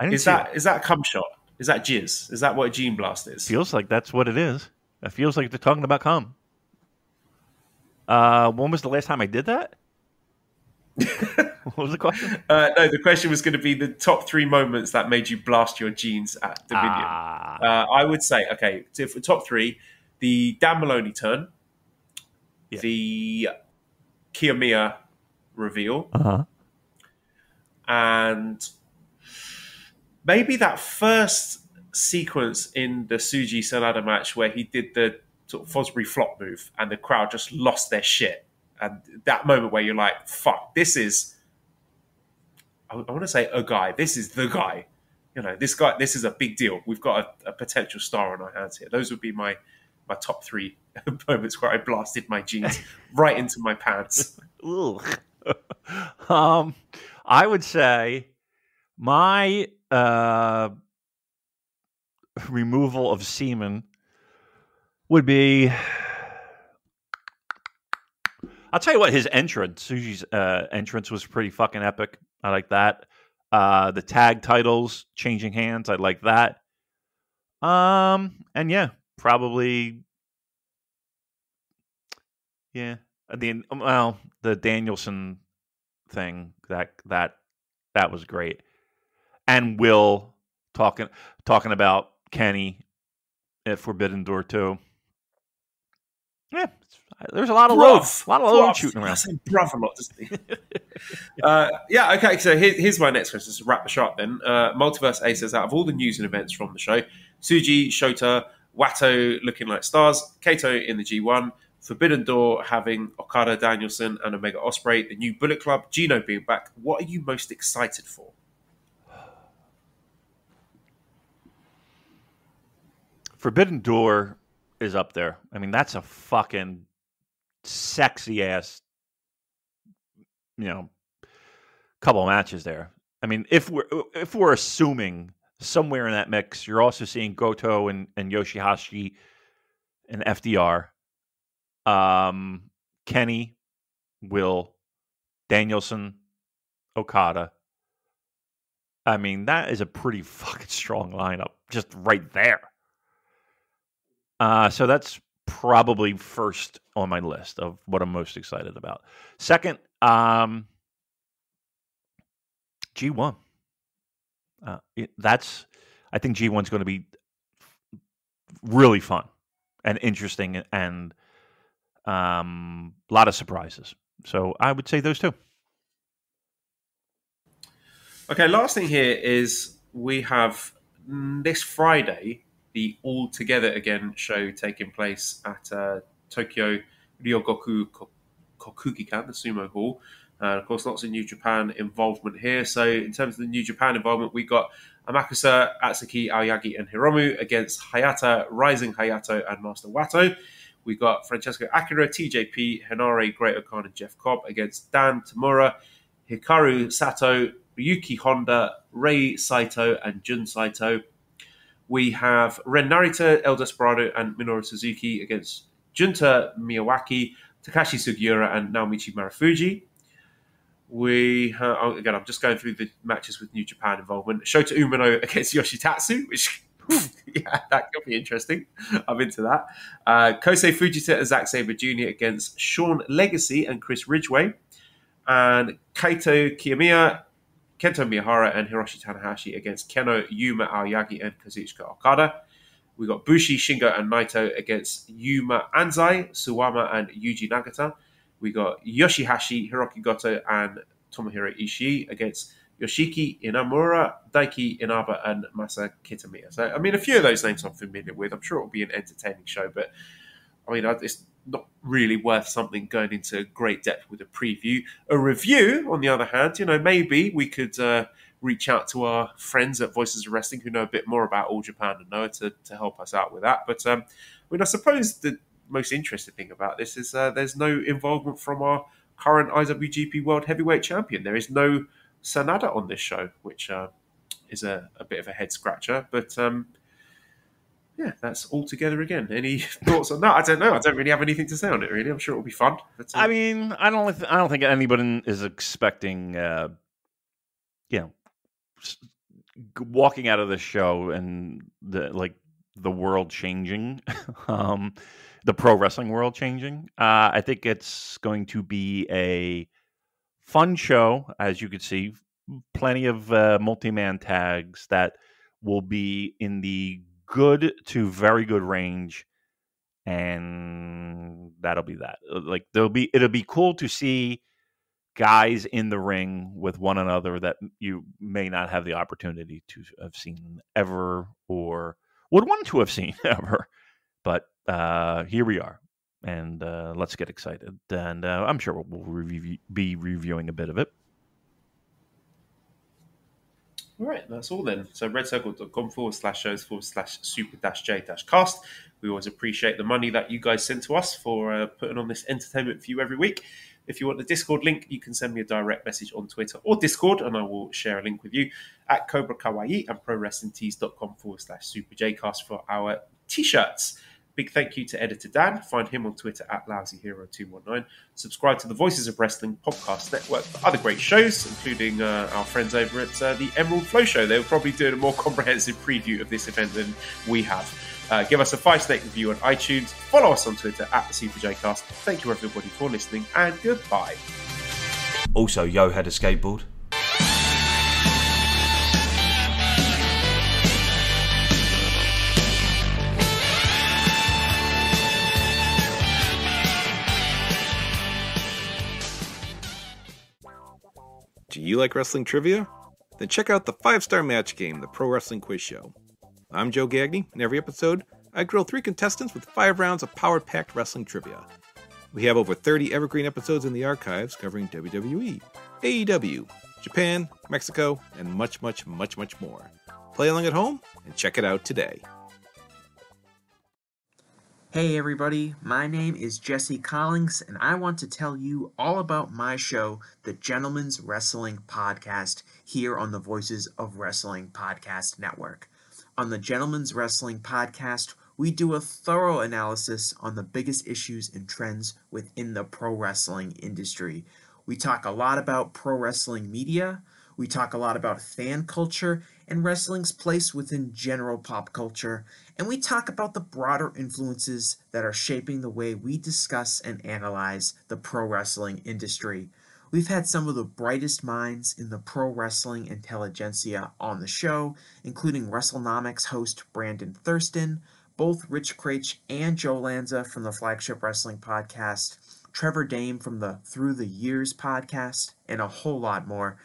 Is that cum shot? Is that jizz? Is that what a Gene Blast is? Feels like that's what it is. It feels like they're talking about cum. When was the last time I did that? What was the question? No, the question was going to be the top 3 moments that made you blast your jeans at Dominion. I would say, okay, so for top 3, the Dan Maloney turn, the Kiyomiya reveal, and maybe that first sequence in the Tsuji Sanada match where he did the sort of Fosbury flop move and the crowd just lost their shit. And that moment where you're like, fuck, this is, I want to say a guy. This is the guy. This guy, this is a big deal. We've got a potential star on our hands here. Those would be my top 3 moments where I blasted my jeans right into my pants. Ooh, I would say my removal of semen would be. I'll tell you what, his entrance, Tsuji's entrance was pretty fucking epic. I like that. The tag titles changing hands, I like that. And yeah, probably, yeah. The Danielson thing that was great, and Will talking about Kenny at Forbidden Door too. Yeah, there's a lot of load shooting around. I say bruv a lot, doesn't he? Yeah, okay, so here's my next question, just to wrap the show up then. Multiverse A says, out of all the news and events from the show, Tsuji, Shota, Watto looking like stars, Kato in the G1, Forbidden Door having Okada, Danielson, and Omega Ospreay, the new Bullet Club, Gino being back. What are you most excited for? Forbidden Door is up there. I mean, that's a fucking sexy ass, couple of matches there. I mean, if we're assuming somewhere in that mix, you're also seeing Goto and Yoshihashi and FDR, Kenny, Will, Danielson, Okada. I mean, that is a pretty fucking strong lineup just right there. So that's probably first on my list of what I'm most excited about. Second, G1. I think G1's going to be really fun and interesting and a lot of surprises. So I would say those two. Okay, last thing here is we have this Friday the All Together Again show taking place at Tokyo Ryogoku Kokugikan, the Sumo Hall. Of course, lots of New Japan involvement here. So in terms of the New Japan involvement, we got Amakusa, Atsuki, Aoyagi, and Hiromu against Hayata, Rising Hayato, and Master Wato. We got Francesco Akira, TJP, Henare, Great Okan, and Jeff Cobb against Dan Tamura, Hikaru Sato, Ryuki Honda, Rei Saito, and Jun Saito. We have Ren Narita, El Desperado, and Minoru Suzuki against Junta Miyawaki, Takashi Sugiura, and Naomichi Marufuji. Again, I'm just going through the matches with New Japan involvement. Shota Umino against Yoshitatsu, which, yeah, that could be interesting. I'm into that. Kosei Fujita and Zack Sabre Jr. against Sean Legacy and Chris Ridgway. And Kaito Kiyomiya, Kento Miyahara, and Hiroshi Tanahashi against Keno, Yuma Aoyagi, and Kazuchika Okada. We got Bushi, Shingo, and Naito against Yuma Anzai, Suwama, and Yuji Nagata. We got Yoshihashi, Hiroki Goto, and Tomohiro Ishii against Yoshiki Inamura, Daiki Inaba, and Masa Kitamiya. So, I mean, a few of those names I'm familiar with. I'm sure it'll be an entertaining show, but I mean, it's not really worth something going into great depth with a preview. A review, on the other hand, maybe we could reach out to our friends at Voices of Wrestling who know a bit more about All Japan and Noah to help us out with that. But I suppose the most interesting thing about this is there's no involvement from our current IWGP World Heavyweight Champion. There is no Sanada on this show, which is a bit of a head scratcher. But yeah, that's All Together Again. Any thoughts on that? I don't know. I don't really have anything to say on it, really. I'm sure it'll be fun. But, I mean, I don't think anybody is expecting, walking out of the show and the world changing, the pro wrestling world changing. I think it's going to be a fun show, as you can see. Plenty of multi-man tags that will be in the good to very good range, and that'll be that. It'll be cool to see guys in the ring with one another that you may not have the opportunity to have seen ever or would want to have seen ever. But here we are, and let's get excited. And I'm sure we'll be reviewing a bit of it. All right, that's all then. So redcircle.com/shows/super-j-cast. We always appreciate the money that you guys send to us for putting on this entertainment for you every week. If you want the Discord link, you can send me a direct message on Twitter or Discord, and I will share a link with you at Cobra Kawaii and ProWrestlingTees.com/super-jcast for our t-shirts. Big thank you to editor Dan. Find him on Twitter at LousyHero219. Subscribe to the Voices of Wrestling podcast network for other great shows, including our friends over at the Emerald Flow Show. They were probably doing a more comprehensive preview of this event than we have. Give us a 5-snake review on iTunes. Follow us on Twitter at the SuperJcast. Thank you everybody for listening, and goodbye. Also, Yo had a skateboard. Do you like wrestling trivia? Then check out the 5-star match game, the Pro Wrestling Quiz Show. I'm Joe Gagney, and every episode, I grill 3 contestants with 5 rounds of power-packed wrestling trivia. We have over 30 evergreen episodes in the archives covering WWE, AEW, Japan, Mexico, and much, much, much, much more. Play along at home and check it out today. Hey everybody, my name is Jesse Collins, and I want to tell you all about my show, the Gentleman's Wrestling Podcast, here on the Voices of Wrestling Podcast Network. On the Gentleman's Wrestling Podcast, we do a thorough analysis on the biggest issues and trends within the pro wrestling industry. We talk a lot about pro wrestling media, we talk a lot about fan culture and wrestling's place within general pop culture, and we talk about the broader influences that are shaping the way we discuss and analyze the pro wrestling industry. We've had some of the brightest minds in the pro wrestling intelligentsia on the show, including WrestleNomics host Brandon Thurston, both Rich Craich and Joe Lanza from the Flagship Wrestling Podcast, Trevor Dame from the Through the Years podcast, and a whole lot more.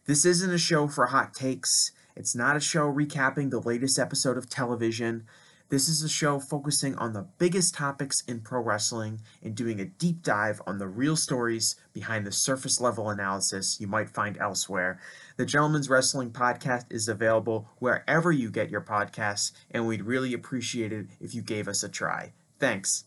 This isn't a show for hot takes. It's not a show recapping the latest episode of television. This is a show focusing on the biggest topics in pro wrestling and doing a deep dive on the real stories behind the surface level analysis you might find elsewhere. The Gentleman's Wrestling Podcast is available wherever you get your podcasts, and we'd really appreciate it if you gave us a try. Thanks.